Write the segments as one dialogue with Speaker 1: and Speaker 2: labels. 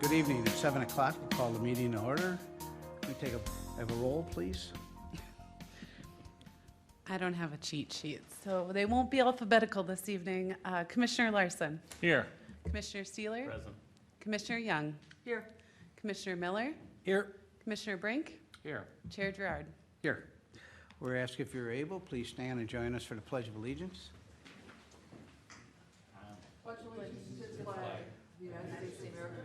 Speaker 1: Good evening. It's 7 o'clock. We'll call the meeting to order. Can we have a roll, please?
Speaker 2: I don't have a cheat sheet, so they won't be alphabetical this evening. Commissioner Larson.
Speaker 3: Here.
Speaker 2: Commissioner Steeler.
Speaker 3: Present.
Speaker 2: Commissioner Young.
Speaker 4: Here.
Speaker 2: Commissioner Miller.
Speaker 1: Here.
Speaker 2: Commissioner Brink.
Speaker 3: Here.
Speaker 2: Chair Gerard.
Speaker 1: Here. We're asked if you're able, please stand and join us for the Pledge of Allegiance.
Speaker 4: Pledge allegiance to the flag of the United States of America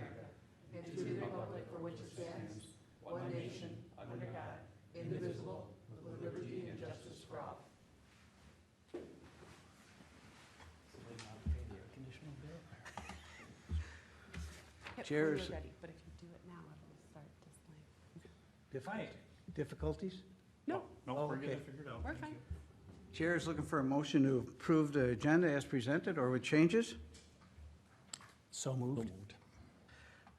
Speaker 4: and to the republic for which it stands, one nation, under God, indivisible, with liberty and justice for all.
Speaker 1: Chairs.
Speaker 2: We're ready, but if you do it now, it'll start displaying.
Speaker 1: Difficulties?
Speaker 2: No,
Speaker 3: No,
Speaker 1: Oh,
Speaker 3: we're
Speaker 1: okay.
Speaker 3: getting it figured out.
Speaker 2: we're
Speaker 3: Thank
Speaker 2: fine.
Speaker 3: you.
Speaker 1: Chair is looking for a motion to approve the agenda as presented or with changes.
Speaker 5: So moved.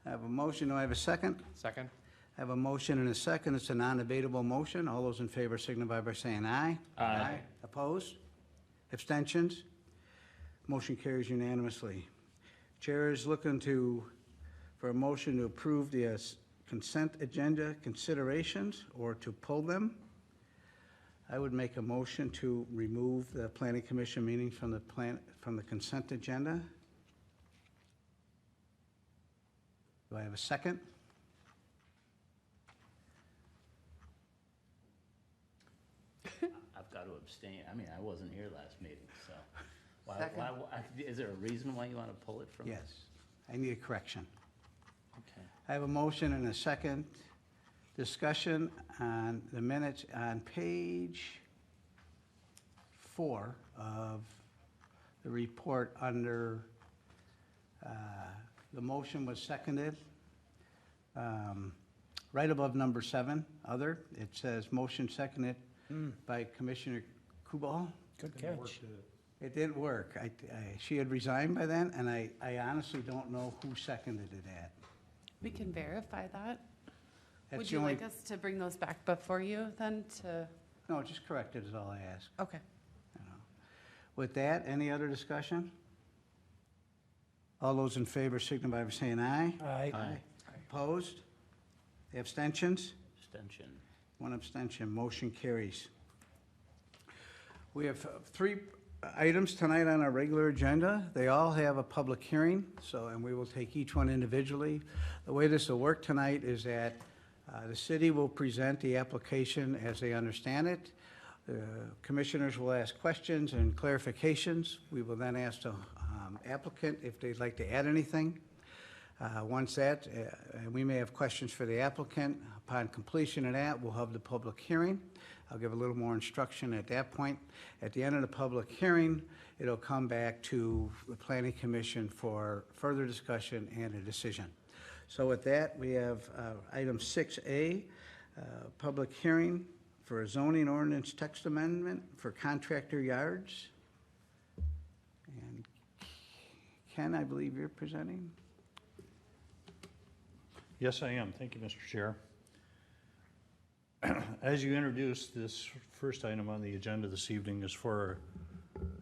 Speaker 1: I have a motion. Do I have a second?
Speaker 3: Second?
Speaker 1: I have a motion and a second. It's a non-debatable motion. All those in favor signify by saying aye.
Speaker 3: Aye.
Speaker 1: Opposed? Abstentions? Motion carries unanimously. Chair is looking for a motion to approve the consent agenda considerations or to pull them. I would make a motion to remove the planning commission meetings from the consent agenda. Do I have a second?
Speaker 6: I've got to abstain. I mean, I wasn't here last meeting, so.
Speaker 4: Second.
Speaker 6: Is there a reason why you want to pull it from?
Speaker 1: Yes. I need a correction.
Speaker 6: Okay.
Speaker 1: I have a motion and a second. Discussion on the minutes on page 4 of the report under, the motion was seconded. Right above number 7, other, it says motion seconded by Commissioner Kubal.
Speaker 5: Good catch.
Speaker 1: It didn't work. She had resigned by then, and I honestly don't know who seconded it at.
Speaker 2: We can verify that.
Speaker 1: That's
Speaker 2: Would
Speaker 1: the
Speaker 2: you
Speaker 1: only-
Speaker 2: like us to bring those back before you then to,
Speaker 1: No, just correct it is all I ask.
Speaker 2: okay.
Speaker 1: With that, any other discussion? All those in favor signify by saying aye.
Speaker 5: Aye.
Speaker 1: Opposed? Abstentions?
Speaker 6: Abstention.
Speaker 1: 1 abstention, motion carries. We have 3 items tonight on our regular agenda. They all have a public hearing, and we will take each one individually. The way this will work tonight is that the city will present the application as they understand it. The commissioners will ask questions and clarifications. We will then ask the applicant if they'd like to add anything. Once that, we may have questions for the applicant. Upon completion of that, we'll have the public hearing. I'll give a little more instruction at that point. At the end of the public hearing, it'll come back to the Planning Commission for further discussion and a decision. So with that, we have item 6A, public hearing for a zoning ordinance text amendment for contractor yards. And Ken, I believe you're presenting?
Speaker 3: Yes, I am. Thank you, Mr. Chair. As you introduced, this first item on the agenda this evening is for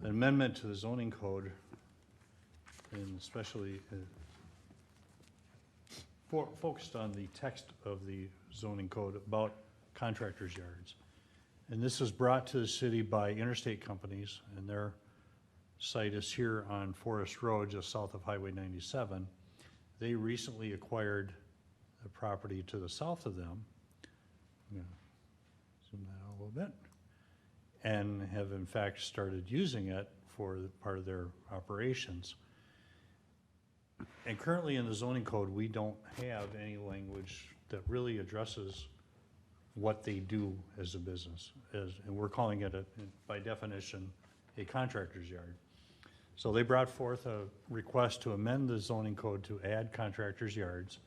Speaker 3: an amendment to the zoning code, and especially focused on the text of the zoning code about contractors' yards. And this was brought to the city by interstate companies, and their site is here on Forest Road, just south of Highway 97. They recently acquired the property to the south of them. I'm gonna zoom that out a little bit. And have in fact started using it for part of their operations. And currently in the zoning code, we don't have any language that really addresses what they do as a business, and we're calling it, by definition, a contractor's yard. So they brought forth a request to amend the zoning code to add contractor's yards,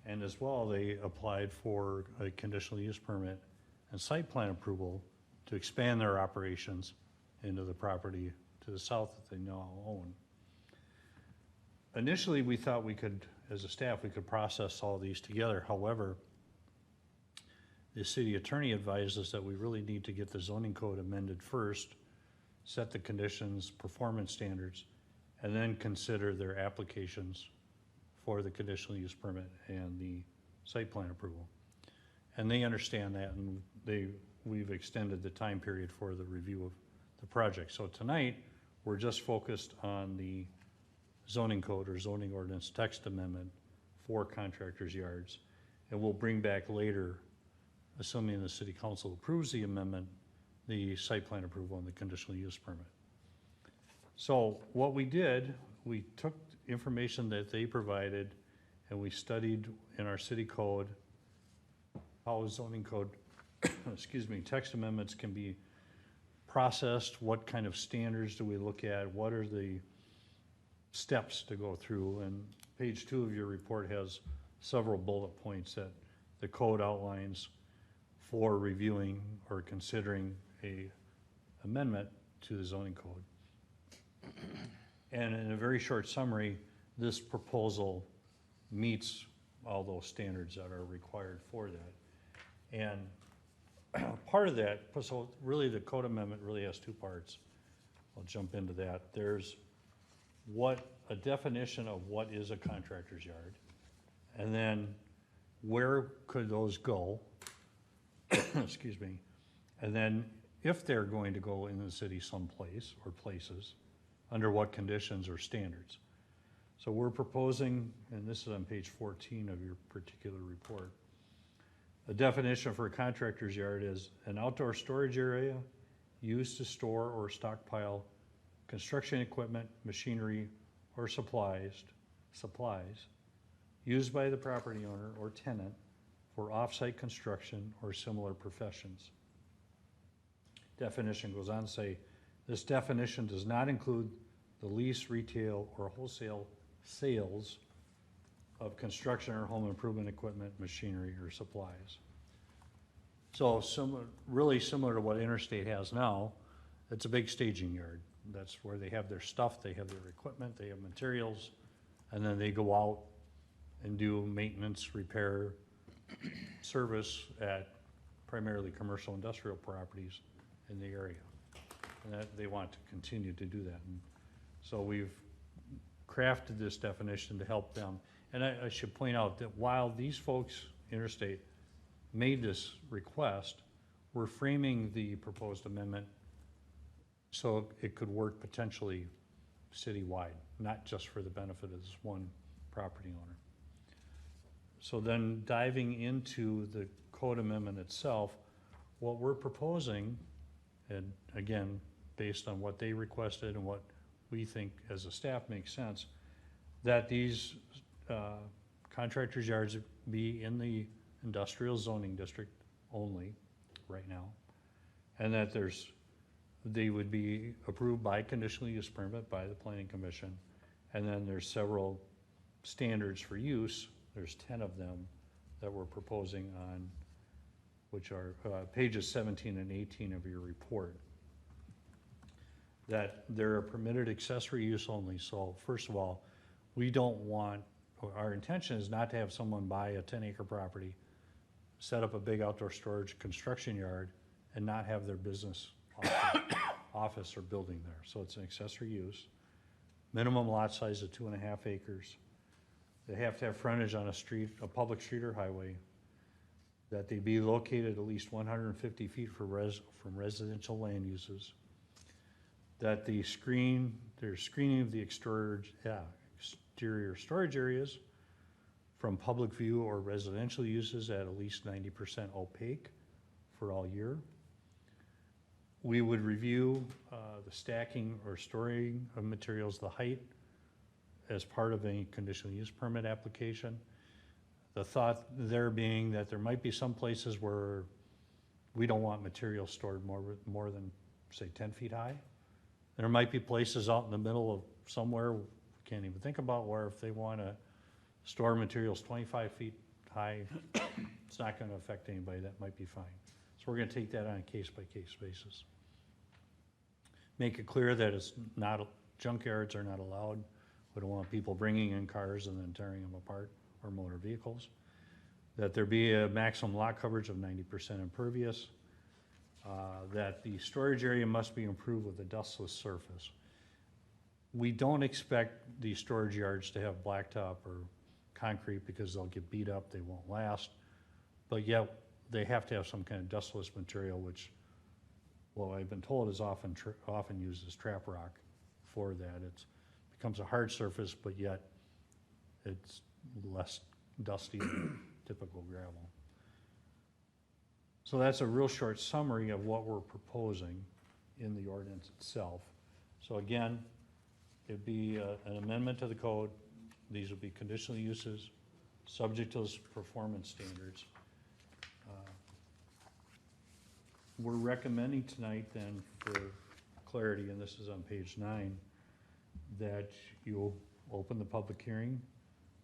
Speaker 3: and as well, they applied for a conditional use permit and site plan approval to expand their operations into the property to the south that they now own. Initially, we thought we could, as a staff, we could process all these together. However, the city attorney advised us that we really need to get the zoning code amended first, set the conditions, performance standards, and then consider their applications for the conditional use permit and the site plan approval. And they understand that, and we've extended the time period for the review of the project. So tonight, we're just focused on the zoning code or zoning ordinance text amendment for contractors' yards. And we'll bring back later, assuming the city council approves the amendment, the site plan approval and the conditional use permit. So what we did, we took information that they provided and we studied in our city code how zoning code, excuse me, text amendments can be processed, what kind of standards do we look at, what are the steps to go through, and page 2 of your report has several bullet points that the code outlines for reviewing or considering a amendment to the zoning code. And in a very short summary, this proposal meets all those standards that are required for that. And part of that, so really the code amendment really has two parts. I'll jump into that. There's a definition of what is a contractor's yard, and then where could those go, excuse me, and then if they're going to go in the city someplace or places, under what conditions or standards. So we're proposing, and this is on page 14 of your particular report, a definition for a contractor's yard is an outdoor storage area used to store or stockpile construction equipment, machinery, or supplies used by the property owner or tenant for off-site construction or similar professions. Definition goes on to say, this definition does not include the lease, retail, or wholesale sales of construction or home improvement equipment, machinery, or supplies. So really similar to what Interstate has now, it's a big staging yard. That's where they have their stuff, they have their equipment, they have materials, and then they go out and do maintenance, repair, service at primarily commercial industrial properties in the area. And that they want to continue to do that. And so we've crafted this definition to help them. And I should point out that while these folks, Interstate, made this request, we're framing the proposed amendment so it could work potentially citywide, not just for the benefit of this one property owner. So then diving into the code amendment itself, what we're proposing, and again, based on what they requested and what we think as a staff makes sense, that these contractors' yards be in the industrial zoning district only right now, and that they would be approved by conditional use permit by the planning commission, and then there's several standards for use. There's 10 of them that we're proposing on, which are pages 17 and 18 of your report, that they're a permitted accessory use only. So first of all, we don't want, our intention is not to have someone buy a 10-acre property, set up a big outdoor storage construction yard, and not have their business office or building there. So it's an accessory use. Minimum lot size of 2.5 acres. They have to have frontage on a street, a public street or highway. That they be located at least 150 feet from residential land uses. That there's screening of the exterior storage areas from public view or residential uses at least 90% opaque for all year. We would review the stacking or storing of materials, the height, as part of any conditional use permit application. The thought there being that there might be some places where we don't want material stored more than, say, 10 feet high. There might be places out in the middle of somewhere, we can't even think about, where if they want to store materials 25 feet high, it's not going to affect anybody, that might be fine. So we're going to take that on a case-by-case basis. Make it clear that it's not, junkyards are not allowed. We don't want people bringing in cars and then tearing them apart, or motor vehicles. That there be a maximum lot coverage of 90% impervious. That the storage area must be improved with a dustless surface. We don't expect these storage yards to have blacktop or concrete because they'll get beat up, they won't last. But yet, they have to have some kind of dustless material, which, well, I've been told is often used as trap rock for that. It becomes a hard surface, but yet it's less dusty than typical gravel. So that's a real short summary of what we're proposing in the ordinance itself. So again, it'd be an amendment to the code. These would be conditional uses, subject to those performance standards. We're recommending tonight then for clarity, and this is on page 9, that you'll open the public hearing,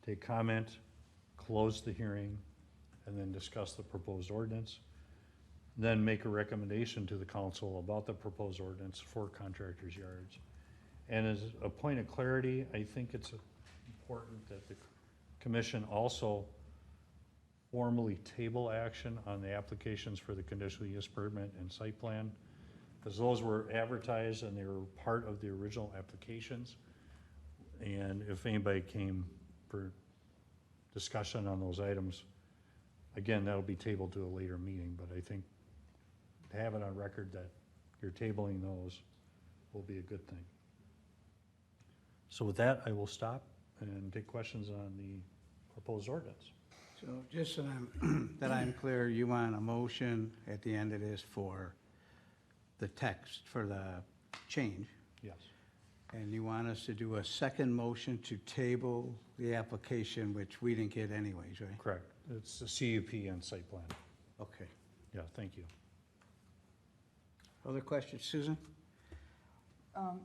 Speaker 3: take comment, close the hearing, and then discuss the proposed ordinance. Then make a recommendation to the council about the proposed ordinance for contractors' yards. And as a point of clarity, I think it's important that the commission also formally table action on the applications for the conditional use permit and site plan, because those were advertised and they were part of the original applications. And if anybody came for discussion on those items, again, that'll be tabled to a later meeting, but I think to have it on record that you're tabling those will be a good thing. So with that, I will stop and take questions on the proposed ordinance.
Speaker 1: So just so that I'm clear, you want a motion at the end of this for the text, for the change,
Speaker 3: Yes,
Speaker 1: and you want us to do a second motion to table the application, which we didn't get anyways, right?
Speaker 3: correct. It's a CUP and site plan.
Speaker 1: Okay.
Speaker 3: Yeah, thank you.
Speaker 1: Other questions, Susan?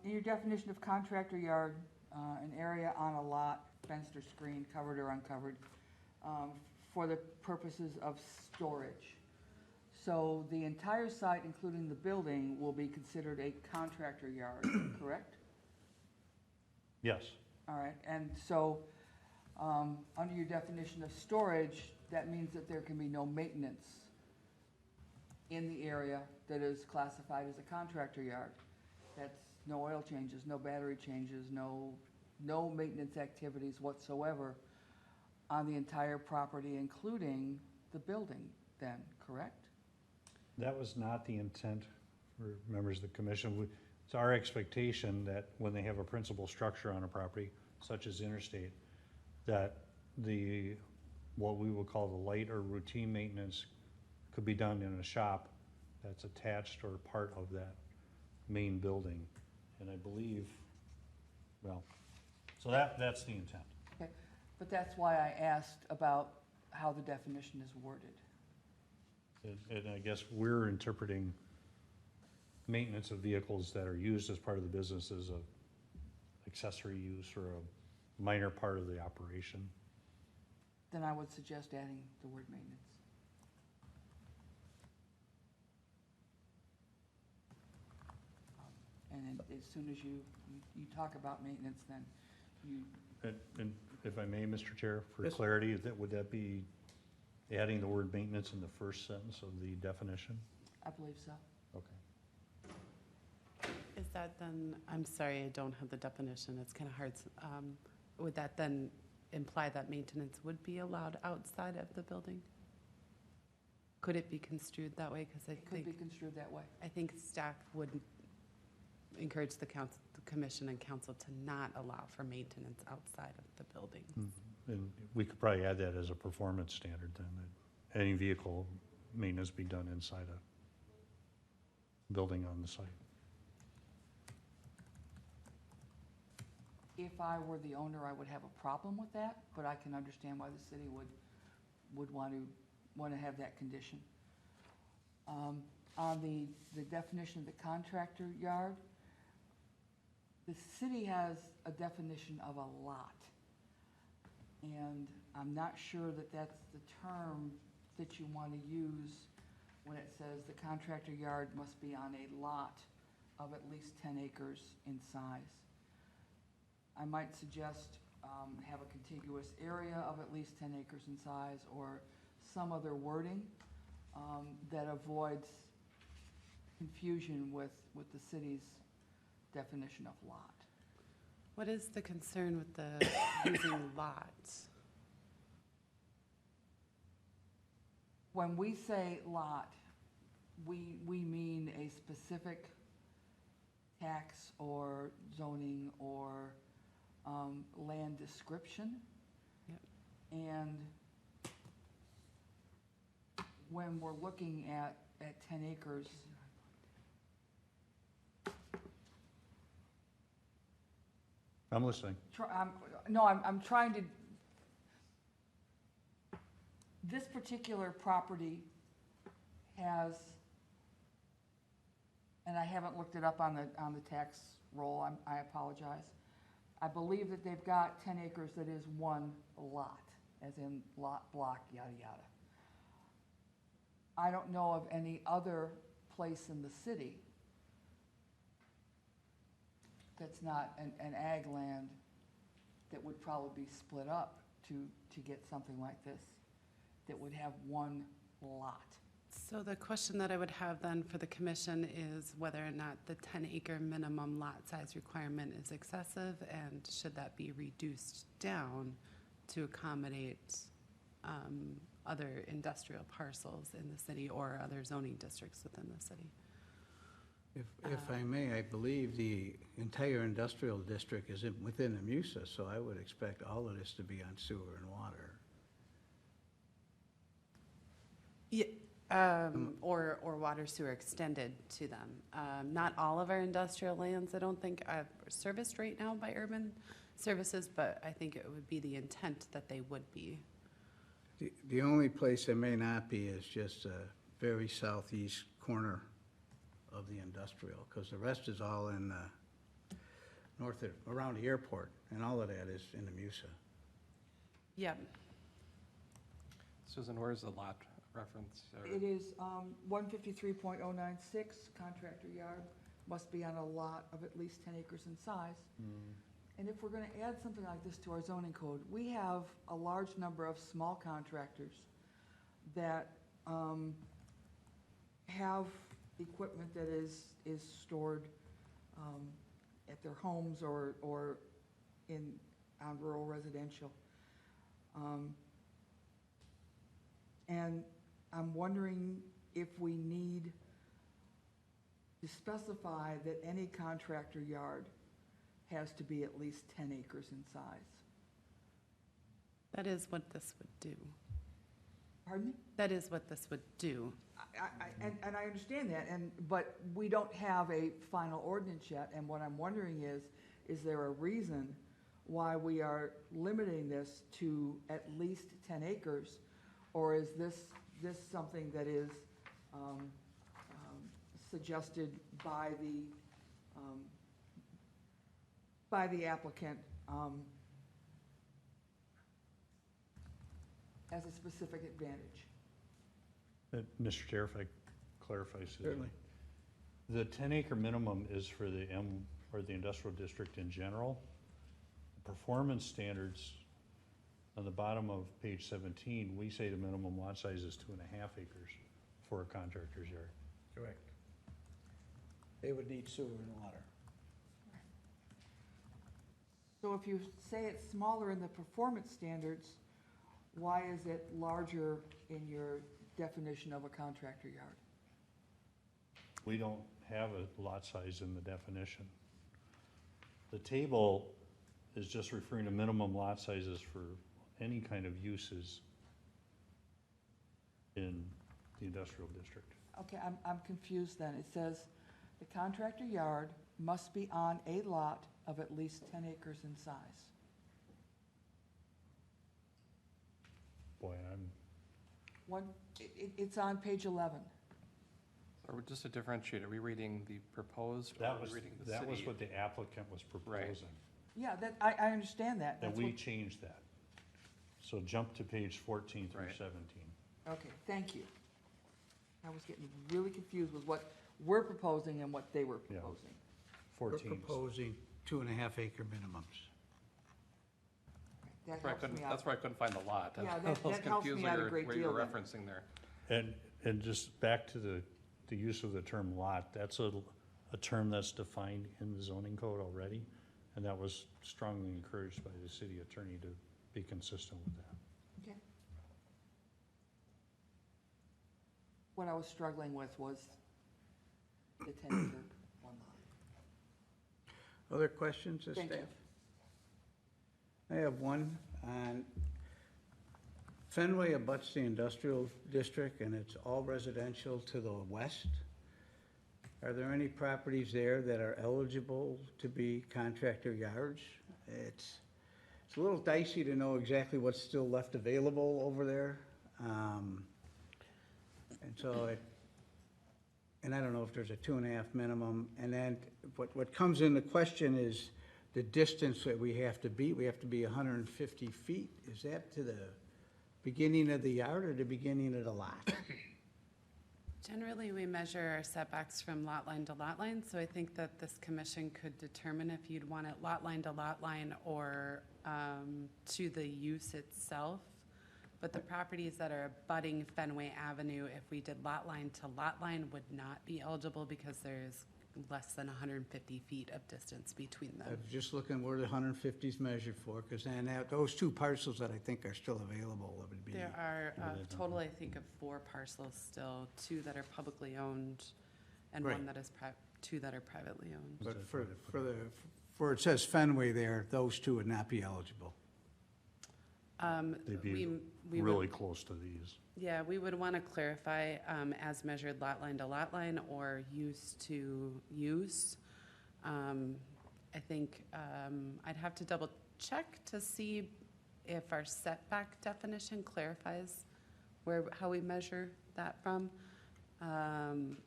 Speaker 4: In your definition of contractor yard, an area on a lot, fenced or screened, covered or uncovered, for the purposes of storage. So the entire site, including the building, will be considered a contractor yard, correct?
Speaker 3: Yes,
Speaker 4: All right, and so, under your definition of storage, that means that there can be no maintenance in the area that is classified as a contractor yard. That's no oil changes, no battery changes, no maintenance activities whatsoever on the entire property, including the building then, correct?
Speaker 3: that was not the intent for members of the commission. It's our expectation that when they have a principal structure on a property, such as interstate, that what we would call the light or routine maintenance could be done in a shop that's attached or part of that main building. And I believe, well, so that's the intent.
Speaker 4: Okay, but that's why I asked about how the definition is worded.
Speaker 3: And I guess we're interpreting maintenance of vehicles that are used as part of the business as a accessory use or a minor part of the operation.
Speaker 4: Then I would suggest adding the word maintenance. And then as soon as you talk about maintenance, then you,
Speaker 3: And if I may, Mr. Chair, for
Speaker 1: Yes.
Speaker 3: clarity, would that be adding the word maintenance in the first sentence of the definition?
Speaker 4: I believe so.
Speaker 3: Okay.
Speaker 2: Is that then, I'm sorry, I don't have the definition, it's kind of hard. Would that then imply that maintenance would be allowed outside of the building? Could it be construed that way? Because
Speaker 4: It could be construed that way.
Speaker 2: I think staff would encourage the council, the commission and council to not allow for maintenance outside of the building.
Speaker 3: And we could probably add that as a performance standard then, that any vehicle maintenance be done inside a building on the site.
Speaker 4: If I were the owner, I would have a problem with that, but I can understand why the city would want to have that condition. On the definition of the contractor yard, the city has a definition of a lot. And I'm not sure that that's the term that you want to use when it says the contractor yard must be on a lot of at least 10 acres in size. I might suggest have a contiguous area of at least 10 acres in size, or some other wording that avoids confusion with the city's definition of lot.
Speaker 2: What is the concern with the using lots?
Speaker 4: when we say lot, we mean a specific tax or zoning or land description.
Speaker 2: Yep.
Speaker 4: And when we're looking at 10 acres,
Speaker 3: I'm listening.
Speaker 4: I'm trying to, this particular property has, and I haven't looked it up on the tax roll, I apologize. I believe that they've got 10 acres that is one lot, as in lot, block, yada, yada. I don't know of any other place in the city that's not an ag land that would probably be split up to get something like this, that would have one lot.
Speaker 2: So the question that I would have then for the commission is whether or not the 10-acre minimum lot size requirement is excessive, and should that be reduced down to accommodate other industrial parcels in the city or other zoning districts within the city?
Speaker 1: If I may, I believe the entire industrial district is within the MUSA, so I would expect all of this to be on sewer and water.
Speaker 2: Yeah, or water sewer extended to them. Not all of our industrial lands, I don't think, are serviced right now by urban services, but I think it would be the intent that they would be.
Speaker 1: The only place it may not be is just a very southeast corner of the industrial, because the rest is all in north of, around the airport, and all of that is in the MUSA.
Speaker 2: Yep.
Speaker 7: Susan, where's the lot reference? Or-
Speaker 4: It is 153.096, contractor yard, must be on a lot of at least 10 acres in size. And if we're gonna add something like this to our zoning code, we have a large number of small contractors that have equipment that is stored at their homes or on rural residential. And I'm wondering if we need to specify that any contractor yard has to be at least 10 acres in size.
Speaker 2: That is what this would do.
Speaker 4: Pardon me?
Speaker 2: That is what this would do.
Speaker 4: And I understand that, but we don't have a final ordinance yet, and what I'm wondering is there a reason why we are limiting this to at least 10 acres? Or is this something that is suggested by the applicant as a specific advantage?
Speaker 3: Mr. Chair, if I clarify, Susan.
Speaker 1: Certainly.
Speaker 3: The 10-acre minimum is for the or the industrial district in general. The performance standards on the bottom of page 17, we say the minimum lot size is 2.5 acres for a contractor's yard.
Speaker 1: Correct. They would need sewer and water.
Speaker 4: So if you say it's smaller in the performance standards, why is it larger in your definition of a contractor yard?
Speaker 3: We don't have a lot size in the definition. The table is just referring to minimum lot sizes for any kind of uses in the industrial district.
Speaker 4: Okay, I'm confused then. It says the contractor yard must be on a lot of at least 10 acres in size.
Speaker 3: Boy,
Speaker 4: It's on page 11.
Speaker 7: Or just to differentiate, are we reading the proposed or
Speaker 3: that
Speaker 7: are
Speaker 3: was,
Speaker 7: we reading the
Speaker 3: that
Speaker 7: city?
Speaker 3: was what the applicant was proposing.
Speaker 4: Yeah, that, I understand that.
Speaker 3: And
Speaker 4: That's
Speaker 3: we
Speaker 4: what-
Speaker 3: changed that. So jump to page 14 through
Speaker 7: Right.
Speaker 3: 17.
Speaker 4: Okay, thank you. I was getting really confused with what we're proposing and what they were
Speaker 3: Yeah.
Speaker 4: proposing.
Speaker 1: We're
Speaker 3: 14.
Speaker 1: proposing 2.5 acre minimums.
Speaker 4: That
Speaker 7: That's where I
Speaker 4: helps me
Speaker 7: couldn't,
Speaker 4: out.
Speaker 7: that's where I couldn't find the lot.
Speaker 4: Yeah,
Speaker 7: I
Speaker 4: that
Speaker 7: was
Speaker 4: helps me
Speaker 7: confused
Speaker 4: out a
Speaker 7: what
Speaker 4: great
Speaker 7: what you were
Speaker 4: deal then.
Speaker 7: referencing there.
Speaker 3: And just back to the use of the term lot, that's a term that's defined in the zoning code already, and that was strongly encouraged by the city attorney to be consistent with that.
Speaker 4: Okay. what I was struggling with was the 10-acre one lot.
Speaker 1: Other questions of
Speaker 4: Thank
Speaker 1: staff?
Speaker 4: you.
Speaker 1: I have one on Fenway abuts the industrial district, and it's all residential to the west. Are there any properties there that are eligible to be contractor yards? It's a little dicey to know exactly what's still left available over there. And so and I don't know if there's a 2.5 minimum. And then what comes into question is the distance that we have to be. We have to be 150 feet. Is that to the beginning of the yard or the beginning of the lot?
Speaker 2: Generally, we measure our setbacks from lot line to lot line, so I think that this commission could determine if you'd want it lot line to lot line or to the use itself. But the properties that are abutting Fenway Avenue, if we did lot line to lot line, would not be eligible because there's less than 150 feet of distance between
Speaker 1: I
Speaker 2: them.
Speaker 1: was just looking where the 150 is measured for, because then those two parcels that I think are still available would be.
Speaker 2: There are a total, I think, of 4 parcels still, 2 that are publicly owned and
Speaker 1: Right.
Speaker 2: one that is, 2 that are privately owned.
Speaker 1: But for it says Fenway there, those two would not be eligible.
Speaker 3: They'd be
Speaker 2: we would-
Speaker 3: really close to these.
Speaker 2: Yeah, we would want to clarify as measured lot line to lot line or use to use. I think I'd have to double check to see if our setback definition clarifies how we measure that from.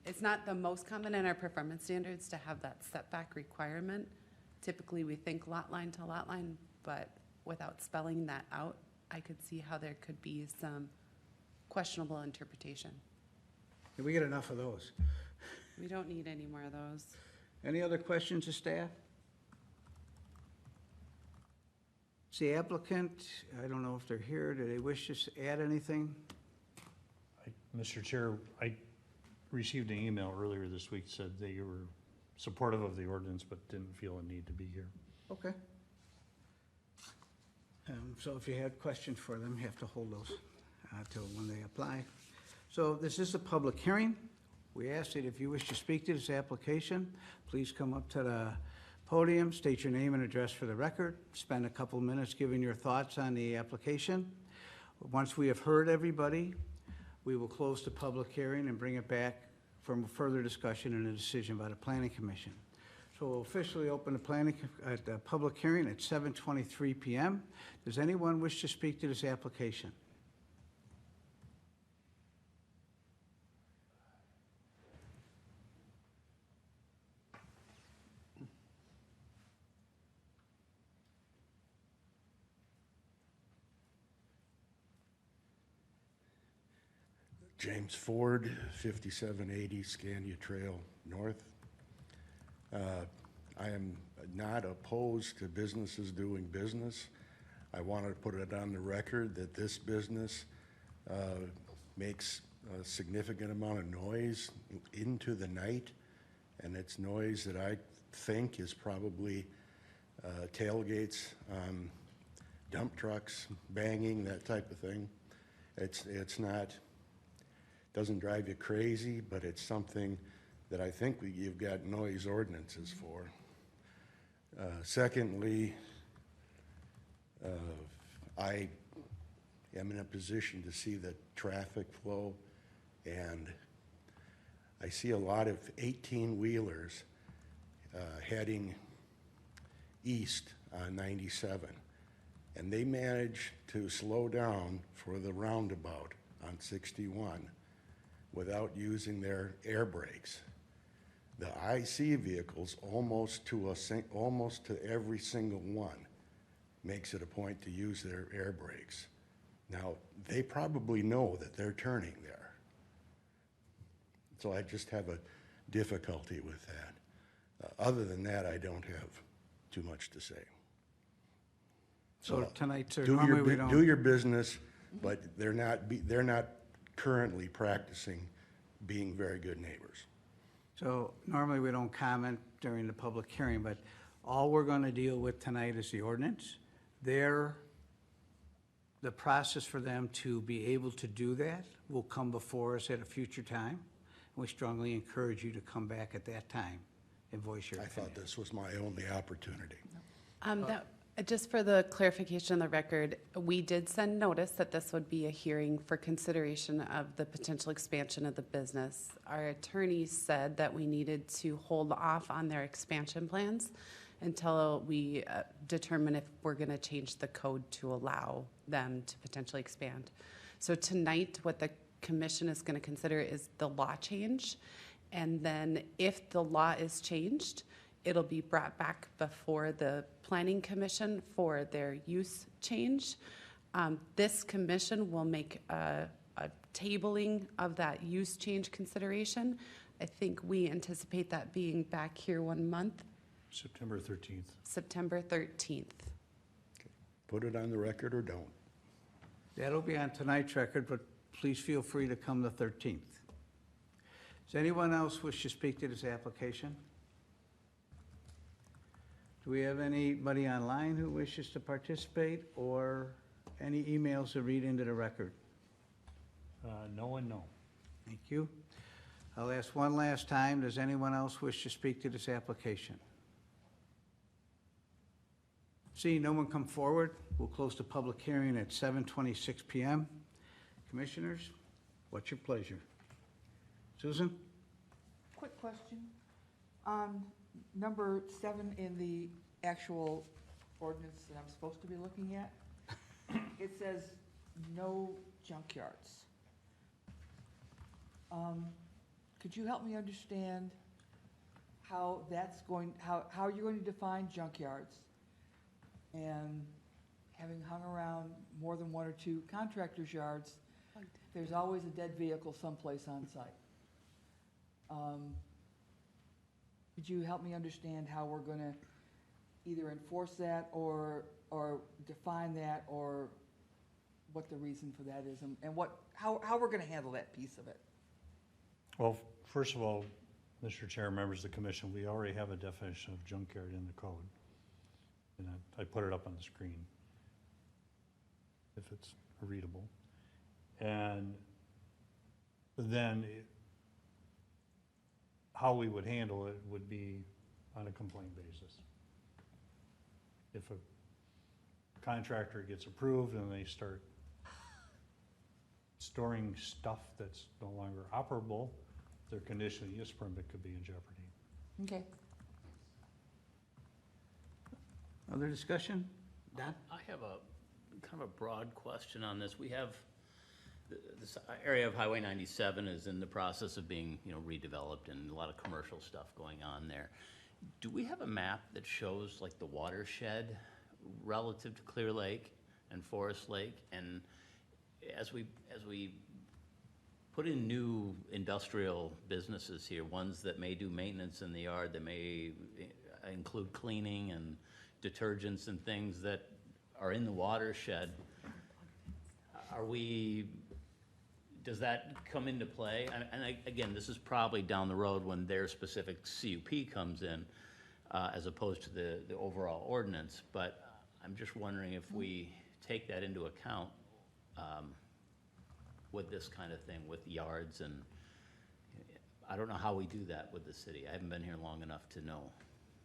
Speaker 2: It's not the most common in our performance standards to have that setback requirement. Typically, we think lot line to lot line, but without spelling that out, I could see how there could be some questionable interpretation.
Speaker 1: Did we get enough of those?
Speaker 2: We don't need any more of those.
Speaker 1: Any other questions of staff? It's the applicant, I don't know if they're here, do they wish to add anything?
Speaker 3: Mr. Chair, I received an email earlier this week, said they were supportive of the ordinance, but didn't feel a need to be here.
Speaker 1: Okay. So if you had questions for them, you have to hold those till when they apply. So this is a public hearing. We ask that if you wish to speak to this application, please come up to the podium, state your name and address for the record, spend a couple minutes giving your thoughts on the application. Once we have heard everybody, we will close the public hearing and bring it back for further discussion and a decision by the Planning Commission. So we'll officially open the public hearing at 7:23 PM. Does anyone wish to speak to this application?
Speaker 8: James Ford, 5780 Scandia Trail North. I am not opposed to businesses doing business. I want to put it on the record that this business makes a significant amount of noise into the night, and it's noise that I think is probably tailgates, dump trucks, banging, that type of thing. It's not, doesn't drive you crazy, but it's something that I think you've got noise ordinances for. Secondly, I am in a position to see the traffic flow, and I see a lot of 18-wheelers heading east on 97, and they manage to slow down for the roundabout on 61 without using their air brakes. The IC vehicles, almost to every single one, makes it a point to use their air brakes. Now, they probably know that they're turning there. So I just have a difficulty with that. Other than that, I don't have too much to say.
Speaker 1: So tonight, sir,
Speaker 8: Do
Speaker 1: normally we
Speaker 8: do
Speaker 1: don't.
Speaker 8: your business, but they're not currently practicing being very good neighbors.
Speaker 1: So normally we don't comment during the public hearing, but all we're going to deal with tonight is the ordinance. The the process for them to be able to do that will come before us at a future time. We strongly encourage you to come back at that time and voice your
Speaker 8: I
Speaker 1: opinion.
Speaker 8: thought this was my only opportunity.
Speaker 2: Just for the clarification on the record, we did send notice that this would be a hearing for consideration of the potential expansion of the business. Our attorney said that we needed to hold off on their expansion plans until we determine if we're going to change the code to allow them to potentially expand. So tonight, what the commission is going to consider is the law change. And then if the law is changed, it'll be brought back before the planning commission for their use change. This commission will make a tabling of that use change consideration. I think we anticipate that being back here 1 month,
Speaker 3: September 13th.
Speaker 2: September 13th.
Speaker 8: Put it on the record or don't.
Speaker 1: That'll be on tonight's record, but please feel free to come the 13th. Does anyone else wish to speak to this application? Do we have anybody online who wishes to participate, or any emails to read into the record?
Speaker 3: No and no.
Speaker 1: Thank you. I'll ask one last time, does anyone else wish to speak to this application? Seeing no one come forward, we'll close the public hearing at 7:26 PM. Commissioners, what's your pleasure? Susan?
Speaker 4: Quick question. Number 7 in the actual ordinance that I'm supposed to be looking at, it says no junkyards. Could you help me understand how that's going, how you're going to define junkyards? And having hung around more than 1 or 2 contractors' yards, there's always a dead vehicle someplace on site. Could you help me understand how we're going to either enforce that or define that, or what the reason for that is, and how we're going to handle that piece of it?
Speaker 3: Well, first of all, Mr. Chair, members of the commission, we already have a definition of junkyard in the code. And I put it up on the screen, if it's readable. And then how we would handle it would be on a complaint basis. If a contractor gets approved and they start storing stuff that's no longer operable, their conditional use permit could be in jeopardy.
Speaker 4: Okay.
Speaker 1: Other discussion? Don?
Speaker 6: I have a kind of a broad question on this. We have, this area of Highway 97 is in the process of being, redeveloped, and a lot of commercial stuff going on there. Do we have a map that shows like the watershed relative to Clear Lake and Forest Lake? And as we put in new industrial businesses here, ones that may do maintenance in the yard, that may include cleaning and detergents and things that are in the watershed, does that come into play? Again, this is probably down the road when their specific CUP comes in, as opposed to the overall ordinance, but I'm just wondering if we take that into account with this kind of thing, with yards, and I don't know how we do that with the city. I haven't been here long enough to know.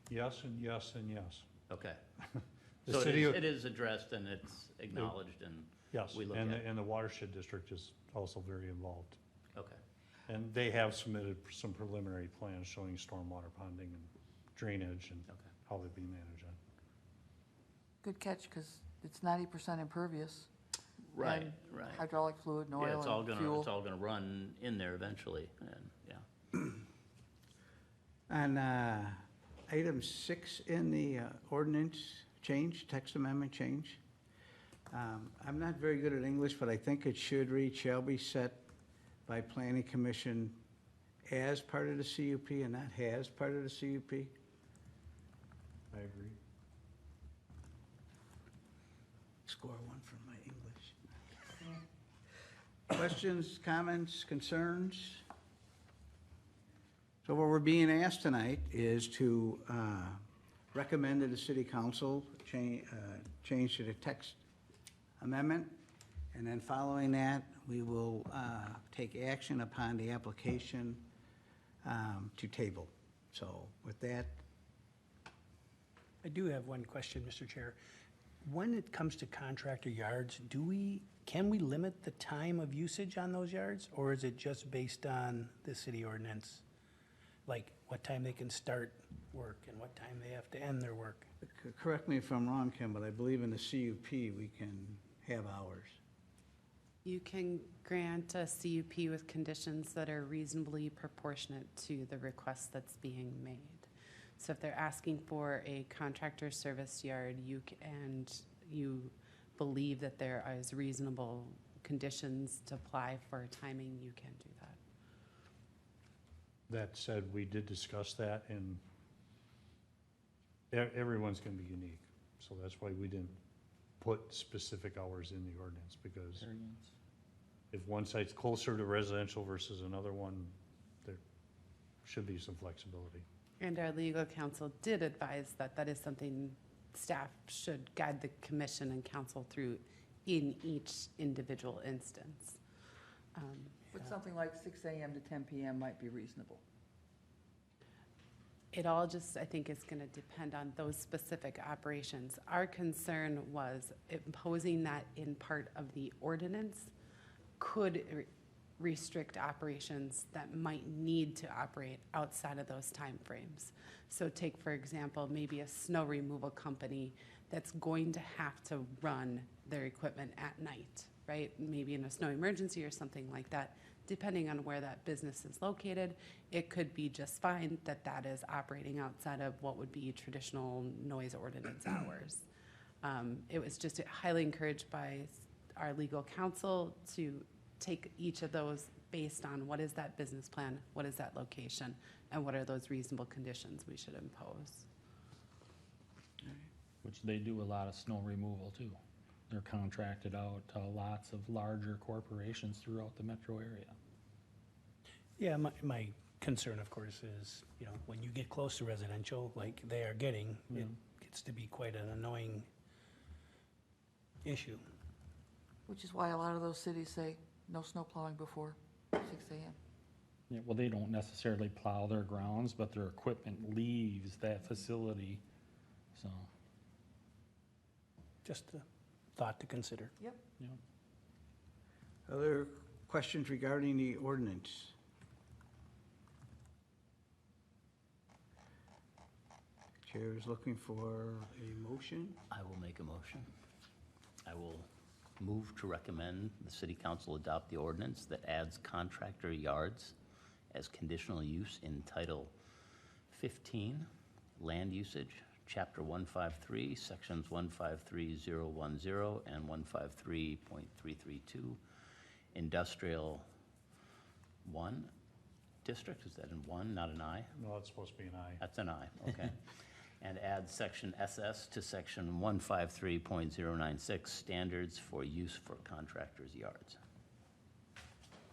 Speaker 3: Yes, and yes, and yes.
Speaker 6: Okay.
Speaker 3: The
Speaker 6: So
Speaker 3: city of-
Speaker 6: it is addressed and it's acknowledged, and
Speaker 3: Yes,
Speaker 6: we look
Speaker 3: and,
Speaker 6: at it.
Speaker 3: and the watershed district is also very involved.
Speaker 6: Okay.
Speaker 3: And they have submitted some preliminary plans showing stormwater ponding and drainage and
Speaker 6: Okay.
Speaker 3: how they'd be managed.
Speaker 4: Good catch, because it's 90% impervious.
Speaker 6: Right,
Speaker 4: and
Speaker 6: right.
Speaker 4: Hydraulic fluid and
Speaker 6: Yeah,
Speaker 4: oil
Speaker 6: it's all
Speaker 4: and
Speaker 6: gonna,
Speaker 4: fuel.
Speaker 6: it's all gonna run in there eventually, and, yeah.
Speaker 1: On item 6 in the ordinance change, text amendment change, I'm not very good at English, but I think it should read, shall be set by planning commission as part of the CUP and not has part of the CUP.
Speaker 3: I agree.
Speaker 1: Score 1 for my English. Questions, comments, concerns? So what we're being asked tonight is to recommend to the city council change to the text amendment And then following that, we will take action upon the application to table. So with that,
Speaker 5: I do have one question, Mr. Chair. When it comes to contractor yards, can we limit the time of usage on those yards? Or is it just based on the city ordinance? Like what time they can start work and what time they have to end their work?
Speaker 1: correct me if I'm wrong, Kim, but I believe in the CUP, we can have hours.
Speaker 2: You can grant a CUP with conditions that are reasonably proportionate to the request that's being made. So if they're asking for a contractor service yard, and you believe that there is reasonable conditions to apply for timing, you can do that.
Speaker 3: That said, we did discuss that, and everyone's gonna be unique. So that's why we didn't put specific hours in the ordinance, because if one site's closer to residential versus another one, there should be some flexibility.
Speaker 2: And our legal counsel did advise that that is something staff should guide the commission and council through in each individual instance.
Speaker 4: But something like 6 a.m. to 10 p.m. might be reasonable.
Speaker 2: It all just, I think, is gonna depend on those specific operations. Our concern was imposing that in part of the ordinance could restrict operations that might need to operate outside of those timeframes. So take, for example, maybe a snow removal company that's going to have to run their equipment at night, right? Maybe in a snow emergency or something like that. Depending on where that business is located, it could be just fine that that is operating outside of what would be traditional noise ordinance hours. It was just highly encouraged by our legal counsel to take each of those based on what is that business plan, what is that location, and what are those reasonable conditions we should impose.
Speaker 9: Which they do a lot of snow removal too. They're contracted out to lots of larger corporations throughout the metro area.
Speaker 5: Yeah, my concern, of course, is, when you get close to residential, like they are getting, it gets to be quite an annoying issue.
Speaker 4: Which is why a lot of those cities say no snow plowing before 6 a.m.
Speaker 9: Yeah, well, they don't necessarily plow their grounds, but their equipment leaves that facility, so,
Speaker 5: Just a thought to consider.
Speaker 4: Yep.
Speaker 9: yeah.
Speaker 1: Other questions regarding the ordinance? Chair is looking for a motion.
Speaker 6: I will make a motion. I will move to recommend the city council adopt the ordinance that adds contractor yards as conditional use in Title 15, Land Usage, Chapter 153, Sections 153010 and 153.332, Industrial 1 District. Is that in 1, not an I?
Speaker 3: No, it's supposed to be an aye.
Speaker 6: That's an I, okay. And add Section SS to Section 153.096, Standards for Use for Contractors' Yards.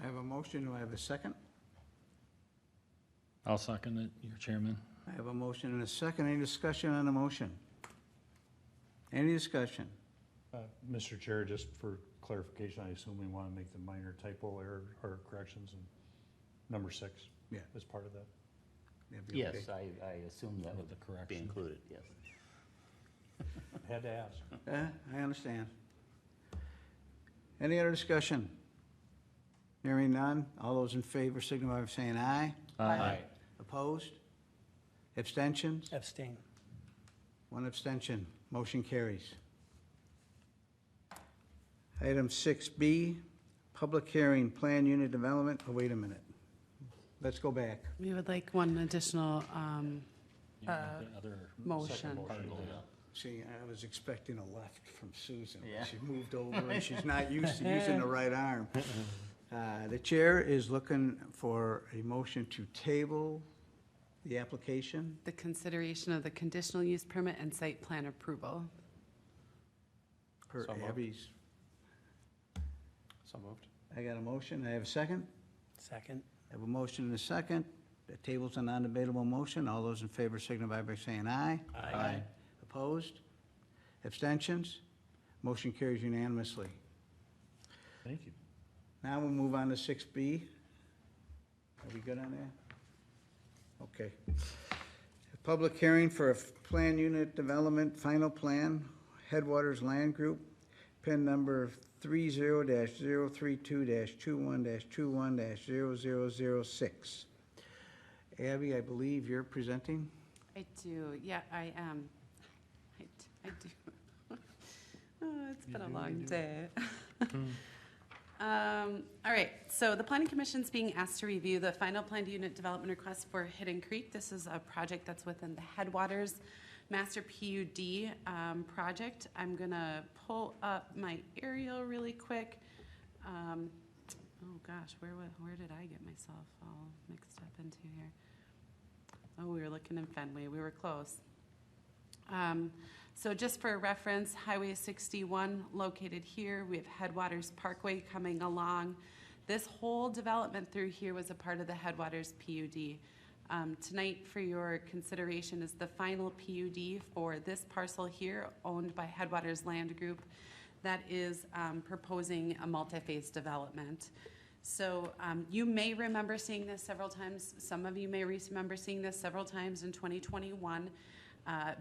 Speaker 1: I have a motion. Do I have a second?
Speaker 9: I'll second it, your chairman.
Speaker 1: I have a motion and a second. Any discussion on the motion? Any discussion?
Speaker 3: Mr. Chair, just for clarification, I assume we want to make the minor typo error or corrections in number 6?
Speaker 1: Yeah.
Speaker 3: As part of that?
Speaker 1: That'd be
Speaker 6: Yes,
Speaker 1: okay.
Speaker 6: I assume that
Speaker 9: With
Speaker 6: would
Speaker 9: the correction.
Speaker 6: be included, yes.
Speaker 3: Had to ask.
Speaker 1: I understand. Any other discussion? Hearing none. All those in favor signify by saying aye.
Speaker 4: Aye.
Speaker 1: Opposed? Abstentions?
Speaker 5: Abstain.
Speaker 1: One abstention. Motion carries. Item 6B, public hearing, plan unit development. Oh, wait a minute. Let's go back.
Speaker 2: We would like one additional
Speaker 9: Yeah, the other
Speaker 2: motion.
Speaker 9: part of it.
Speaker 1: See, I was expecting a left from Susan.
Speaker 6: Yeah.
Speaker 1: She moved over and she's not used to using the right arm. The chair is looking for a motion to table the application.
Speaker 2: The consideration of the conditional use permit and site plan approval.
Speaker 1: Per
Speaker 7: So moved.
Speaker 1: Abby's.
Speaker 7: So moved.
Speaker 1: I got a motion. I have a second.
Speaker 5: Second.
Speaker 1: I have a motion and a second. The table's a non-debatable motion. All those in favor signify by saying aye.
Speaker 5: Aye.
Speaker 1: Opposed? Abstentions? Motion carries unanimously.
Speaker 3: Thank you.
Speaker 1: Now we'll move on to 6B. Are we good on that? Okay. Public hearing for a plan unit development final plan, Headwaters Land Group, PIN number 30-032-21-21-0006. Abby, I believe you're presenting?
Speaker 2: I do, yeah, I am. I do. Oh, it's been a long day. All right, so the Planning Commission's being asked to review the final planned unit development request for Hidden Creek. This is a project that's within the Headwaters Master PUD project. I'm gonna pull up my aerial really quick. Oh gosh, where did I get myself all mixed up into here? Oh, we were looking in Fenway, we were close. So just for reference, Highway 61 located here. We have Headwaters Parkway coming along. This whole development through here was a part of the Headwaters PUD. Tonight for your consideration is the final PUD for this parcel here owned by Headwaters Land Group that is proposing a multi-phase development. So you may remember seeing this several times. Some of you may remember seeing this several times in 2021.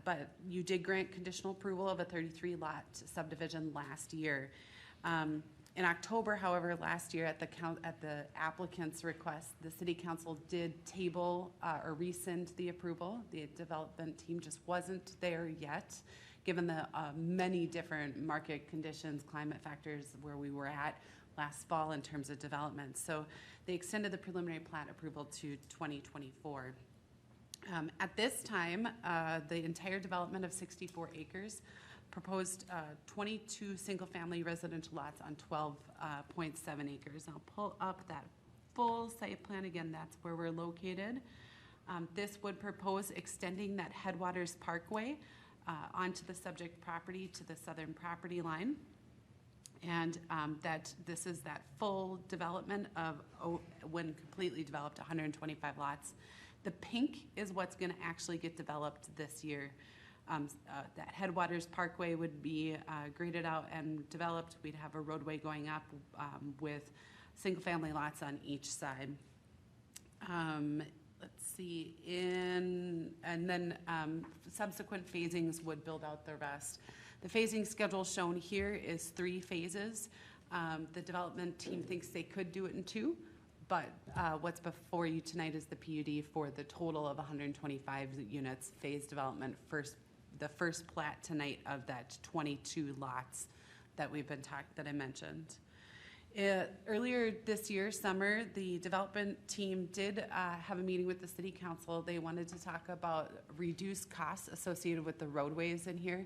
Speaker 2: But you did grant conditional approval of a 33-lot subdivision last year. In October, however, last year at the applicant's request, the City Council did table or rescind the approval. The development team just wasn't there yet, given the many different market conditions, climate factors where we were at last fall in terms of development. So they extended the preliminary plat approval to 2024. At this time, the entire development of 64 acres proposed 22 single-family residential lots on 12.7 acres. I'll pull up that full site plan again. That's where we're located. This would propose extending that Headwaters Parkway onto the subject property to the southern property line. And that this is that full development of, when completely developed, 125 lots. The pink is what's going to actually get developed this year. That Headwaters Parkway would be graded out and developed. We'd have a roadway going up with single-family lots on each side. Let's see, and then subsequent phasings would build out the rest. The phasing schedule shown here is 3 phases. The development team thinks they could do it in 2. But what's before you tonight is the PUD for the total of 125 units, phase development, the first plat tonight of that 22 lots that we've been that I mentioned. Earlier this year, summer, the development team did have a meeting with the City Council. They wanted to talk about reduced costs associated with the roadways in here.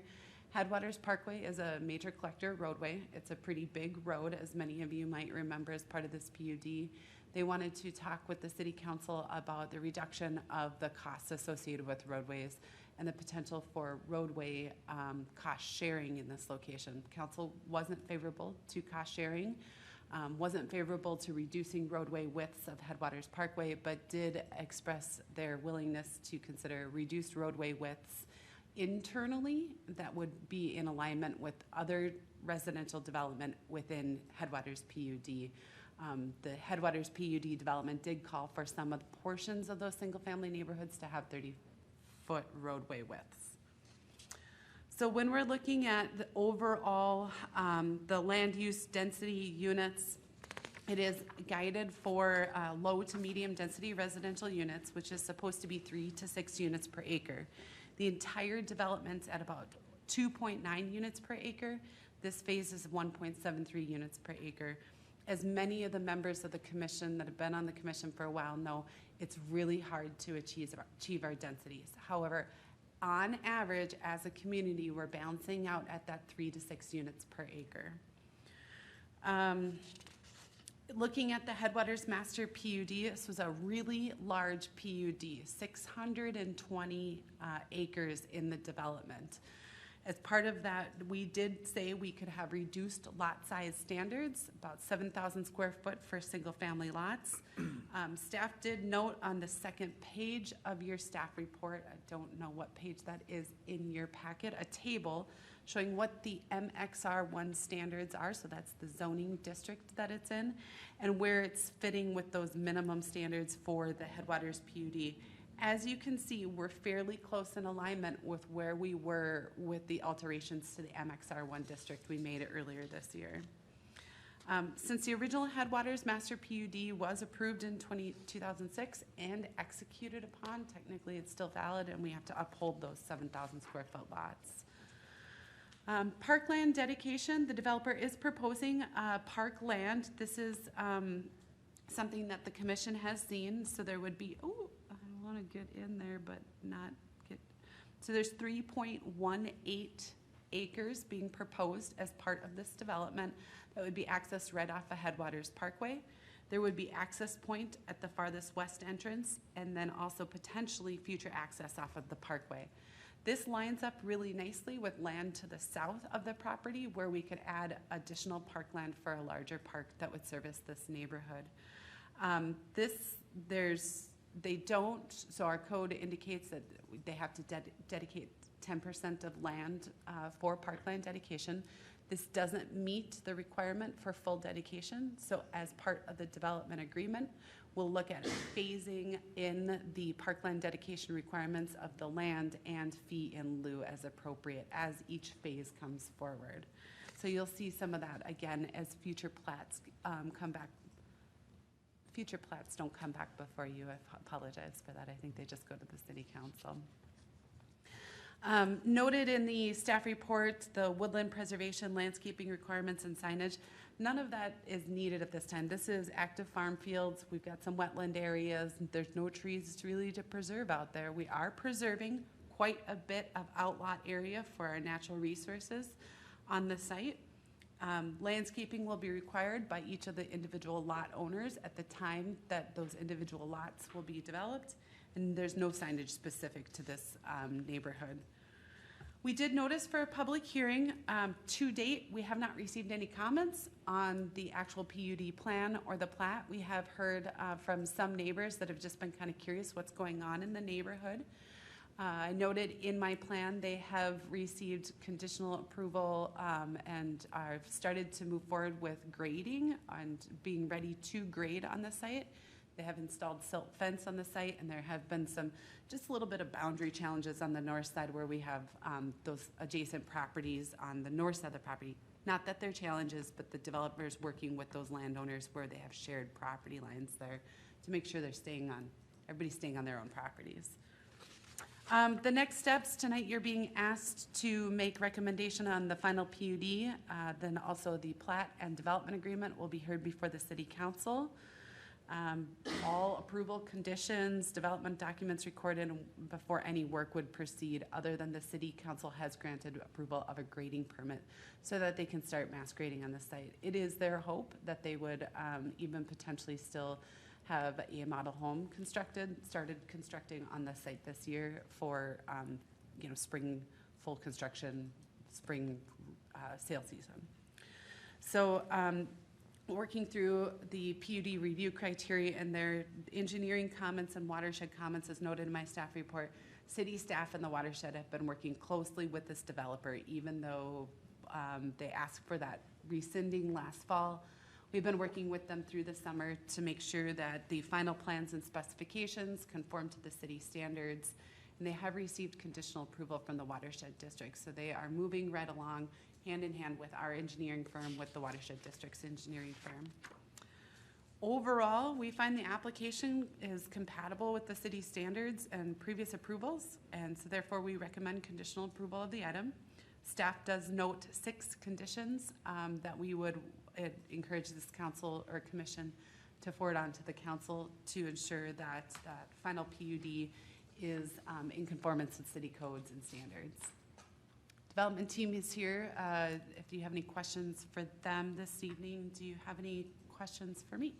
Speaker 2: Headwaters Parkway is a major collector roadway. It's a pretty big road, as many of you might remember as part of this PUD. They wanted to talk with the City Council about the reduction of the costs associated with roadways and the potential for roadway cost sharing in this location. Council wasn't favorable to cost sharing, wasn't favorable to reducing roadway widths of Headwaters Parkway, but did express their willingness to consider reduced roadway widths internally that would be in alignment with other residential development within Headwaters PUD. The Headwaters PUD development did call for some of the portions of those single-family neighborhoods to have 30-foot roadway widths. So when we're looking at the overall, the land use density units, it is guided for low to medium density residential units, which is supposed to be 3 to 6 units per acre. The entire development's at about 2.9 units per acre. This phase is 1.73 units per acre. As many of the members of the commission that have been on the commission for a while know, it's really hard to achieve our densities. However, on average, as a community, we're balancing out at that 3 to 6 units per acre. Looking at the Headwaters Master PUD, this was a really large PUD, 620 acres in the development. As part of that, we did say we could have reduced lot size standards, about 7,000 square foot for single-family lots. Staff did note on the second page of your staff report, I don't know what page that is in your packet, a table showing what the MXR1 standards are, so that's the zoning district that it's in, and where it's fitting with those minimum standards for the Headwaters PUD. As you can see, we're fairly close in alignment with where we were with the alterations to the MXR1 district we made earlier this year. Since the original Headwaters Master PUD was approved in 2006 and executed upon, technically it's still valid and we have to uphold those 7,000 square foot lots. Parkland dedication, the developer is proposing parkland. This is something that the commission has seen, so there would be, oh, I want to get in there but not get, so there's 3.18 acres being proposed as part of this development that would be accessed right off of Headwaters Parkway. There would be access point at the farthest west entrance and then also potentially future access off of the parkway. This lines up really nicely with land to the south of the property where we could add additional parkland for a larger park that would service this neighborhood. So our code indicates that they have to dedicate 10% of land for parkland dedication. This doesn't meet the requirement for full dedication, so as part of the development agreement, we'll look at phasing in the parkland dedication requirements of the land and fee in lieu as appropriate as each phase comes forward. So you'll see some of that again as future plats come back. Future plats don't come back before you. I apologize for that. I think they just go to the city council. Noted in the staff report, the woodland preservation, landscaping requirements, and signage. None of that is needed at this time. This is active farm fields. We've got some wetland areas. There's no trees really to preserve out there. We are preserving quite a bit of outlot area for our natural resources on the site. Landscaping will be required by each of the individual lot owners at the time that those individual lots will be developed, and there's no signage specific to this neighborhood. We did notice for a public hearing. To date, we have not received any comments on the actual PUD plan or the plat. We have heard from some neighbors that have just been kind of curious what's going on in the neighborhood. I noted in my plan they have received conditional approval and are started to move forward with grading and being ready to grade on the site. They have installed silt fence on the site, and there have been just a little bit of boundary challenges on the north side where we have those adjacent properties on the north side of the property. Not that they're challenges, but the developers working with those landowners where they have shared property lines there to make sure everybody's staying on their own properties. The next steps tonight, you're being asked to make recommendation on the final PUD, then also the plat and development agreement will be heard before the city council. All approval conditions, development documents recorded before any work would proceed, other than the city council has granted approval of a grading permit so that they can start mass grading on the site. It is their hope that they would even potentially still have a model home started constructing on the site this year for spring full construction, spring sale season. So working through the PUD review criteria and their engineering comments and watershed comments as noted in my staff report, city staff and the watershed have been working closely with this developer, even though they asked for that rescinding last fall. We've been working with them through the summer to make sure that the final plans and specifications conform to the city standards, and they have received conditional approval from the watershed district. So they are moving right along hand in hand with our engineering firm, with the watershed district's engineering firm. Overall, we find the application is compatible with the city standards and previous approvals, and so therefore we recommend conditional approval of the item. Staff does note 6 conditions that we would encourage this council or commission to forward on to the council to ensure that that final PUD is in conformance with city codes and standards. Development team is here. If you have any questions for them this evening, do you have any questions for me?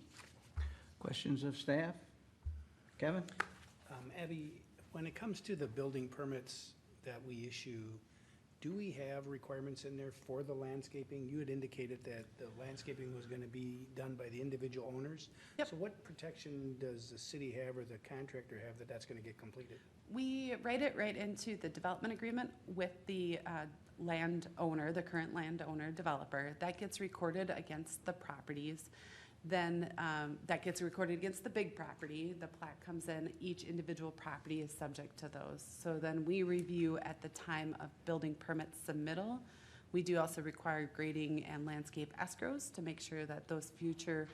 Speaker 1: Questions of staff? Kevin?
Speaker 5: Abby, when it comes to the building permits that we issue, do we have requirements in there for the landscaping? You had indicated that the landscaping was gonna be done by the individual owners.
Speaker 2: Yep.
Speaker 5: So what protection does the city have or the contractor have that that's gonna get completed?
Speaker 2: We write it right into the development agreement with the landowner, the current landowner developer. That gets recorded against the properties. Then that gets recorded against the big property. The plat comes in, each individual property is subject to those. So then we review at the time of building permit submittal. We do also require grading and landscape escrows to make sure that those future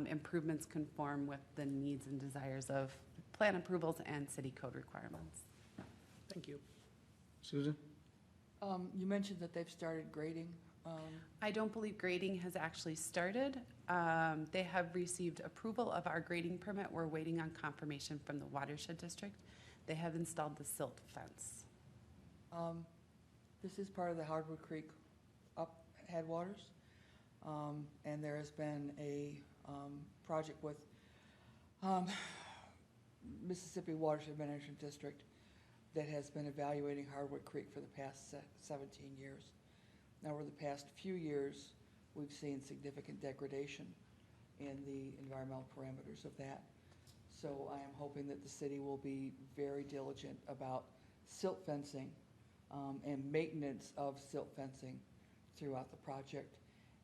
Speaker 2: improvements conform with the needs and desires of plan approvals and city code requirements.
Speaker 5: Thank you.
Speaker 1: Susan?
Speaker 4: You mentioned that they've started grading.
Speaker 2: I don't believe grading has actually started. They have received approval of our grading permit. We're waiting on confirmation from the watershed district. They have installed the silt fence.
Speaker 4: This is part of the Hardwood Creek up headwaters. And there has been a project with Mississippi Watershed Management District that has been evaluating Hardwood Creek for the past 17 years. Now, over the past few years, we've seen significant degradation in the environmental parameters of that. So I am hoping that the city will be very diligent about silt fencing and maintenance of silt fencing throughout the project.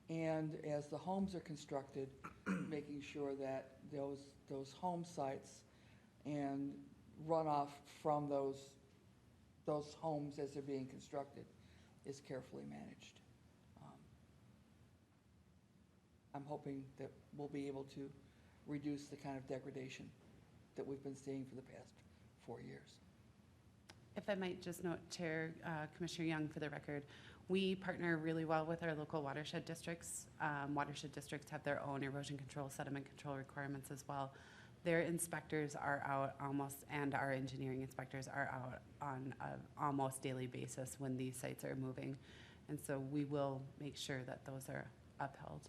Speaker 4: And as the homes are constructed, making sure that those home sites and runoff from those homes as they're being constructed is carefully managed. I'm hoping that we'll be able to reduce the kind of degradation that we've been seeing for the past 4 years.
Speaker 2: If I might just note, Chair, Commissioner Young, for the record, we partner really well with our local watershed districts. Watershed districts have their own erosion control, sediment control requirements as well. Their inspectors are out almost, and our engineering inspectors are out on an almost daily basis when these sites are moving. And so we will make sure that those are upheld.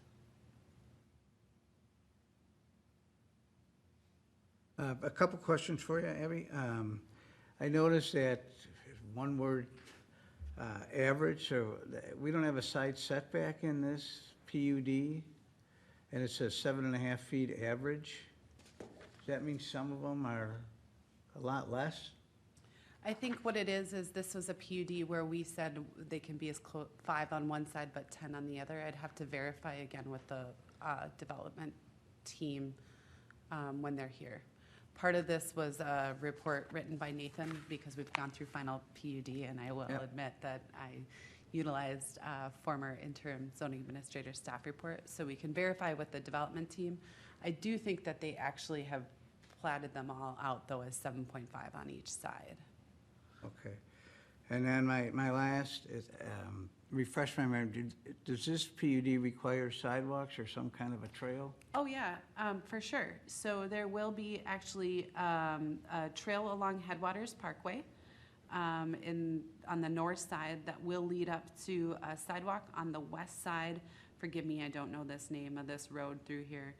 Speaker 1: A couple questions for you, Abby. I noticed that one word, average, so we don't have a side setback in this PUD, and it says 7.5 feet average. Does that mean some of them are a lot less?
Speaker 2: I think what it is this was a PUD where we said they can be as close, 5 on one side but 10 on the other. I'd have to verify again with the development team when they're here. Part of this was a report written by Nathan because we've gone through final PUD, and I will admit that I utilized former interim zoning administrator staff report, so we can verify with the development team. I do think that they actually have platted them all out, though, as 7.5 on each side.
Speaker 1: Okay. And then my last is, refresh my memory, does this PUD require sidewalks or some kind of a trail?
Speaker 2: Oh, yeah, for sure. So there will be actually a trail along Headwaters Parkway on the north side that will lead up to a sidewalk on the west side. Forgive me, I don't know this name of this road through here.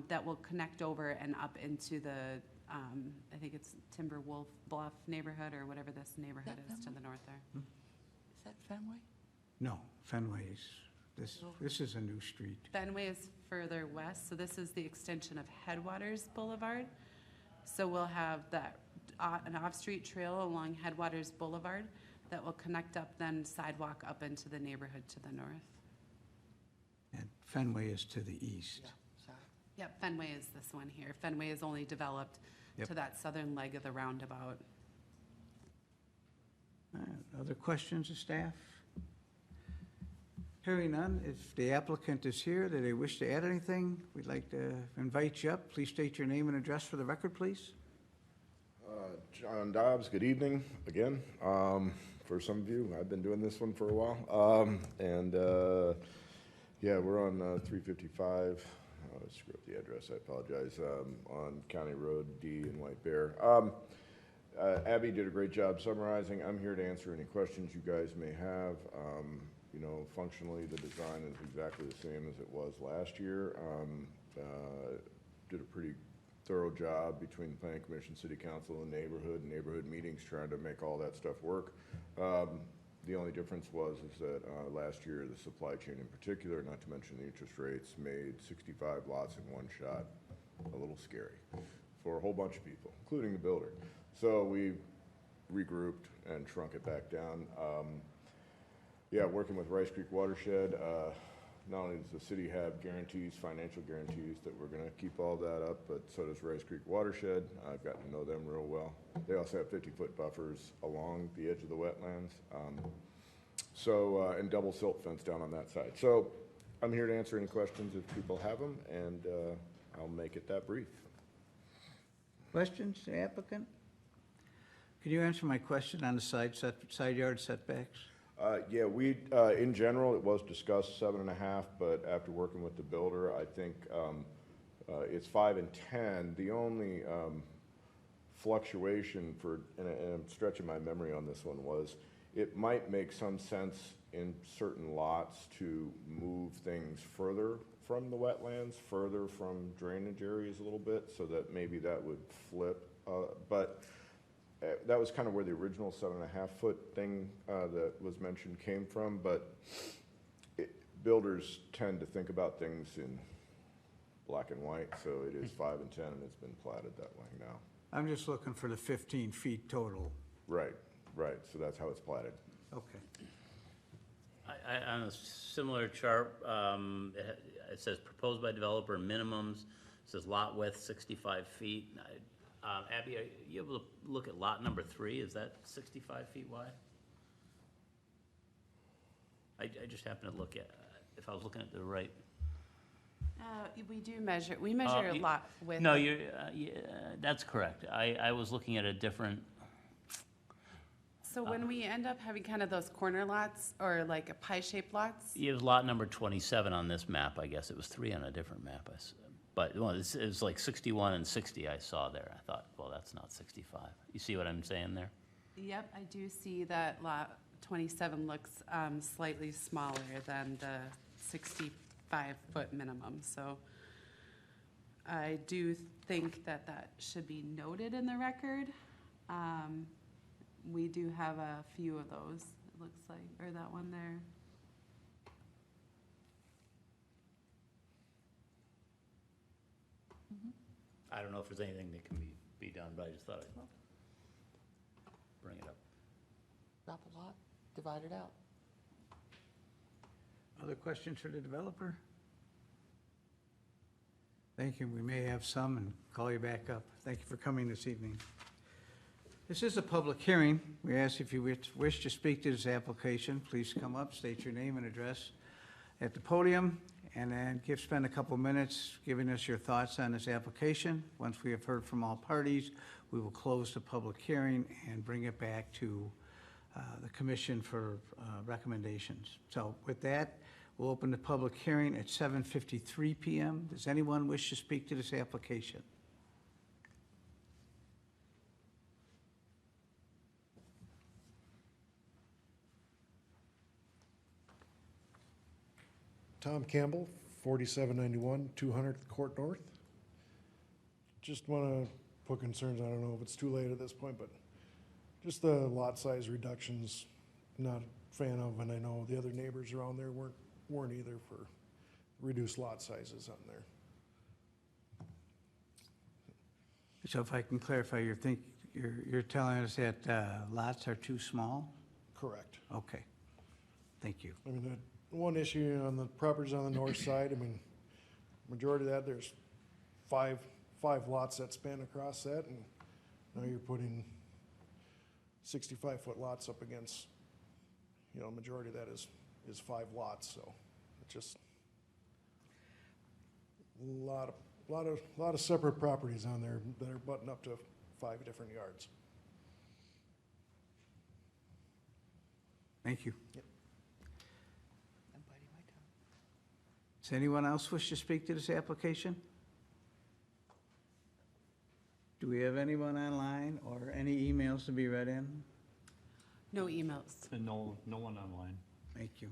Speaker 2: That will connect over and up into the, I think it's Timberwolf Bluff neighborhood or whatever this neighborhood is to the north there.
Speaker 4: Is that Fenway?
Speaker 1: No, Fenway's, this is a new street.
Speaker 2: Fenway is further west, so this is the extension of Headwaters Boulevard. So we'll have that, an off-street trail along Headwaters Boulevard that will connect up, then sidewalk up into the neighborhood to the north.
Speaker 1: And Fenway is to the east.
Speaker 4: Yeah, sorry.
Speaker 2: Yep, Fenway is this one here. Fenway is only developed
Speaker 1: Yep.
Speaker 2: to that southern leg of the roundabout.
Speaker 1: All right, other questions of staff? Hearing none, if the applicant is here, that they wish to add anything, we'd like to invite you up. Please state your name and address for the record, please.
Speaker 10: John Dobbs, good evening again. For some of you, I've been doing this one for a while. Yeah, we're on 355. I screwed up the address, I apologize. On County Road D in White Bear. Abby did a great job summarizing. I'm here to answer any questions you guys may have. You know, functionally, the design is exactly the same as it was last year. Did a pretty thorough job between the Planning Commission, City Council, and neighborhood meetings trying to make all that stuff work. The only difference is that last year, the supply chain in particular, not to mention the interest rates, made 65 lots in one shot a little scary for a whole bunch of people, including the builder. So we regrouped and shrunk it back down. Yeah, working with Rice Creek Watershed, not only does the city have guarantees, financial guarantees, that we're gonna keep all that up, but so does Rice Creek Watershed. I've gotten to know them real well. They also have 50-foot buffers along the edge of the wetlands. And double silt fence down on that side. So I'm here to answer any questions if people have them, and I'll make it that brief.
Speaker 1: Questions, the applicant? Could you answer my question on the side yard setbacks?
Speaker 10: Yeah, in general, it was discussed 7.5, but after working with the builder, I think it's 5 and 10. The only fluctuation and I'm stretching my memory on this one, was it might make some sense in certain lots to move things further from the wetlands, further from drainage areas a little bit, so that maybe that would flip. But that was kind of where the original 7.5-foot thing that was mentioned came from, but builders tend to think about things in black and white, so it is 5 and 10, and it's been platted that way now.
Speaker 1: I'm just looking for the 15 feet total.
Speaker 10: Right, so that's how it's platted.
Speaker 1: Okay.
Speaker 6: On a similar chart, it says proposed by developer minimums, it says lot width 65 feet. Abby, are you able to look at lot number 3? Is that 65 feet wide? I just happened to look at, if I was looking at the right.
Speaker 2: We measure a lot with.
Speaker 6: No, that's correct. I was looking at a different.
Speaker 2: So when we end up having kind of those corner lots or like a pie-shaped lots,
Speaker 6: It was lot number 27 on this map, I guess. It was 3 on a different map. But well, it was like 61 and 60 I saw there. I thought, well, that's not 65. You see what I'm saying there?
Speaker 2: yep, I do see that lot 27 looks slightly smaller than the 65-foot minimum. So I do think that that should be noted in the record. We do have a few of those, it looks like, or that one there.
Speaker 6: I don't know if there's anything that can be done, but I just thought I'd bring it up.
Speaker 4: Drop a lot, divide it out.
Speaker 1: Other questions for the developer? Thank you. We may have some and call you back up. Thank you for coming this evening. This is a public hearing. We ask if you wish to speak to this application, please come up, state your name and address at the podium, and then spend a couple minutes giving us your thoughts on this application. Once we have heard from all parties, we will close the public hearing and bring it back to the commission for recommendations. So with that, we'll open the public hearing at 7:53 p.m. Does anyone wish to speak to this application?
Speaker 11: Tom Campbell, 4791 200th Court North. Just want to put concerns, I don't know if it's too late at this point, but just the lot size reductions, not a fan of, and I know the other neighbors around there weren't either for reduced lot sizes on there.
Speaker 1: So if I can clarify, you're telling us that lots are too small?
Speaker 11: Correct.
Speaker 1: Okay, thank you.
Speaker 11: I mean, the one issue on the properties on the north side, I mean, majority of that, there's five lots that span across that, and now you're putting 65-foot lots up against, majority of that is 5 lots, so it's just a lot of separate properties on there that are butting up to 5 different yards.
Speaker 1: Thank you.
Speaker 11: Yep.
Speaker 4: I'm biting my tongue.
Speaker 1: Does anyone else wish to speak to this application? Do we have anyone online or any emails to be read in?
Speaker 2: No emails.
Speaker 3: And no one online.
Speaker 1: Thank you.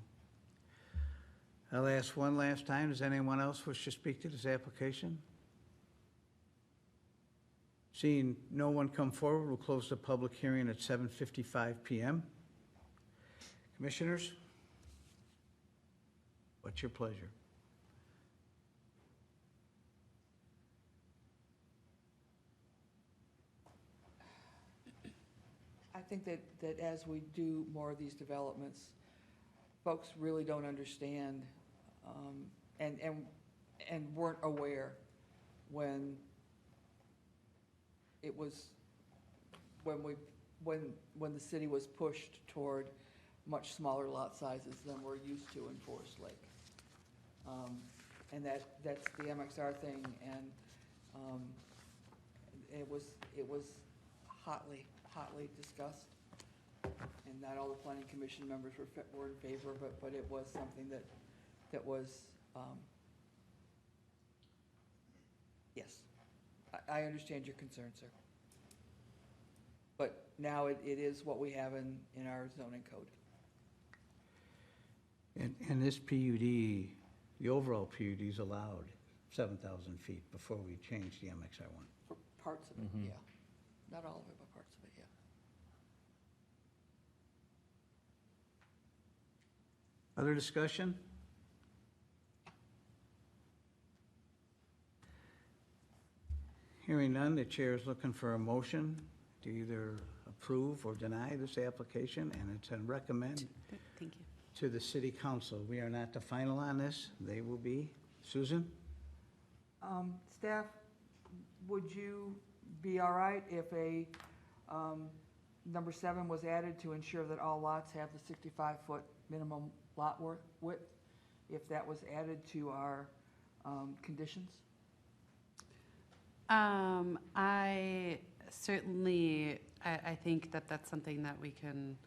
Speaker 1: I'll ask one last time, does anyone else wish to speak to this application? Seeing no one come forward, we'll close the public hearing at 7:55 p.m. Commissioners? What's your pleasure?
Speaker 4: I think that as we do more of these developments, folks really don't understand, and weren't aware when it was, when the city was pushed toward much smaller lot sizes than we're used to in Forest Lake. And that's the MXR thing, and it was hotly discussed. And not all the planning commission members were in favor of it, but it was something that was, yes, I understand your concern, sir. But now it is what we have in our zoning code.
Speaker 1: And this PUD, the overall PUD is allowed 7,000 feet before we change the MXR one.
Speaker 4: For parts of it, yeah. Not all of it, but parts of it, yeah.
Speaker 1: Other discussion? Hearing none, the chair is looking for a motion to either approve or deny this application, and it's a recommend
Speaker 2: Thank you.
Speaker 1: to the city council. We are not the final on this. They will be. Susan?
Speaker 4: Staff, would you be all right if number 7 was added to ensure that all lots have the 65-foot minimum lot width, if that was added to our conditions?
Speaker 2: I certainly, I think that that's something that we can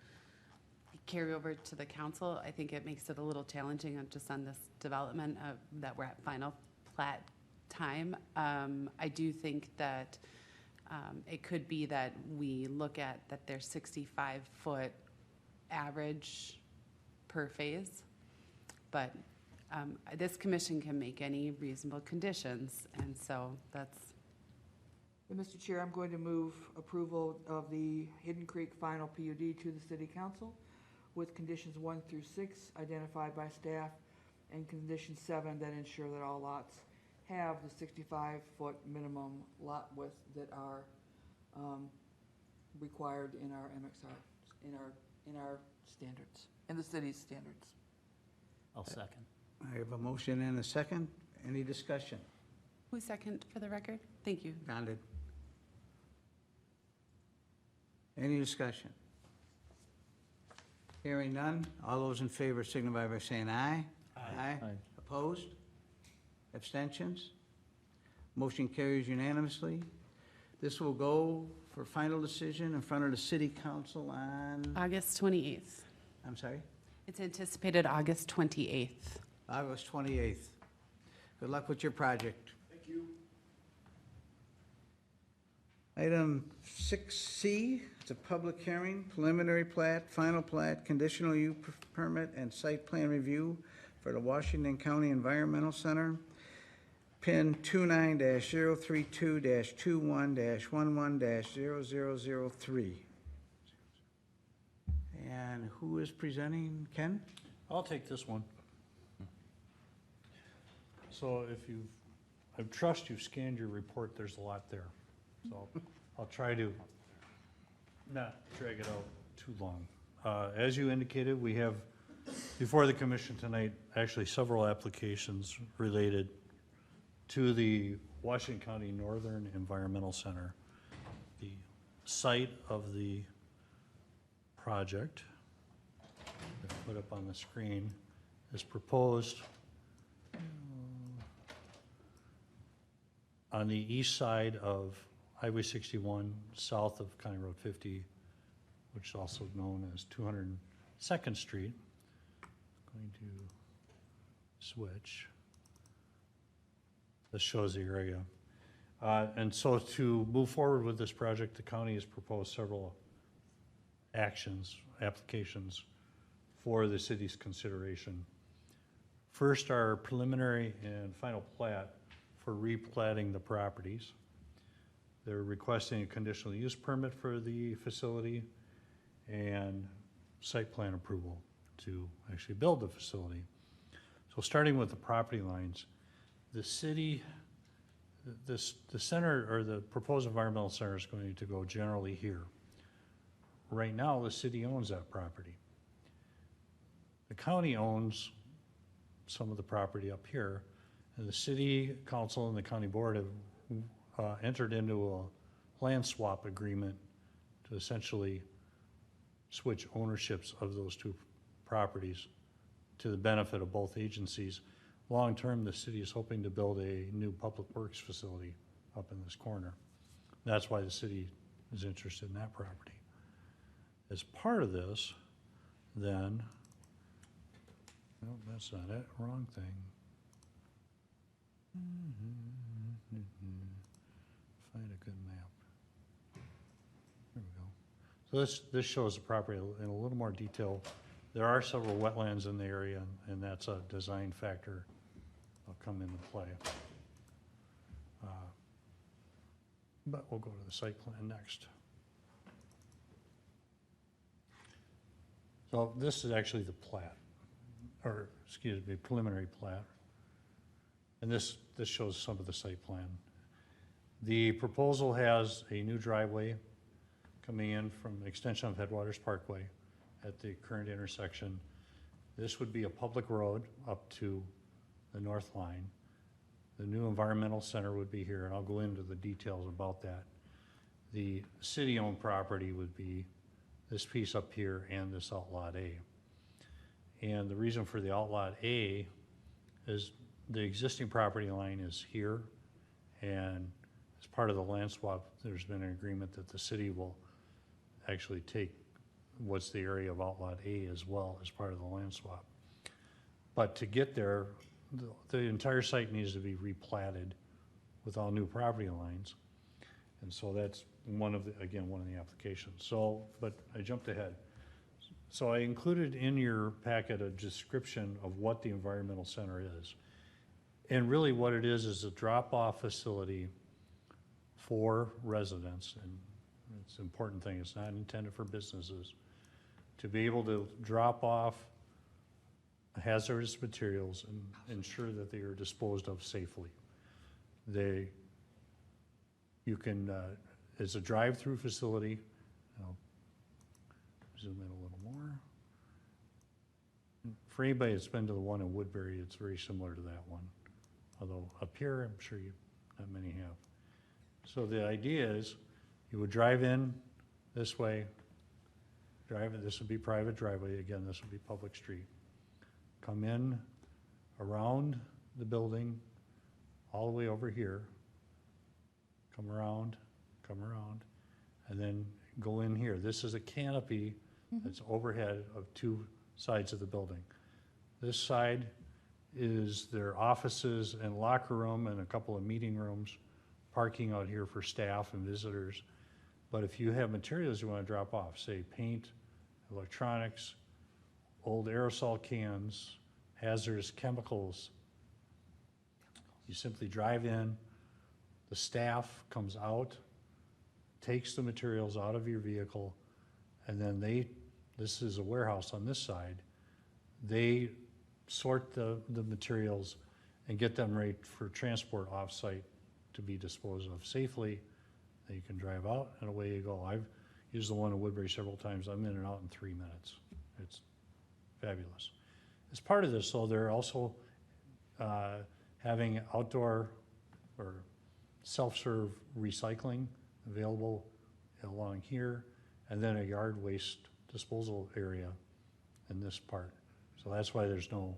Speaker 2: carry over to the council. I think it makes it a little challenging just on this development of, that we're at final plat time. I do think that it could be that we look at that there's 65-foot average per phase, but this commission can make any reasonable conditions, and so that's.
Speaker 4: Mr. Chair, I'm going to move approval of the Hidden Creek final PUD to the city council with conditions 1 through 6 identified by staff, and condition 7 that ensure that all lots have the 65-foot minimum lot width that are required in our MXR, in our standards, in the city's standards.
Speaker 6: I'll second.
Speaker 1: I have a motion and a second. Any discussion?
Speaker 2: Who's second for the record? Thank you.
Speaker 1: Don did. Any discussion? Hearing none. All those in favor signify by saying aye. Aye.
Speaker 9: Aye.
Speaker 1: Opposed? Abstentions? Motion carries unanimously. This will go for final decision in front of the city council on,
Speaker 2: August 28th.
Speaker 1: I'm sorry,
Speaker 2: It's anticipated August 28th.
Speaker 1: August 28th. Good luck with your project.
Speaker 11: Thank you.
Speaker 1: Item 6C, it's a public hearing, preliminary plat, final plat, conditional use permit, and site plan review for the Washington County Environmental Center, PIN 29-032-21-11-0003. And who is presenting? Ken?
Speaker 3: I'll take this one. So if you've, I trust you've scanned your report, there's a lot there. So I'll try to not drag it out too long. As you indicated, we have before the commission tonight, actually several applications related to the Washington County Northern Environmental Center. The site of the project, I've put up on the screen, is proposed on the east side of Highway 61, south of County Road 50, which is also known as 202nd Street. Going to switch. This shows the area. And so to move forward with this project, the county has proposed several actions, applications for the city's consideration. First, our preliminary and final plat for replatting the properties. They're requesting a conditional use permit for the facility and site plan approval to actually build the facility. So starting with the property lines, the city, the center, or the proposed environmental center is going to go generally here. Right now, the city owns that property. The county owns some of the property up here, and the city council and the county board have entered into a land swap agreement to essentially switch ownerships of those two properties to the benefit of both agencies. Long-term, the city is hoping to build a new public works facility up in this corner. That's why the city is interested in that property. As part of this, then, no, that's not it, wrong thing. Find a good map. There we go. So this shows the property in a little more detail. There are several wetlands in the area, and that's a design factor that'll come into play. But we'll go to the site plan next. So this is actually the plat, or excuse me, preliminary plat. And this shows some of the site plan. The proposal has a new driveway coming in from extension of Headwaters Parkway at the current intersection. This would be a public road up to the north line. The new environmental center would be here, and I'll go into the details about that. The city-owned property would be this piece up here and this Outlot A. And the reason for the Outlot A is the existing property line is here, and as part of the land swap, there's been an agreement that the city will actually take what's the area of Outlot A as well as part of the land swap. But to get there, the entire site needs to be replatted with all new property lines. And so that's one of the applications. So, but I jumped ahead. So I included in your packet a description of what the environmental center is. And really what it is a drop-off facility for residents, and it's an important thing, it's not intended for businesses, to be able to drop off hazardous materials and ensure that they are disposed of safely. It's a drive-through facility. I'll zoom in a little more. For anybody that's been to the one in Woodbury, it's very similar to that one. Although up here, I'm sure not many have. So the idea is you would drive in this way, this would be private driveway, again, this would be public street. Come in around the building, all the way over here, come around, and then go in here. This is a canopy that's overhead of two sides of the building. This side is their offices and locker room and a couple of meeting rooms, parking out here for staff and visitors. But if you have materials you want to drop off, say paint, electronics, old aerosol cans, hazardous chemicals, you simply drive in, the staff comes out, takes the materials out of your vehicle, and then this is a warehouse on this side, they sort the materials and get them ready for transport off-site to be disposed of safely. Then you can drive out and away you go. I've used the one in Woodbury several times. I'm in and out in 3 minutes. It's fabulous. As part of this, though, they're also having outdoor or self-serve recycling available along here, and then a yard waste disposal area in this part. So that's why there's no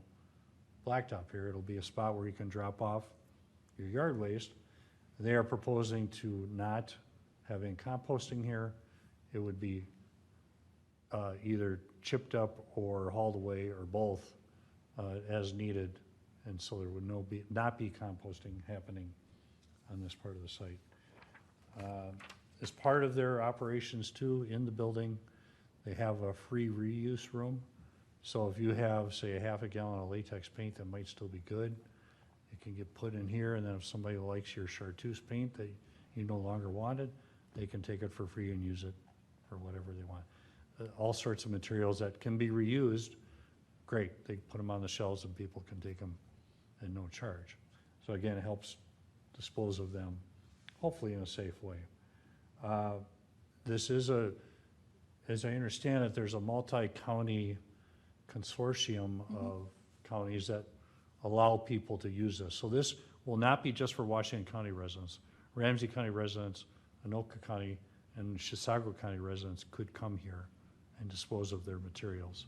Speaker 3: blacktop here. It'll be a spot where you can drop off your yard waste. They are proposing to not having composting here. It would be either chipped up or hauled away or both as needed. And so there would not be composting happening on this part of the site. As part of their operations too, in the building, they have a free reuse room. So if you have, say, a half a gallon of latex paint that might still be good, it can get put in here, and then if somebody likes your chartreuse paint that you no longer wanted, they can take it for free and use it for whatever they want. All sorts of materials that can be reused great, they put them on the shelves and people can take them at no charge. So again, it helps dispose of them, hopefully in a safe way. This is as I understand it, there's a multi-county consortium of counties that allow people to use this. So this will not be just for Washington County residents. Ramsey County residents, Anoka County, and Chisago County residents could come here and dispose of their materials.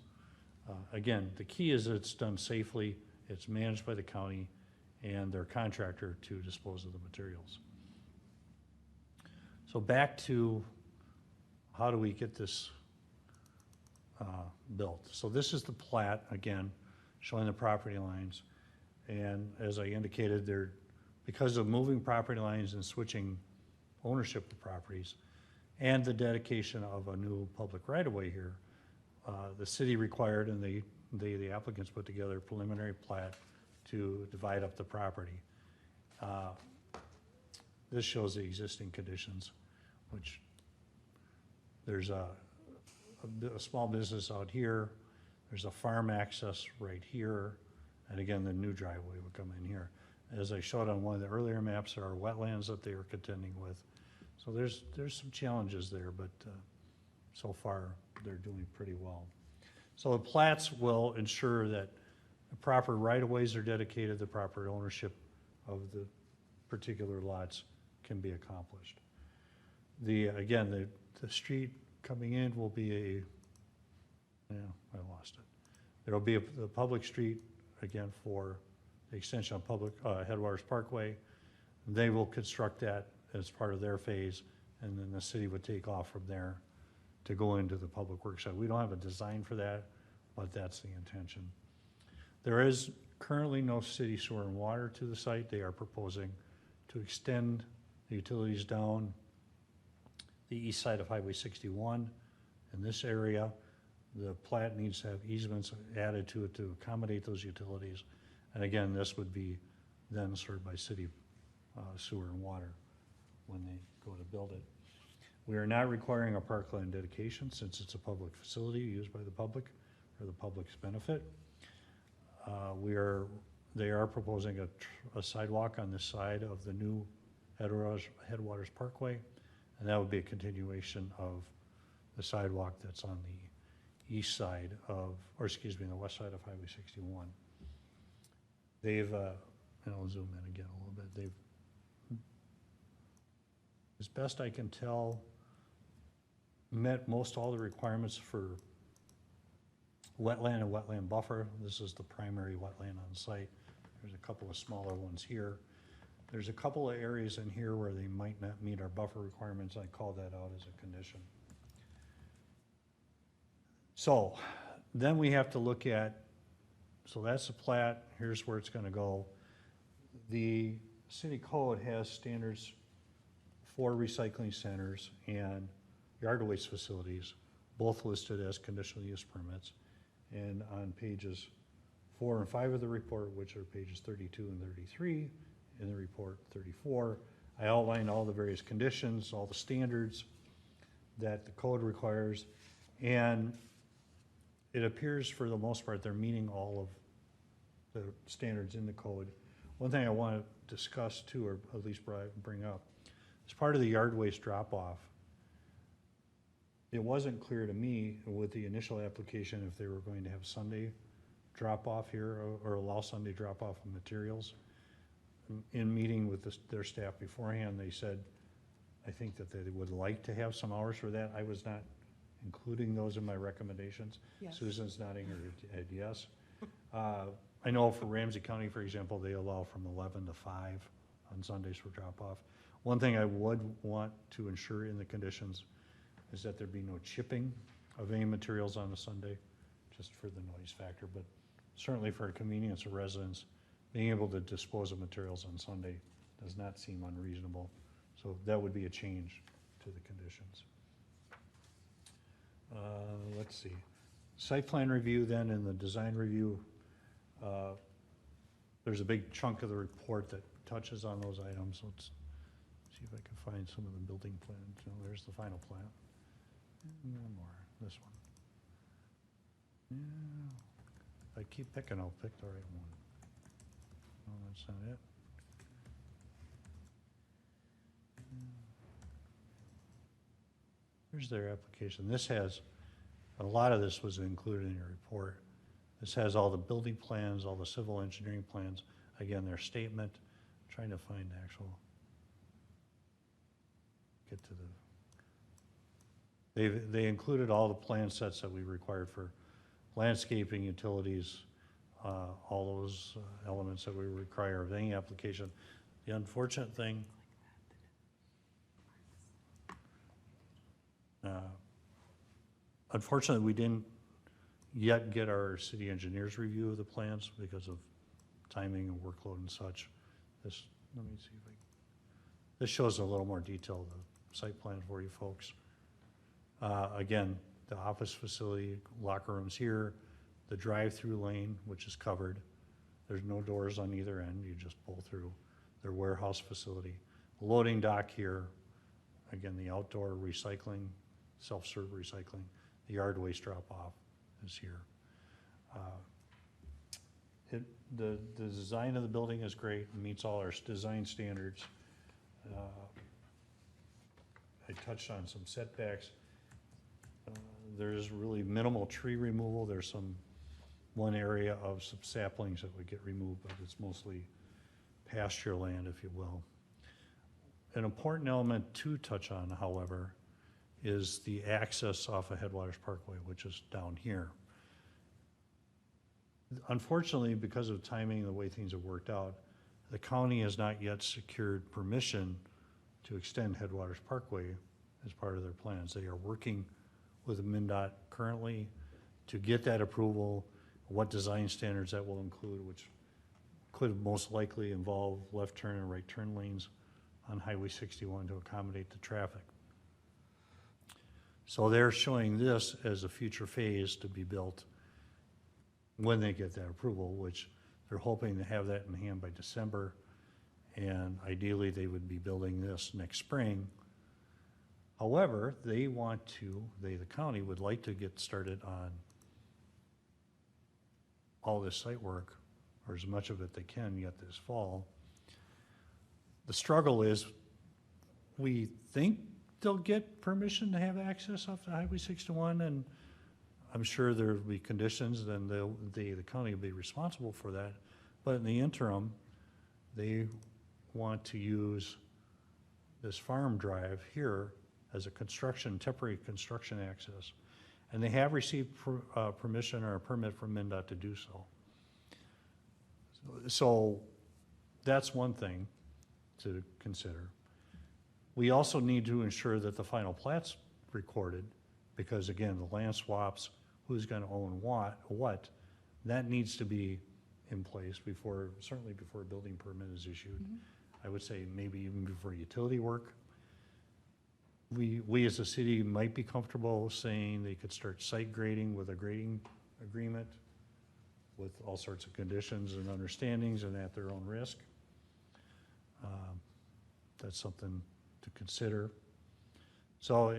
Speaker 3: Again, the key is that it's done safely, it's managed by the county and their contractor to dispose of the materials. So back to how do we get this built? So this is the plat, again, showing the property lines. And as I indicated, because of moving property lines and switching ownership of properties and the dedication of a new public right-of-way here, the city required, and the applicants put together a preliminary plat to divide up the property. This shows the existing conditions, which there's a small business out here, there's a farm access right here, and again, the new driveway would come in here. As I showed on one of the earlier maps, there are wetlands that they are contending with. So there's some challenges there, but so far, they're doing pretty well. So the plats will ensure that the proper right-of-ways are dedicated, the proper ownership of the particular lots can be accomplished. Again, the street coming in will be I lost it. There will be the public street, again, for the extension of public Headwaters Parkway. They will construct that as part of their phase, and then the city would take off from there to go into the public works site. We don't have a design for that, but that's the intention. There is currently no city sewer and water to the site. They are proposing to extend the utilities down the east side of Highway 61 in this area. The plat needs to have easements added to it to accommodate those utilities. And again, this would be then served by city sewer and water when they go to build it. We are not requiring a parkland dedication since it's a public facility used by the public for the public's benefit. They are proposing a sidewalk on this side of the new Headwaters Parkway, and that would be a continuation of the sidewalk that's on the east side of, or excuse me, the west side of Highway 61. They've, and I'll zoom in again a little bit, as best I can tell, met most all the requirements for wetland and wetland buffer. This is the primary wetland on site. There's a couple of smaller ones here. There's a couple of areas in here where they might not meet our buffer requirements. I call that out as a condition. So then we have to look at, so that's the plat, here's where it's gonna go. The city code has standards for recycling centers and yard waste facilities, both listed as conditional use permits. And on pages 4 and 5 of the report, which are pages 32 and 33, in the report 34, I outlined all the various conditions, all the standards that the code requires, and it appears for the most part they're meeting all of the standards in the code. One thing I want to discuss too, or at least bring up, as part of the yard waste drop-off, it wasn't clear to me with the initial application if they were going to have Sunday drop-off here or allow Sunday drop-off of materials. In meeting with their staff beforehand, they said, I think that they would like to have some hours for that. I was not including those in my recommendations.
Speaker 2: Yes.
Speaker 3: Susan's nodding her head yes. I know for Ramsey County, for example, they allow from 11 to 5 on Sundays for drop-off. One thing I would want to ensure in the conditions is that there be no chipping of any materials on a Sunday, just for the noise factor, but certainly for convenience of residents, being able to dispose of materials on Sunday does not seem unreasonable. So that would be a change to the conditions. Let's see. Site plan review then and the design review. There's a big chunk of the report that touches on those items. Let's see if I can find some of the building plans. No, there's the final plan. And one more, this one. Yeah. If I keep picking, I'll pick the right one. No, that's not it. Here's their application. This has, a lot of this was included in your report. This has all the building plans, all the civil engineering plans, again, their statement. I'm trying to find the actual, get to the, they included all the plan sets that we required for landscaping, utilities, all those elements that we require of any application. The unfortunate thing, unfortunately, we didn't yet get our city engineer's review of the plans because of timing and workload and such. This, let me see if I, this shows a little more detail of the site plan for you folks. Again, the office facility, locker rooms here, the drive-through lane, which is covered. There's no doors on either end, you just pull through. Their warehouse facility. Loading dock here, again, the outdoor recycling, self-serve recycling, the yard waste drop-off is here. The design of the building is great, meets all our design standards. I touched on some setbacks. There's really minimal tree removal. There's one area of some saplings that would get removed, but it's mostly pasture land, if you will. An important element to touch on, however, is the access off of Headwaters Parkway, which is down here. Unfortunately, because of timing and the way things have worked out, the county has not yet secured permission to extend Headwaters Parkway as part of their plans. They are working with MnDOT currently to get that approval, what design standards that will include, which could most likely involve left turn and right turn lanes on Highway 61 to accommodate the traffic. So they're showing this as a future phase to be built when they get that approval, which they're hoping to have that in hand by December. And ideally, they would be building this next spring. However, they want to, the county would like to get started on all this site work, or as much of it they can yet this fall. The struggle is, we think they'll get permission to have access off the Highway 61, and I'm sure there'll be conditions, then the county will be responsible for that. But in the interim, they want to use this farm drive here as a temporary construction access. And they have received permission or a permit from MnDOT to do so. So that's one thing to consider. We also need to ensure that the final plat's recorded, because again, the land swaps, who's gonna own what, that needs to be in place certainly before a building permit is issued. I would say maybe even before utility work. We as a city might be comfortable saying they could start site grading with a grading agreement with all sorts of conditions and understandings and at their own risk. That's something to consider. So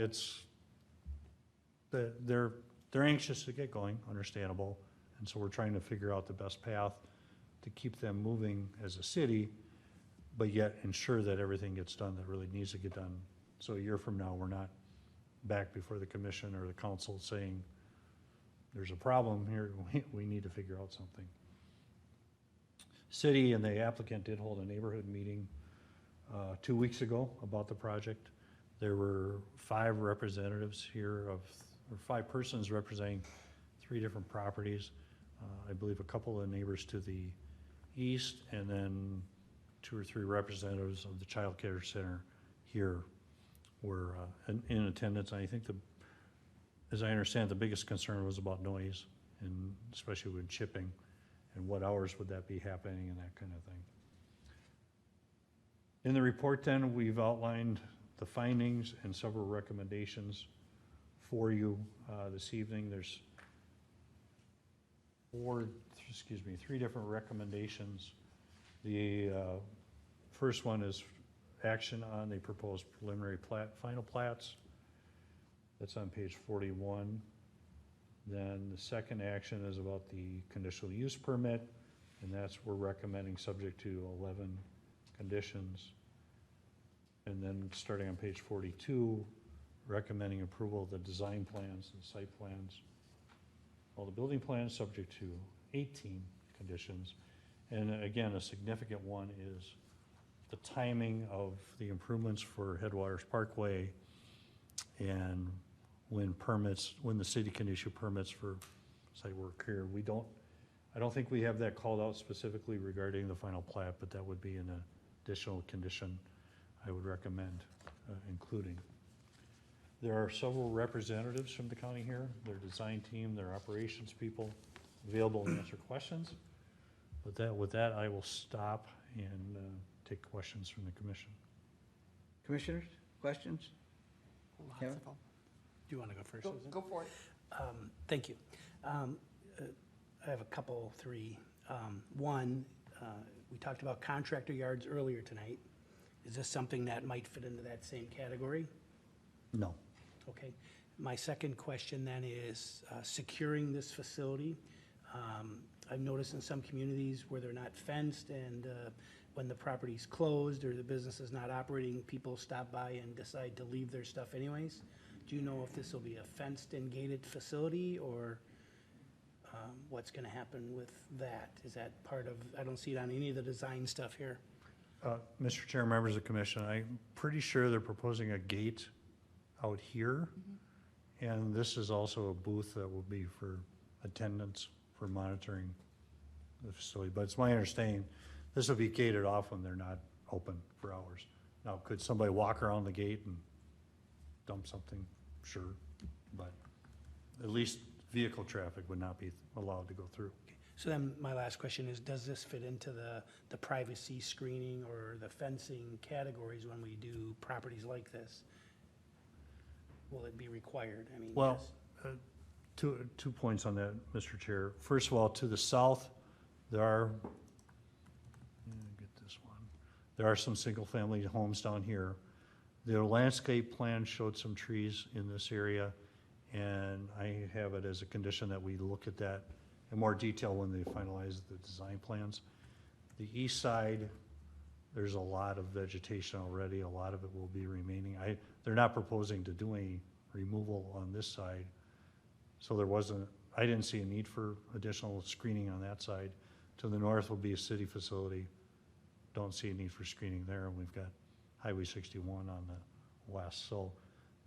Speaker 3: they're anxious to get going, understandable, and so we're trying to figure out the best path to keep them moving as a city, but yet ensure that everything gets done that really needs to get done. So a year from now, we're not back before the commission or the council saying, there's a problem here, we need to figure out something. City and the applicant did hold a neighborhood meeting 2 weeks ago about the project. There were 5 representatives here or 5 persons representing 3 different properties. I believe a couple of neighbors to the east, and then 2 or 3 representatives of the Child Care Center here were in attendance. I think as I understand, the biggest concern was about noise, and especially with chipping, and what hours would that be happening and that kind of thing. In the report then, we've outlined the findings and several recommendations for you this evening. There's 3 different recommendations. The first one is action on the proposed preliminary final plats. That's on page 41. Then the second action is about the conditional use permit, and that's, we're recommending subject to 11 conditions. And then starting on page 42, recommending approval of the design plans and site plans. All the building plans subject to 18 conditions. And again, a significant one is the timing of the improvements for Headwaters Parkway and when the city can issue permits for site work here. I don't think we have that called out specifically regarding the final plat, but that would be an additional condition I would recommend including. There are several representatives from the county here, their design team, their operations people, available to answer questions. With that, I will stop and take questions from the commission.
Speaker 1: Commissioners, questions?
Speaker 2: Lots
Speaker 1: Kevin?
Speaker 2: of them.
Speaker 5: Do you want to go first,
Speaker 4: Go,
Speaker 5: Susan?
Speaker 4: go for it.
Speaker 5: Thank you. I have a couple, three. One, we talked about contractor yards earlier tonight. Is this something that might fit into that same category?
Speaker 3: No.
Speaker 5: Okay. My second question then is securing this facility. I've noticed in some communities where they're not fenced and when the property's closed or the business is not operating, people stop by and decide to leave their stuff anyways. Do you know if this will be a fenced and gated facility or what's going to happen with that? Is that part of, I don't see it on any of the design stuff here.
Speaker 3: Mr. Chair, members of the commission, I'm pretty sure they're proposing a gate out here. And this is also a booth that will be for attendance, for monitoring the facility. But it's my understanding, this will be gated off when they're not open for hours. Now, could somebody walk around the gate and dump something? Sure. But at least vehicle traffic would not be allowed to go through.
Speaker 5: So then my last question is, does this fit into the privacy screening or the fencing categories when we do properties like this? Will it be required? I mean,
Speaker 3: Well,
Speaker 5: yes.
Speaker 3: two points on that, Mr. Chair. First of all, to the south, there are, get this one. There are some single-family homes down here. The landscape plan showed some trees in this area, and I have it as a condition that we look at that in more detail when they finalize the design plans. The east side, there's a lot of vegetation already. A lot of it will be remaining. They're not proposing to do any removal on this side. So I didn't see a need for additional screening on that side. To the north will be a city facility. Don't see a need for screening there. And we've got Highway 61 on the west. So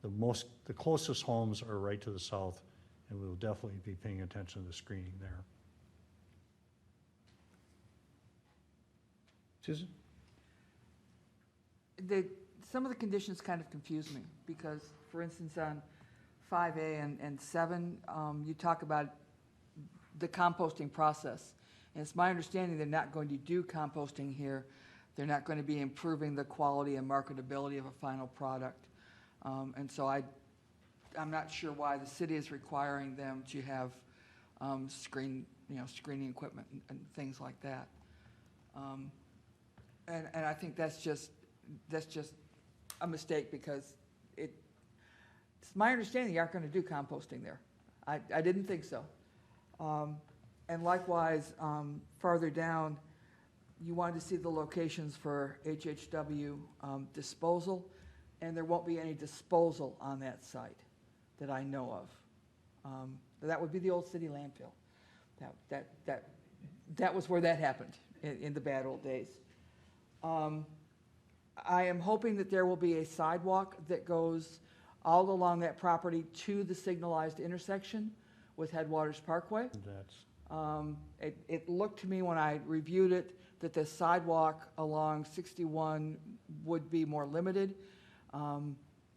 Speaker 3: the closest homes are right to the south, and we will definitely be paying attention to the screening there.
Speaker 1: Susan?
Speaker 4: Some of the conditions kind of confuse me, because, for instance, on 5A and 7, you talk about the composting process. And it's my understanding they're not going to do composting here. They're not going to be improving the quality and marketability of a final product. And so I'm not sure why the city is requiring them to have screening equipment and things like that. And I think that's just a mistake, because it's my understanding you aren't going to do composting there. I didn't think so. And likewise, farther down, you wanted to see the locations for HHW disposal, and there won't be any disposal on that site that I know of. That would be the old city landfill. That was where that happened in the bad old days. I am hoping that there will be a sidewalk that goes all along that property to the signalized intersection with Headwaters Parkway. It looked to me when I reviewed it that the sidewalk along 61 would be more limited.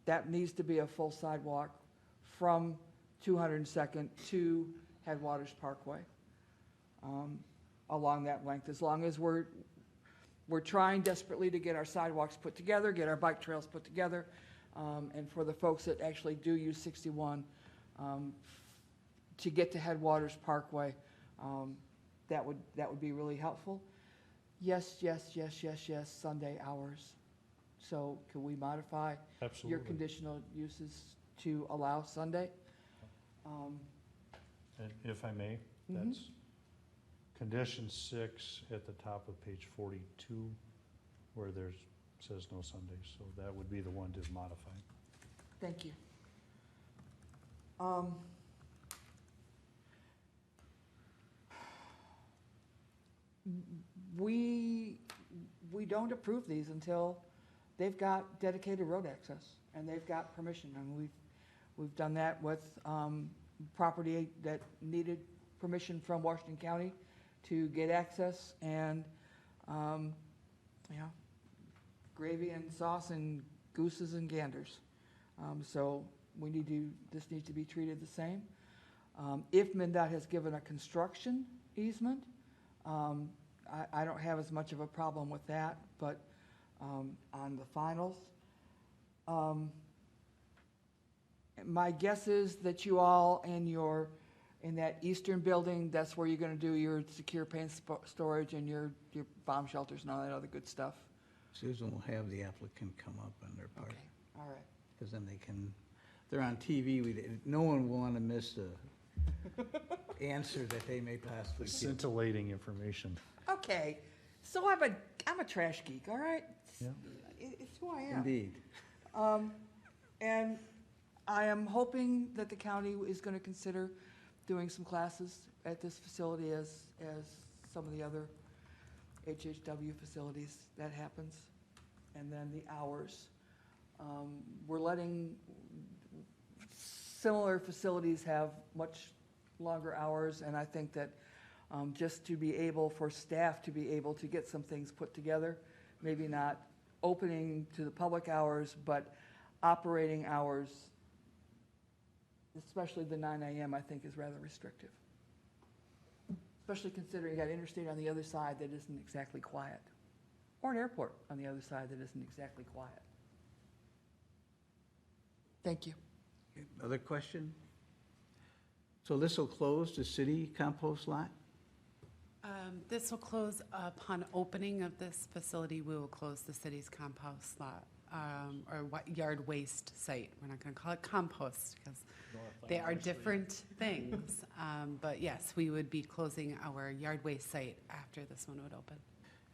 Speaker 4: That needs to be a full sidewalk from 202nd to Headwaters Parkway along that length. As long as we're trying desperately to get our sidewalks put together, get our bike trails put together, and for the folks that actually do use 61 to get to Headwaters Parkway, that would be really helpful. Yes, Sunday hours. So can we modify your
Speaker 3: Absolutely.
Speaker 4: conditional uses to allow Sunday?
Speaker 3: And if I may, that's condition 6 at the top of page 42, where there's, says no Sundays, so that would be the one to modify.
Speaker 4: Thank you. We don't approve these until they've got dedicated road access and they've got permission. And we've done that with property that needed permission from Washington County to get access, and, gravy and sauce and gooses and ganders. So this needs to be treated the same. If MnDOT has given a construction easement, I don't have as much of a problem with that, but on the finals, my guess is that you all in that eastern building, that's where you're gonna do your secure paint storage and your bomb shelters and all that other good stuff.
Speaker 1: Susan will have the applicant come up on their part,
Speaker 4: Okay, all right.
Speaker 1: because then they're on TV, no one will want to miss the answer that they may possibly give.
Speaker 3: Scintillating information.
Speaker 4: Okay, so I'm a trash geek, all right?
Speaker 3: Yeah.
Speaker 4: It's who I am.
Speaker 1: Indeed.
Speaker 4: And I am hoping that the county is going to consider doing some classes at this facility as some of the other HHW facilities. That happens. And then the hours. We're letting similar facilities have much longer hours, and I think that just to be able, for staff to be able to get some things put together, maybe not opening to the public hours, but operating hours, especially the 9 a.m., I think is rather restrictive. Especially considering you got interstate on the other side that isn't exactly quiet, or an airport on the other side that isn't exactly quiet. Thank you.
Speaker 1: Other question? So this will close the city compost lot?
Speaker 2: This will close upon opening of this facility. We will close the city's compost lot, yard waste site. We're not going to call it compost because they are different things. But yes, we would be closing our yard waste site after this one would open.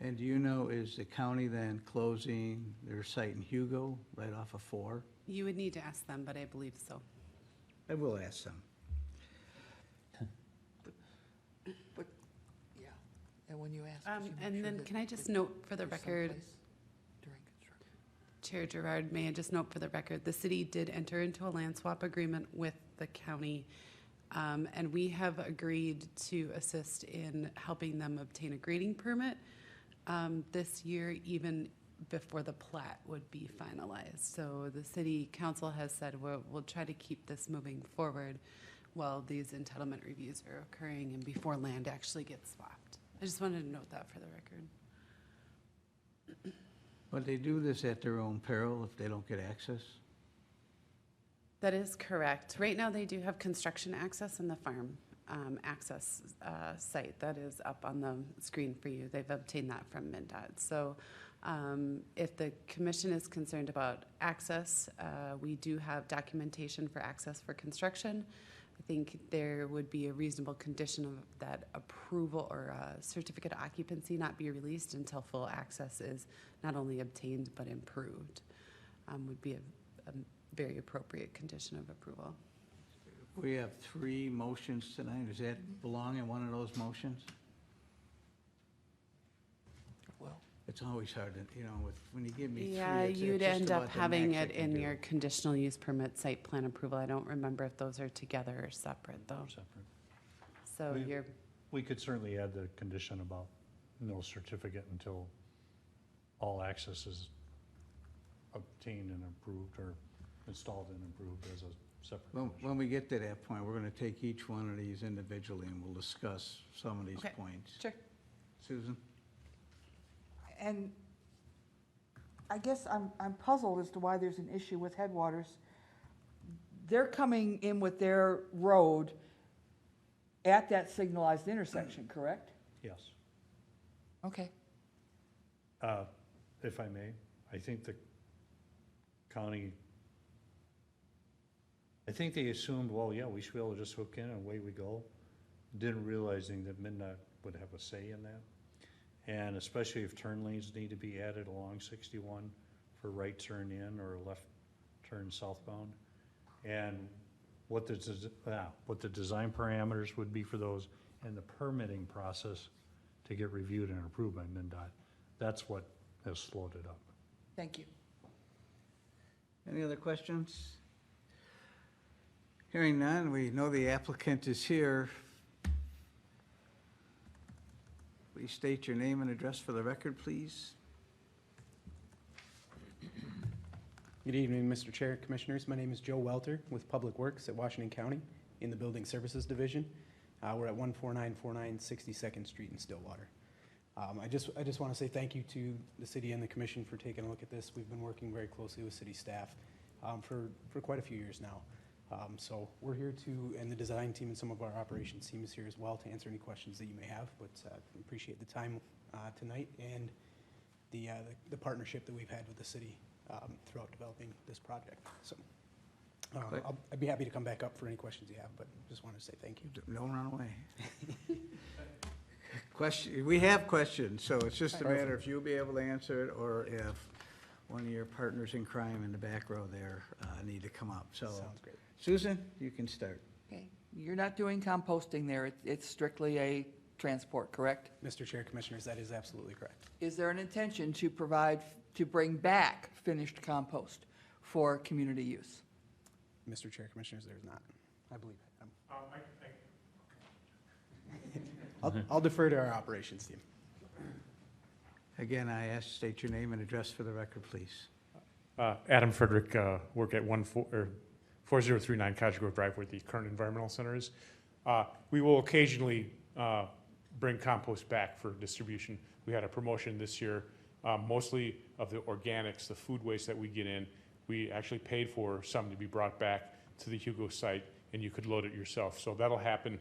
Speaker 1: And do you know, is the county then closing their site in Hugo right off of 4?
Speaker 2: You would need to ask them, but I believe so.
Speaker 1: I will ask them.
Speaker 4: But, yeah, and when you ask. you make
Speaker 2: And
Speaker 4: sure
Speaker 2: then
Speaker 4: that
Speaker 2: can I just note for the
Speaker 4: there's
Speaker 2: record,
Speaker 4: someplace during construction.
Speaker 2: Chair Gerard, may I just note for the record, the city did enter into a land swap agreement with the county, and we have agreed to assist in helping them obtain a grading permit this year, even before the plat would be finalized. So the city council has said we'll try to keep this moving forward while these entitlement reviews are occurring and before land actually gets swapped. I just wanted to note that for the record.
Speaker 1: But they do this at their own peril if they don't get access?
Speaker 2: That is correct. Right now, they do have construction access in the farm access site that is up on the screen for you. They've obtained that from MnDOT. So if the commission is concerned about access, we do have documentation for access for construction. I think there would be a reasonable condition of that approval or certificate of occupancy not be released until full access is not only obtained but improved. Would be a very appropriate condition of approval.
Speaker 1: We have 3 motions tonight. Does that belong in one of those motions?
Speaker 4: Well,
Speaker 1: It's always hard to, when you give me 3.
Speaker 2: Yeah,
Speaker 1: it's
Speaker 2: you'd
Speaker 1: just
Speaker 2: end up
Speaker 1: about the
Speaker 2: having
Speaker 1: max I
Speaker 2: it
Speaker 1: can
Speaker 2: in
Speaker 1: do.
Speaker 2: your conditional use permit site plan approval. I don't remember if those are together or separate though.
Speaker 3: Separate.
Speaker 2: So
Speaker 3: We-
Speaker 2: you're,
Speaker 3: We could certainly add the condition about no certificate until all access is obtained and approved or installed and approved as a separate condition.
Speaker 1: When we get to that point, we're going to take each one of these individually and we'll discuss some of these
Speaker 2: Okay.
Speaker 1: points.
Speaker 2: sure.
Speaker 1: Susan?
Speaker 4: and I guess I'm puzzled as to why there's an issue with Headwaters. They're coming in with their road at that signalized intersection, correct?
Speaker 3: Yes.
Speaker 4: Okay.
Speaker 3: If I may, I think the county, I think they assumed, well, yeah, we should be able to just hook in and away we go, didn't realizing that MnDOT would have a say in that. And especially if turn lanes need to be added along 61 for right turn in or left turn southbound. And what the design parameters would be for those and the permitting process to get reviewed and approved by MnDOT. That's what has slowed it up.
Speaker 4: Thank you.
Speaker 1: Any other questions? Hearing none, we know the applicant is here. Please state your name and address for the record, please.
Speaker 12: Good evening, Mr. Chair, Commissioners. My name is Joe Welter with Public Works at Washington County in the Building Services Division. We're at 14949 62nd Street in Stillwater. I just want to say thank you to the city and the commission for taking a look at this. We've been working very closely with city staff for quite a few years now. So we're here to, and the design team and some of our operations team is here as well to answer any questions that you may have, but appreciate the time tonight and the partnership that we've had with the city throughout developing this project. So I'd be happy to come back up for any questions you have, but just want to say thank you.
Speaker 1: Don't run away. Question, we have questions, so it's just a matter if you'll be able to answer it or if one of your partners in crime in the back row there need to come up. So,
Speaker 12: Sounds great.
Speaker 1: Susan, you can start.
Speaker 4: Okay, you're not doing composting there. It's strictly a transport, correct?
Speaker 12: Mr. Chair, Commissioners, that is absolutely correct.
Speaker 4: Is there an intention to bring back finished compost for community use?
Speaker 12: Mr. Chair, Commissioners, there's not, I believe. I'll defer to our operations team.
Speaker 1: Again, I ask to state your name and address for the record, please.
Speaker 13: Adam Frederick, work at 4039 Cottage Grove Drive where the current environmental center is. We will occasionally bring compost back for distribution. We had a promotion this year, mostly of the organics, the food waste that we get in. We actually paid for some to be brought back to the Hugo site and you could load it yourself. So that'll happen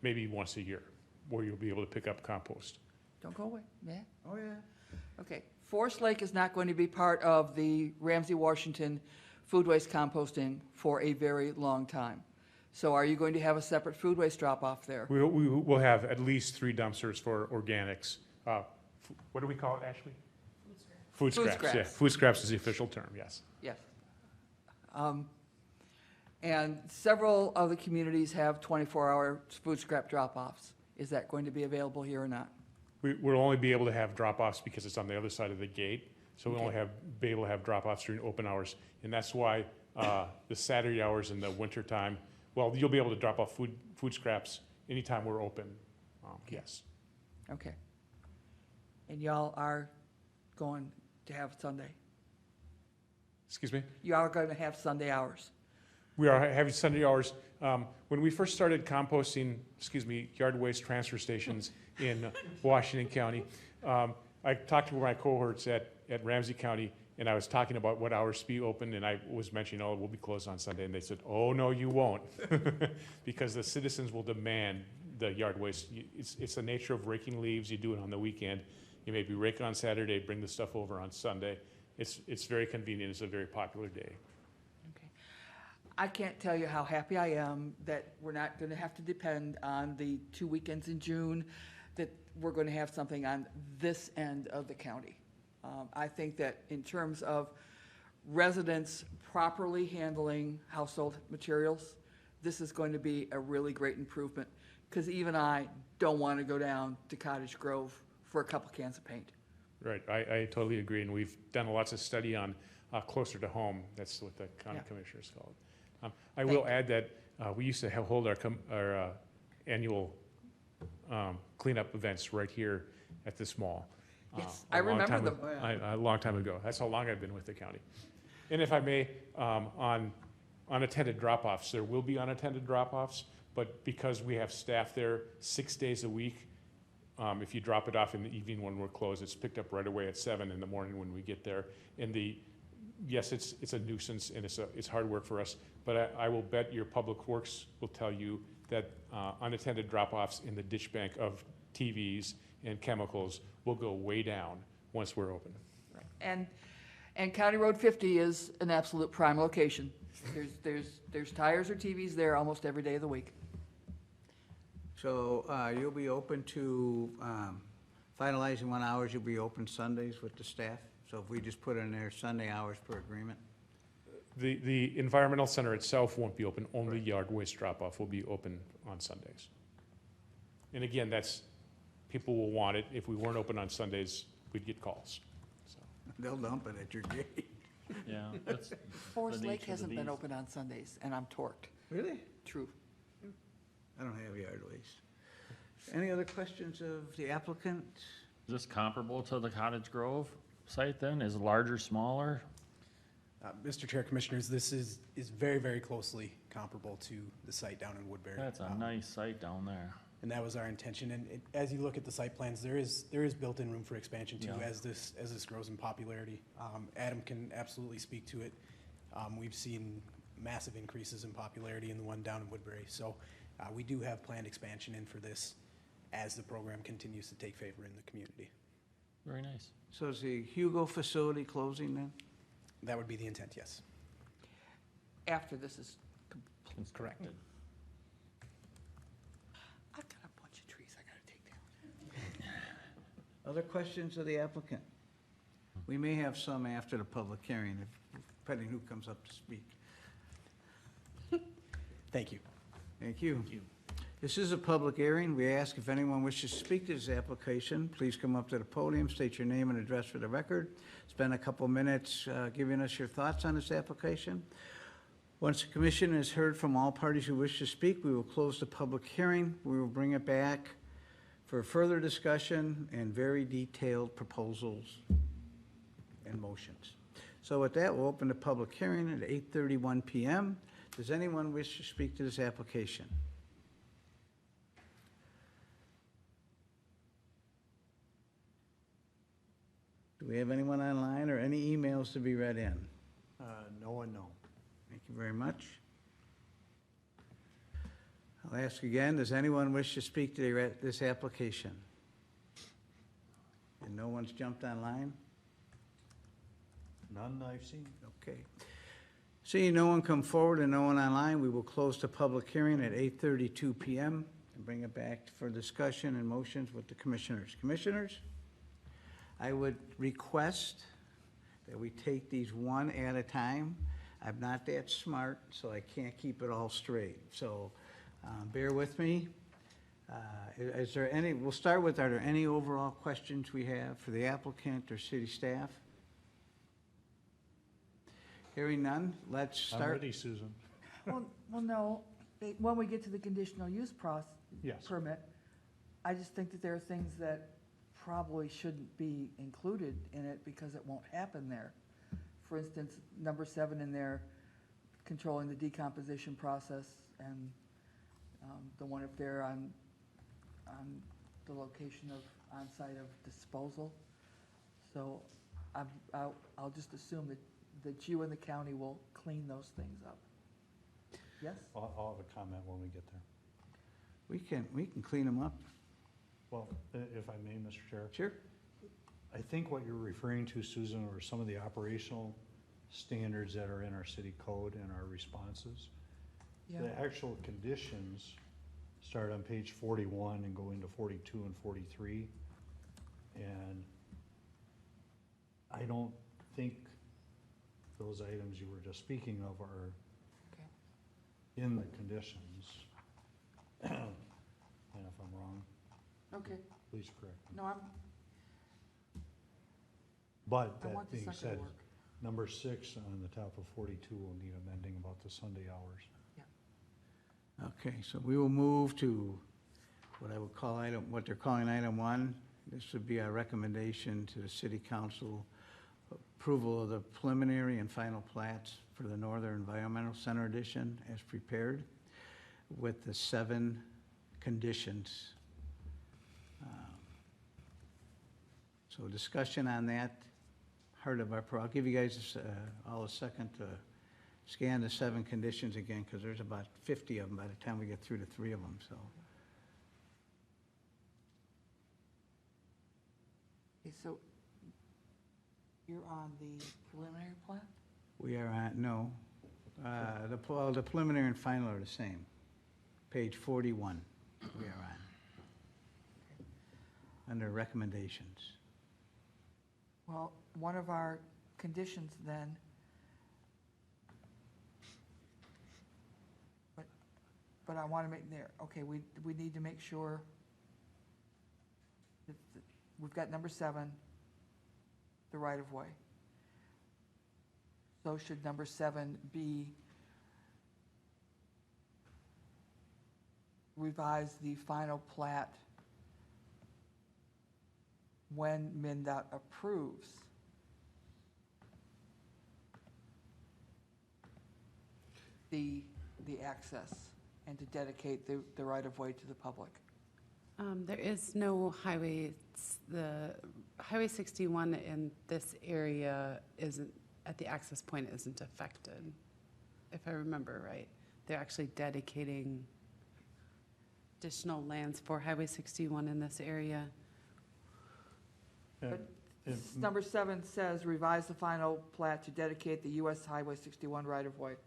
Speaker 13: maybe once a year where you'll be able to pick up compost.
Speaker 4: Don't go away, yeah?
Speaker 1: Oh, yeah.
Speaker 4: Okay, Forest Lake is not going to be part of the Ramsey, Washington food waste composting for a very long time. So are you going to have a separate food waste drop-off there?
Speaker 13: We will have at least 3 dumpsters for organics. What do we call it, Ashley? Food scraps.
Speaker 4: Food scraps.
Speaker 13: Yeah, food scraps is the official term, yes.
Speaker 4: Yes. And several of the communities have 24-hour food scrap drop-offs. Is that going to be available here or not?
Speaker 13: We'll only be able to have drop-offs because it's on the other side of the gate. So we only be able to have drop-offs during open hours. And that's why the Saturday hours in the wintertime, well, you'll be able to drop off food scraps anytime we're open, yes.
Speaker 4: Okay. And y'all are going to have Sunday?
Speaker 13: Excuse me?
Speaker 4: You are going to have Sunday hours?
Speaker 13: We are having Sunday hours. When we first started composting, yard waste transfer stations in Washington County, I talked to my cohorts at Ramsey County, and I was talking about what hours to be open, and I was mentioning, oh, we'll be closed on Sunday, and they said, oh, no, you won't, because the citizens will demand the yard waste. It's the nature of raking leaves. You do it on the weekend. You maybe rake on Saturday, bring the stuff over on Sunday. It's very convenient. It's a very popular day.
Speaker 4: I can't tell you how happy I am that we're not going to have to depend on the 2 weekends in June, that we're going to have something on this end of the county. I think that in terms of residents properly handling household materials, this is going to be a really great improvement, because even I don't want to go down to Cottage Grove for a couple cans of paint.
Speaker 13: Right, I totally agree, and we've done lots of study on closer to home. That's what the county commissioners call it. I will add that we used to hold our annual cleanup events right here at this mall.
Speaker 4: Yes, I remember them.
Speaker 13: A long time ago. That's how long I've been with the county. And if I may, on unattended drop-offs, there will be unattended drop-offs, but because we have staff there 6 days a week, if you drop it off in the evening when we're closed, it's picked up right away at 7 in the morning when we get there. And yes, it's a nuisance and it's hard work for us, but I will bet your Public Works will tell you that unattended drop-offs in the ditch bank of TVs and chemicals will go way down once we're open.
Speaker 4: Right. And And County Road 50 is an absolute prime location. There's tires or TVs there almost every day of the week.
Speaker 1: So you'll be open to finalizing what hours you'll be open Sundays with the staff? So if we just put in there Sunday hours per agreement?
Speaker 13: The environmental center itself won't be open, only yard waste drop-off will be open on Sundays. And again, people will want it. If we weren't open on Sundays, we'd get calls, so.
Speaker 1: They'll dump it at your gate.
Speaker 9: Yeah, that's
Speaker 4: Forest
Speaker 9: the
Speaker 4: Lake
Speaker 9: nature of the
Speaker 4: hasn't been
Speaker 9: beast.
Speaker 4: open on Sundays, and I'm torqued.
Speaker 1: Really?
Speaker 4: True.
Speaker 1: I don't have yard waste. Any other questions of the applicant?
Speaker 9: Is this comparable to the Cottage Grove site then? Is it larger, smaller?
Speaker 12: Mr. Chair, Commissioners, this is very, very closely comparable to the site down in Woodbury.
Speaker 9: That's a nice site down there.
Speaker 12: And that was our intention. And as you look at the site plans, there is built-in room for expansion too,
Speaker 9: Yeah.
Speaker 12: as this grows in popularity. Adam can absolutely speak to it. We've seen massive increases in popularity in the one down in Woodbury. So we do have planned expansion in for this as the program continues to take favor in the community.
Speaker 9: Very nice.
Speaker 1: So is the Hugo facility closing then?
Speaker 12: That would be the intent, yes.
Speaker 4: After this is,
Speaker 9: It's
Speaker 12: correct.
Speaker 4: I've got a bunch of trees I gotta take down.
Speaker 1: Other questions of the applicant? We may have some after the public hearing, depending who comes up to speak.
Speaker 12: Thank you.
Speaker 1: Thank you. This is a public hearing. We ask if anyone wishes to speak to this application, please come up to the podium, state your name and address for the record. Spend a couple minutes giving us your thoughts on this application. Once the commission has heard from all parties who wish to speak, we will close the public hearing. We will bring it back for further discussion and very detailed proposals and motions. So with that, we'll open the public hearing at 8:31 PM. Does anyone wish to speak to this application? Do we have anyone online or any emails to be read in?
Speaker 3: No and no.
Speaker 1: Thank you very much. I'll ask again, does anyone wish to speak to this application? And no one's jumped online?
Speaker 3: None I've seen.
Speaker 1: Okay. Seeing no one come forward and no one online, we will close the public hearing at 8:32 PM and bring it back for discussion and motions with the commissioners. Commissioners, I would request that we take these one at a time. I'm not that smart, so I can't keep it all straight. So bear with me. Is there any, we'll start with, are there any overall questions we have for the applicant or city staff? Hearing none, let's start.
Speaker 3: I'm ready, Susan.
Speaker 4: Well, no, when we get to the conditional use
Speaker 3: Yes.
Speaker 4: permit, I just think that there are things that probably shouldn't be included in it because it won't happen there. For instance, number 7 in there, controlling the decomposition process, and the one up there on the location of on-site of disposal. So I'll just assume that you and the county will clean those things up. Yes?
Speaker 3: I'll have a comment when we get there.
Speaker 1: We can clean them up.
Speaker 3: Well, if I may, Mr. Chair.
Speaker 1: Sure.
Speaker 3: I think what you're referring to, Susan, are some of the operational standards that are in our city code and our responses.
Speaker 4: Yeah.
Speaker 3: The actual conditions start on page 41 and go into 42 and 43. And I don't think those items you were just speaking of are
Speaker 4: Okay.
Speaker 3: in the conditions. And if I'm wrong,
Speaker 4: Okay,
Speaker 3: please correct me.
Speaker 4: no,
Speaker 3: But
Speaker 4: I
Speaker 3: that
Speaker 4: want the
Speaker 3: being
Speaker 4: sucker to
Speaker 3: said,
Speaker 4: work.
Speaker 3: number 6 on the top of 42 will need amending about the Sunday hours.
Speaker 1: Okay, so we will move to what I would call what they're calling item 1. This would be our recommendation to the city council, approval of the preliminary and final plats for the Northern Environmental Center addition as prepared with the 7 conditions. So discussion on that part of I'll give you guys all a second to scan the 7 conditions again, because there's about 50 of them by the time we get through to 3 of them, so.
Speaker 4: Okay, so You're on the preliminary plat?
Speaker 1: We are on, no, the preliminary and final are the same. Page 41, we are on. Under recommendations.
Speaker 4: Well, one of our conditions then, but I want to make there, okay, we need to make sure that we've got number 7, the right-of-way. So should number 7 be revise the final plat when MnDOT approves the access and to dedicate the right-of-way to the public?
Speaker 2: There is no highway, the Highway 61 in this area isn't, at the access point isn't affected, if I remember right. They're actually dedicating additional lands for Highway 61 in this area.
Speaker 3: And-
Speaker 4: But
Speaker 3: and
Speaker 4: Number 7 says revise the final plat to dedicate the US Highway 61 right-of-way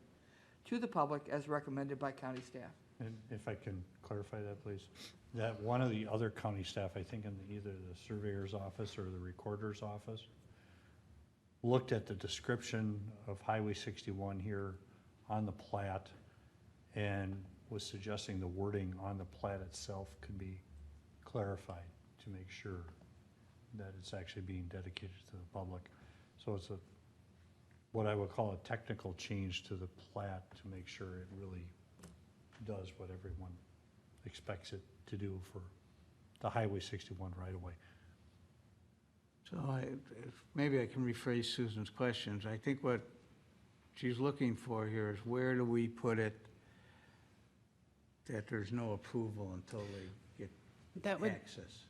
Speaker 4: to the public as recommended by county staff.
Speaker 3: And if I can clarify that, please, that one of the other county staff, I think in either the surveyor's office or the recorder's office, looked at the description of Highway 61 here on the plat and was suggesting the wording on the plat itself could be clarified to make sure that it's actually being dedicated to the public. So it's what I would call a technical change to the plat to make sure it really does what everyone expects it to do for the Highway 61 right-of-way.
Speaker 1: So maybe I can rephrase Susan's questions. I think what she's looking for here is where do we put it that there's no approval until they
Speaker 2: That
Speaker 1: get
Speaker 2: would,
Speaker 1: access?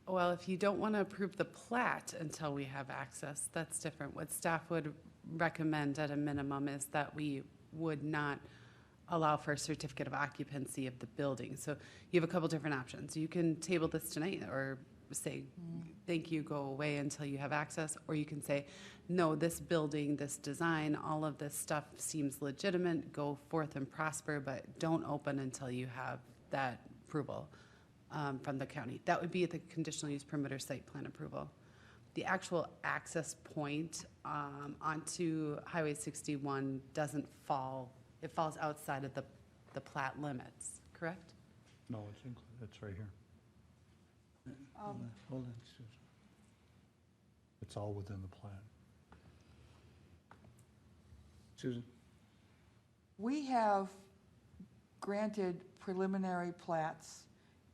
Speaker 2: well, if you don't want to approve the plat until we have access, that's different. What staff would recommend at a minimum is that we would not allow for a certificate of occupancy of the building. So you have a couple different options. You can table this tonight or say, thank you, go away until you have access. Or you can say, no, this building, this design, all of this stuff seems legitimate, go forth and prosper, but don't open until you have that approval from the county. That would be at the conditional use permit or site plan approval. The actual access point onto Highway 61 doesn't fall, it falls outside of the plat limits, correct?
Speaker 3: No, it's right here.
Speaker 1: Hold on, Susan.
Speaker 3: It's all within the plat.
Speaker 1: Susan?
Speaker 4: We have granted preliminary plats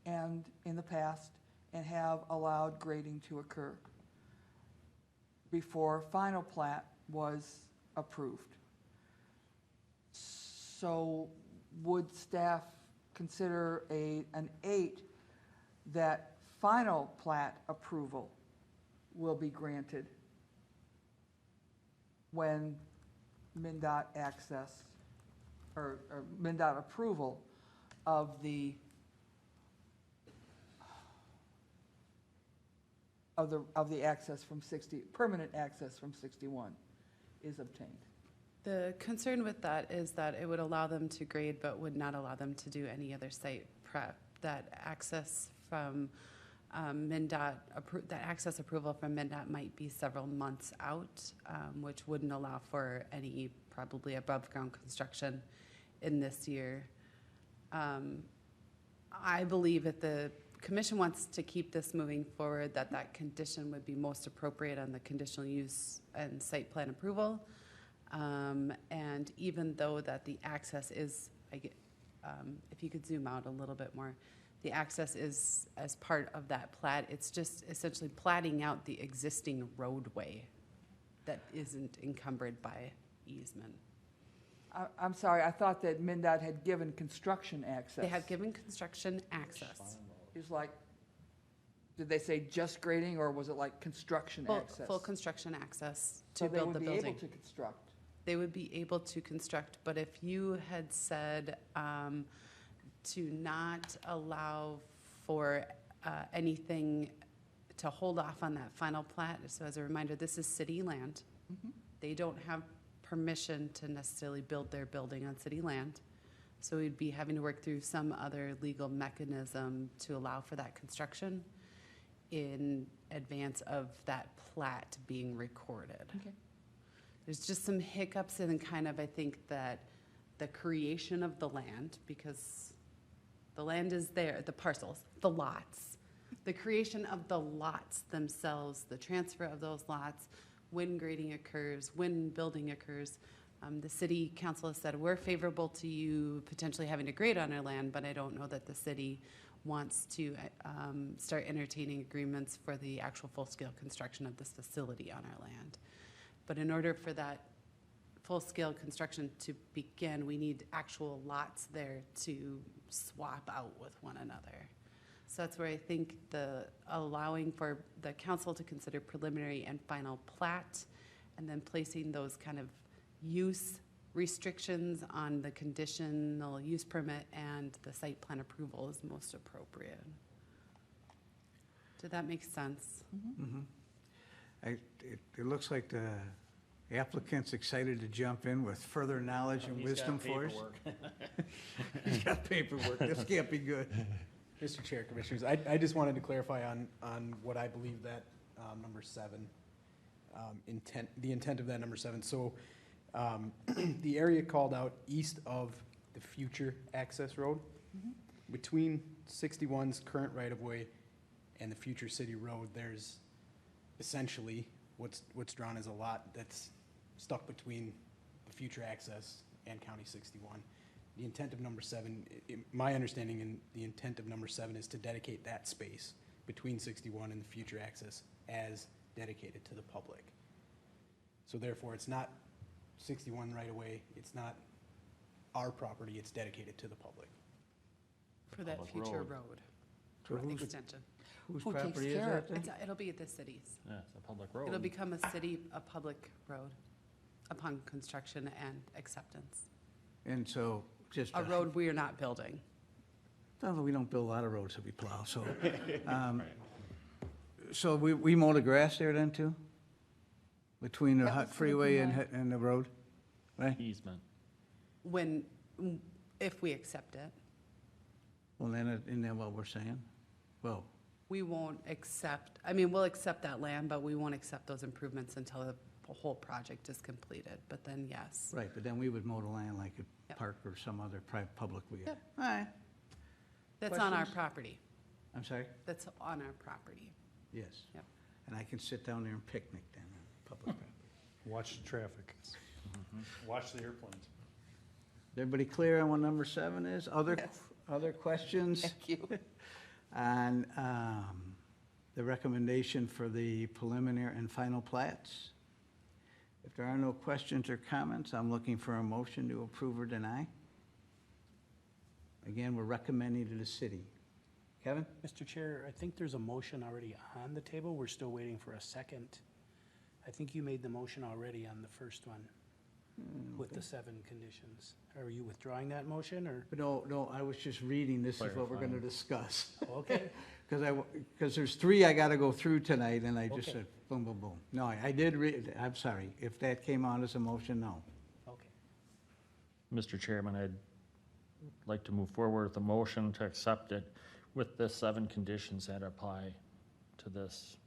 Speaker 4: and in the past and have allowed grading to occur before final plat was approved. So would staff consider an 8 that final plat approval will be granted when MnDOT access or MnDOT approval of the access from permanent access from 61 is obtained?
Speaker 2: The concern with that is that it would allow them to grade but would not allow them to do any other site prep. That access from MnDOT, that access approval from MnDOT might be several months out, which wouldn't allow for any probably above ground construction in this year. I believe if the commission wants to keep this moving forward, that condition would be most appropriate on the conditional use and site plan approval. And even though that the access is, if you could zoom out a little bit more, the access is as part of that plat, it's just essentially platting out the existing roadway that isn't encumbered by easement.
Speaker 4: I'm sorry, I thought that MnDOT had given construction access.
Speaker 2: They have given construction access.
Speaker 4: Is like, did they say just grading or was it like construction access?
Speaker 2: Full construction access
Speaker 4: So
Speaker 2: to build the
Speaker 4: they would be
Speaker 2: building.
Speaker 4: able to construct.
Speaker 2: They would be able to construct, but if you had said to not allow for anything to hold off on that final plat. So as a reminder, this is city land. They don't have permission to necessarily build their building on city land. So we'd be having to work through some other legal mechanism to allow for that construction in advance of that plat being recorded.
Speaker 4: Okay.
Speaker 2: There's just some hiccups in kind of, I think, that the creation of the land, because the land is there, the parcels, the lots. The creation of the lots themselves, the transfer of those lots, when grading occurs, when building occurs. The city council has said, we're favorable to you potentially having to grade on our land, but I don't know that the city wants to start entertaining agreements for the actual full-scale construction of this facility on our land. But in order for that full-scale construction to begin, we need actual lots there to swap out with one another. So that's where I think the allowing for the council to consider preliminary and final plat, and then placing those kind of use restrictions on the conditional use permit and the site plan approval is most appropriate. Did that make sense?
Speaker 1: It looks like the applicant's excited to jump in with further knowledge and wisdom for us. He's got paperwork. This can't be good.
Speaker 12: Mr. Chair, Commissioners, I just wanted to clarify on what I believe that number 7, the intent of that number 7. So the area called out east of the future access road, between 61's current right-of-way and the future city road, there's essentially what's drawn as a lot that's stuck between the future access and County 61. The intent of number 7, my understanding and the intent of number 7 is to dedicate that space between 61 and the future access as dedicated to the public. So therefore, it's not 61 right away, it's not our property, it's dedicated to the public.
Speaker 2: For that
Speaker 9: Public
Speaker 2: future
Speaker 9: road.
Speaker 2: road
Speaker 1: So who's,
Speaker 2: extension.
Speaker 1: whose
Speaker 4: Who takes
Speaker 1: property is
Speaker 4: care
Speaker 1: that
Speaker 4: of
Speaker 1: then?
Speaker 2: It'll be the city's.
Speaker 9: Yeah, it's a public road.
Speaker 2: It'll become a public road upon construction and acceptance.
Speaker 1: And so, just.
Speaker 2: A road we are not building.
Speaker 1: No, we don't build a lot of roads that we plow, so. So we mow the grass there then too? Between the
Speaker 2: That
Speaker 1: Hut
Speaker 2: was
Speaker 1: Freeway
Speaker 2: something
Speaker 1: and the road, right?
Speaker 9: Easement.
Speaker 2: If we accept it,
Speaker 1: Well, then, isn't that what we're saying? Well,
Speaker 2: we won't accept, I mean, we'll accept that land, but we won't accept those improvements until the whole project is completed. But then, yes.
Speaker 1: right, but then we would mow the land like a
Speaker 2: Yep.
Speaker 1: park or some other public we have.
Speaker 2: Yep.
Speaker 1: All right,
Speaker 2: That's on our
Speaker 1: Questions?
Speaker 2: property.
Speaker 1: I'm sorry?
Speaker 2: That's on our property.
Speaker 1: Yes.
Speaker 2: Yep.
Speaker 1: And I can sit down there and picnic then on public property.
Speaker 3: Watch the traffic. Watch the airplanes.
Speaker 1: Is everybody clear on what number 7 is? Other questions?
Speaker 4: Thank you.
Speaker 1: On the recommendation for the preliminary and final plats? If there are no questions or comments, I'm looking for a motion to approve or deny. Again, we're recommending to the city. Kevin?
Speaker 5: Mr. Chair, I think there's a motion already on the table. We're still waiting for a second. I think you made the motion already on the first one with the 7 conditions. Are you withdrawing that motion, or?
Speaker 1: No, I was just reading, this is what we're gonna
Speaker 9: Clarifying.
Speaker 1: discuss.
Speaker 5: Okay.
Speaker 1: Because there's 3 I gotta go through tonight, and I just
Speaker 5: Okay.
Speaker 1: said, boom, boom, boom. No, I did read, I'm sorry, if that came on as a motion, no.
Speaker 5: Okay.
Speaker 9: Mr. Chairman, I'd like to move forward with a motion to accept it with the 7 conditions that apply to this,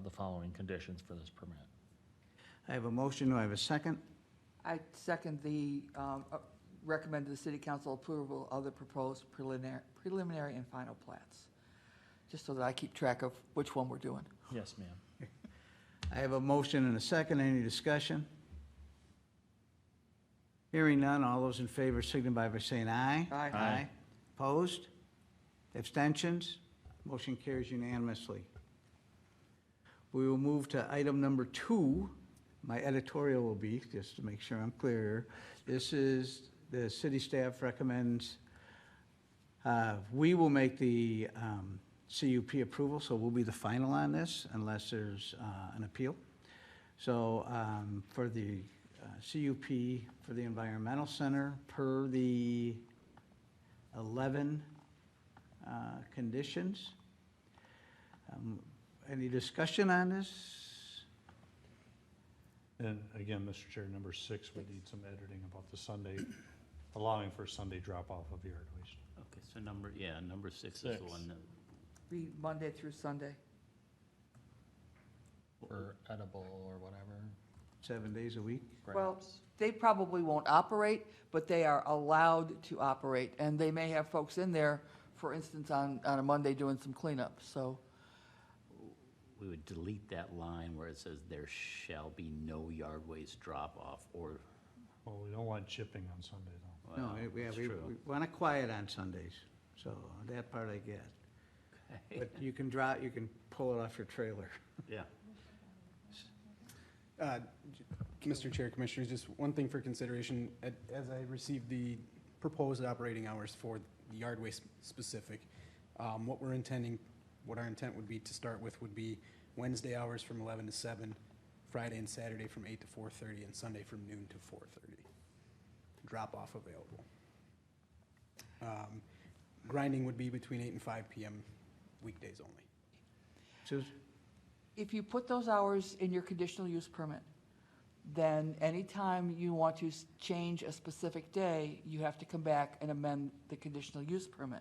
Speaker 9: the following conditions for this permit.
Speaker 1: I have a motion, do I have a second?
Speaker 4: I second the, recommend to the city council approval of the proposed preliminary and final plats, just so that I keep track of which one we're doing.
Speaker 9: Yes, ma'am.
Speaker 1: I have a motion and a second. Any discussion? Hearing none, all those in favor signify by saying aye.
Speaker 4: Aye.
Speaker 9: Aye.
Speaker 1: Opposed? Abstentions? Motion carries unanimously. We will move to item number 2. My editorial will be, just to make sure I'm clear here, this is, the city staff recommends, we will make the CUP approval, so we'll be the final on this unless there's an appeal. So for the CUP for the Environmental Center, per the 11 conditions, Any discussion on this?
Speaker 3: And again, Mr. Chair, number 6 would need some editing about the Sunday, allowing for Sunday drop-off of yard waste.
Speaker 6: Okay, so number 6 is the
Speaker 9: 6.
Speaker 6: one that,
Speaker 4: Read Monday through Sunday.
Speaker 9: For edible or whatever.
Speaker 1: 7 days a week?
Speaker 4: Well,
Speaker 9: perhaps.
Speaker 4: they probably won't operate, but they are allowed to operate. And they may have folks in there, for instance, on a Monday doing some cleanup, so.
Speaker 6: we would delete that line where it says there shall be no yard waste drop-off or,
Speaker 3: Well, we don't want chipping on Sunday, though.
Speaker 1: No,
Speaker 6: well,
Speaker 1: yeah,
Speaker 6: that's
Speaker 1: we
Speaker 6: true.
Speaker 1: want to quiet on Sundays, so that part I get.
Speaker 6: Okay.
Speaker 1: But you can pull it off your trailer.
Speaker 6: Yeah.
Speaker 12: Mr. Chair, Commissioners, just one thing for consideration, as I received the proposed operating hours for the yard waste specific, what our intent would be to start with would be Wednesday hours from 11 to 7, Friday and Saturday from 8 to 4:30, and Sunday from noon to 4:30. Drop-off available. Grinding would be between 8 and 5 p.m. weekdays only.
Speaker 1: Susan?
Speaker 4: If you put those hours in your conditional use permit, then anytime you want to change a specific day, you have to come back and amend the conditional use permit.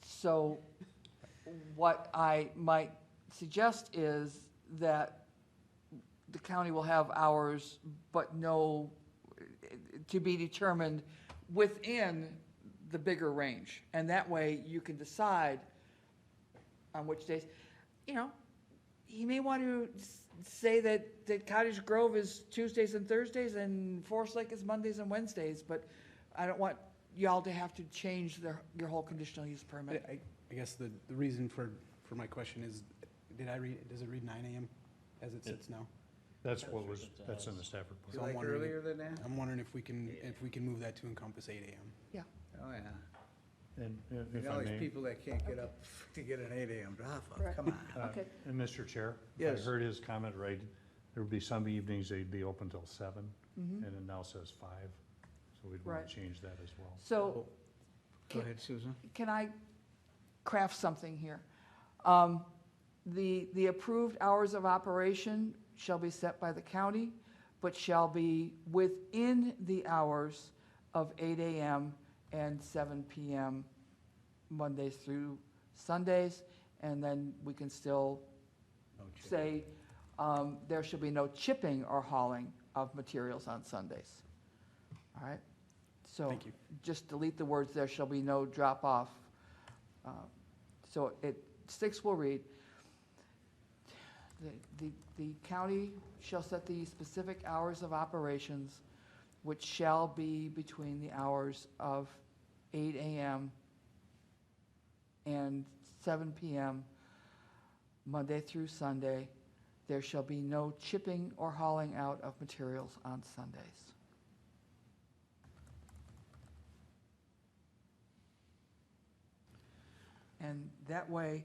Speaker 4: So what I might suggest is that the county will have hours, but no, to be determined within the bigger range. And that way you can decide on which days, you know, he may want to say that Cottage Grove is Tuesdays and Thursdays and Forest Lake is Mondays and Wednesdays, but I don't want y'all to have to change your whole conditional use permit.
Speaker 12: I guess the reason for my question is, does it read 9 AM as it sits now?
Speaker 3: That's that's in the staff report.
Speaker 1: You
Speaker 12: So I'm
Speaker 1: like
Speaker 12: wondering-
Speaker 1: earlier than that?
Speaker 12: I'm wondering if we can move that to encompass 8 AM.
Speaker 1: Oh, yeah.
Speaker 3: And
Speaker 1: You
Speaker 3: if
Speaker 1: know,
Speaker 3: I
Speaker 1: these
Speaker 3: may,
Speaker 1: people that can't get up to get an 8 AM drop-off,
Speaker 4: Correct.
Speaker 1: come on.
Speaker 4: Okay.
Speaker 3: and Mr. Chair, if
Speaker 1: Yes.
Speaker 3: I heard his comment right, there would be some evenings they'd be open till 7,
Speaker 4: Mhm.
Speaker 3: and it now says 5, so we'd want
Speaker 4: Right.
Speaker 3: to change that as well.
Speaker 4: So
Speaker 1: Go ahead, Susan.
Speaker 4: can I craft something here? The approved hours of operation shall be set by the county, but shall be within the hours of 8 AM and 7 PM, Mondays through Sundays, and then we can still
Speaker 1: No chip.
Speaker 4: say, there shall be no chipping or hauling of materials on Sundays. All right? So
Speaker 12: Thank you.
Speaker 4: just delete the words, there shall be no drop-off. So 6 will read, the county shall set the specific hours of operations, which shall be between the hours of 8 AM and 7 PM, Monday through Sunday. There shall be no chipping or hauling out of materials on Sundays. And that way,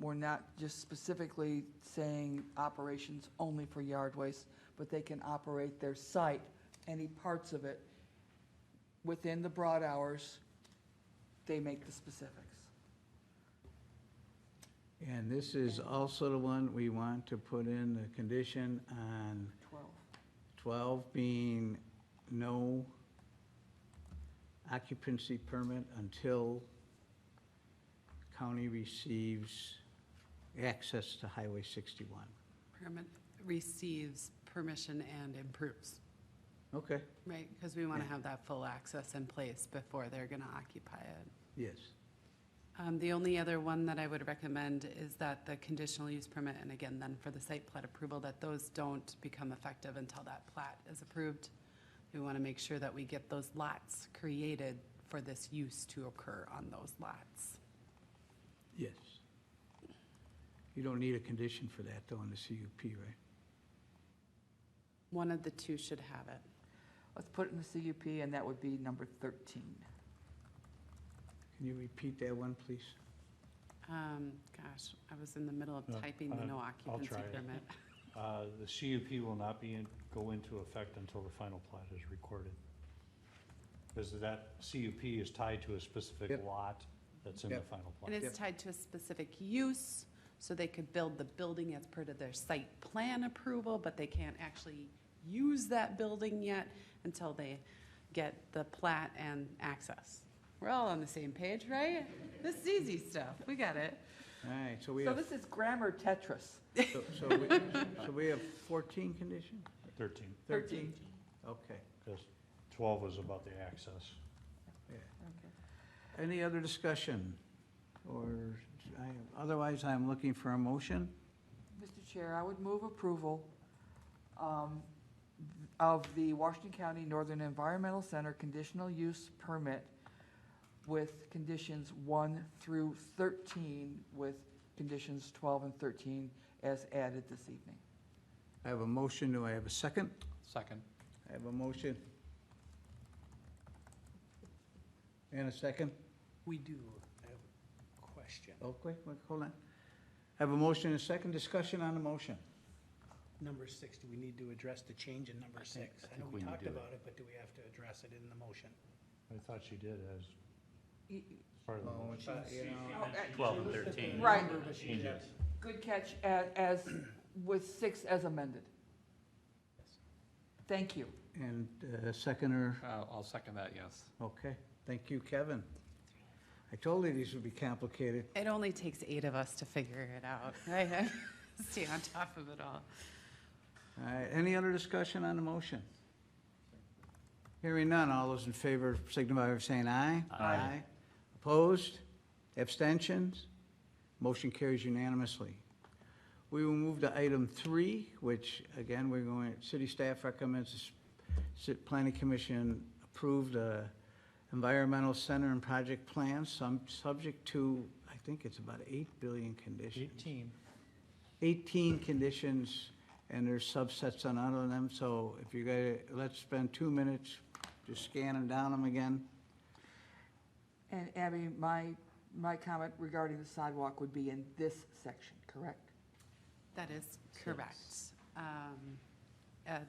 Speaker 4: we're not just specifically saying operations only for yard waste, but they can operate their site, any parts of it, within the broad hours, they make the specifics.
Speaker 1: And this is also the one we want to put in the condition on 12 being no occupancy permit until county receives access to Highway 61.
Speaker 2: Permit receives permission and improves,
Speaker 1: Okay.
Speaker 2: right? Because we want to
Speaker 1: Yeah.
Speaker 2: have that full access in place before they're going to occupy it.
Speaker 1: Yes.
Speaker 2: The only other one that I would recommend is that the conditional use permit, and again, then for the site plat approval, that those don't become effective until that plat is approved. We want to make sure that we get those lots created for this use to occur on those lots.
Speaker 1: Yes. You don't need a condition for that, though, in the CUP, right?
Speaker 2: One of the two should have it.
Speaker 4: Let's put it in the CUP, and that would be number 13.
Speaker 1: Can you repeat that one, please?
Speaker 2: Gosh, I was in the middle of typing the no occupancy
Speaker 3: try it.
Speaker 2: permit.
Speaker 3: The CUP will not go into effect until the final plat is recorded. Because that CUP is tied to a specific
Speaker 1: Yep.
Speaker 3: lot that's in the
Speaker 1: Yep.
Speaker 3: final
Speaker 2: And
Speaker 3: plat.
Speaker 2: it's tied to a specific use, So they could build the building as part of their site plan approval, but they can't actually use that building yet until they get the plat and access. We're all on the same page, right? This is easy stuff. We got it.
Speaker 1: All right, so we
Speaker 4: So
Speaker 1: have,
Speaker 4: this is grammar Tetris.
Speaker 1: so we have 14 conditions?
Speaker 3: 13,
Speaker 1: 13? Okay.
Speaker 3: because 12 was about the access.
Speaker 1: Any other discussion? Or, otherwise, I'm looking for a motion.
Speaker 4: Mr. Chair, I would move approval of the Washington County Northern Environmental Center conditional use permit with conditions 1 through 13, with conditions 12 and 13 as added this evening.
Speaker 1: I have a motion, do I have a second?
Speaker 7: Second.
Speaker 1: I have a motion. And a second?
Speaker 5: We do have a question.
Speaker 1: Okay, wait, hold on. I have a motion and a second, discussion on the motion.
Speaker 5: Number 6, do we need to address the change in number 6? I know we
Speaker 6: we need
Speaker 5: talked
Speaker 6: to.
Speaker 5: about it, but do we have to address it in the motion?
Speaker 3: I thought she did as
Speaker 4: Y-
Speaker 3: part of the
Speaker 1: Oh,
Speaker 3: motion.
Speaker 1: it's, you know,
Speaker 6: 12 and 13.
Speaker 4: Right,
Speaker 3: Changes.
Speaker 4: good catch, as, with 6 as amended. Thank you.
Speaker 1: And seconder,
Speaker 7: I'll second that, yes.
Speaker 1: okay, thank you, Kevin. I told you these would be complicated.
Speaker 2: It only takes 8 of us to figure it out, right? Stay on top of it all.
Speaker 1: All right, any other discussion on the motion? Hearing none, all those in favor signify by saying aye.
Speaker 6: Aye.
Speaker 1: Opposed? Abstentions? Motion carries unanimously. We will move to item 3, which, again, we're going, city staff recommends the planning commission approve the environmental center and project plan, subject to, I think it's about 8 billion conditions. 18 conditions, and there's subsets on all of them, so if you guys, let's spend 2 minutes just scanning down them again.
Speaker 4: And Abby, my comment regarding the sidewalk would be in this section, correct?
Speaker 2: That is correct.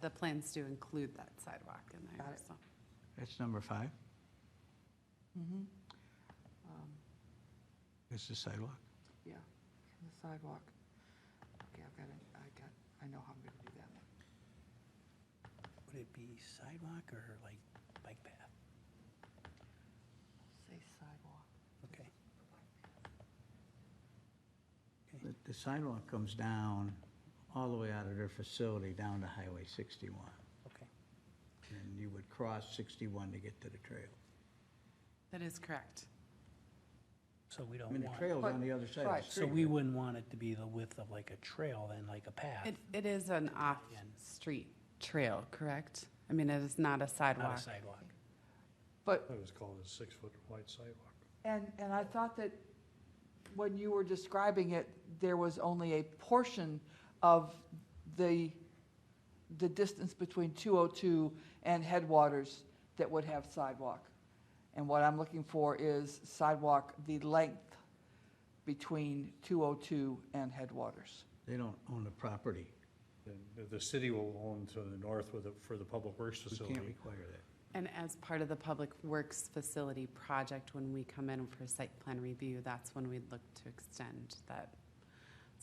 Speaker 2: The plans do include that sidewalk in there,
Speaker 4: Got it.
Speaker 2: so.
Speaker 1: That's number 5,
Speaker 4: Mm-hmm.
Speaker 1: is the sidewalk.
Speaker 4: Yeah, the sidewalk. Okay, I know how I'm gonna do that one.
Speaker 5: Would it be sidewalk or like bike path?
Speaker 4: Say sidewalk.
Speaker 5: Okay.
Speaker 1: The sidewalk comes down all the way out of their facility down to Highway 61.
Speaker 5: Okay.
Speaker 1: And you would cross 61 to get to the trail.
Speaker 2: That is correct.
Speaker 5: So we
Speaker 1: I
Speaker 5: don't
Speaker 1: mean, the
Speaker 5: want,
Speaker 1: trail's on the other side of
Speaker 4: Right.
Speaker 1: the
Speaker 5: so
Speaker 1: street.
Speaker 5: we wouldn't want it to be the width of like a trail then, like a path,
Speaker 2: It is an off-street trail, correct? I mean, it is not a
Speaker 5: not
Speaker 2: sidewalk.
Speaker 5: a sidewalk.
Speaker 4: But,
Speaker 3: It was called a 6-foot wide sidewalk.
Speaker 4: and I thought that when you were describing it, there was only a portion of the distance between 202 and Headwaters that would have sidewalk. And what I'm looking for is sidewalk, the length between 202 and Headwaters.
Speaker 1: They don't own the property.
Speaker 3: The city will own to the north for the public works
Speaker 1: We
Speaker 3: facility.
Speaker 1: can't require that.
Speaker 2: And as part of the Public Works Facility project, when we come in for site plan review, that's when we'd look to extend that.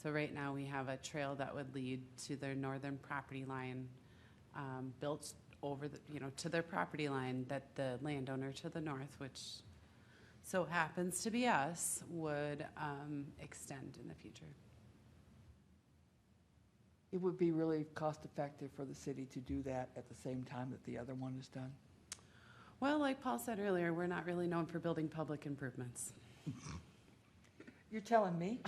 Speaker 2: So right now, we have a trail that would lead to their northern property line, built over the, to their property line, that the landowner to the north, which so happens to be us, would extend in the future.
Speaker 4: It would be really cost-effective for the city to do that at the same time that the other one is done.
Speaker 2: Well, like Paul said earlier, we're not really known for building public improvements.
Speaker 4: You're telling me?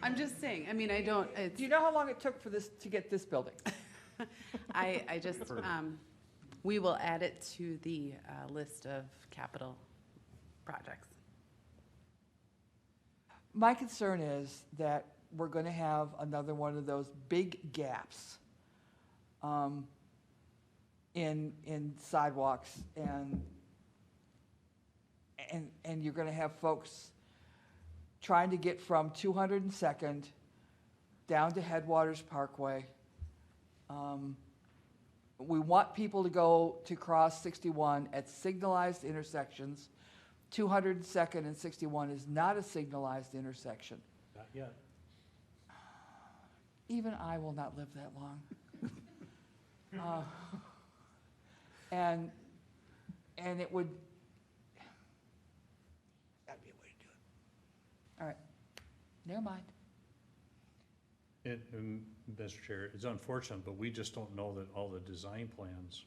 Speaker 2: I'm just saying, I mean, I don't, it's,
Speaker 4: Do you know how long it took for this, to get this building?
Speaker 2: I just, we will add it to the list of capital projects.
Speaker 4: My concern is that we're going to have another one of those big gaps in sidewalks, and you're going to have folks trying to get from 202nd down to Headwaters Parkway. We want people to go to cross 61 at signalized intersections. 202nd and 61 is not a signalized intersection.
Speaker 3: Not yet.
Speaker 4: even I will not live that long. And it would,
Speaker 1: Gotta be a way to do it.
Speaker 4: all right, never mind.
Speaker 3: And, Mr. Chair, it's unfortunate, but we just don't know that all the design plans,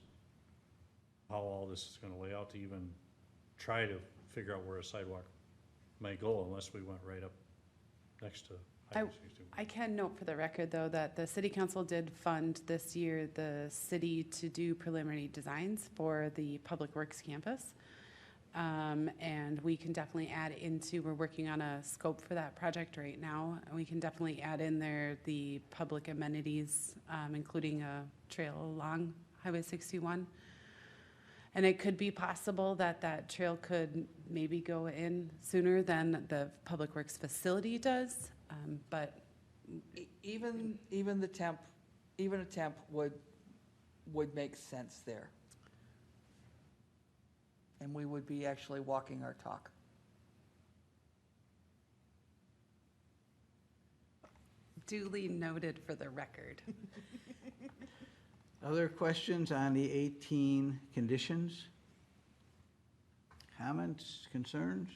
Speaker 3: how all this is gonna lay out to even try to figure out where a sidewalk might go unless we went right up next to Highway 61.
Speaker 2: I can note for the record, though, that the city council did fund this year the city to do preliminary designs for the Public Works campus. And we can definitely add into, we're working on a scope for that project right now. And we can definitely add in there the public amenities, including a trail along Highway 61. And it could be possible that that trail could maybe go in sooner than the Public Works facility does, but
Speaker 4: Even a temp would make sense there. And we would be actually walking our talk.
Speaker 2: duly noted for the record.
Speaker 1: Other questions on the 18 conditions? Comments, concerns?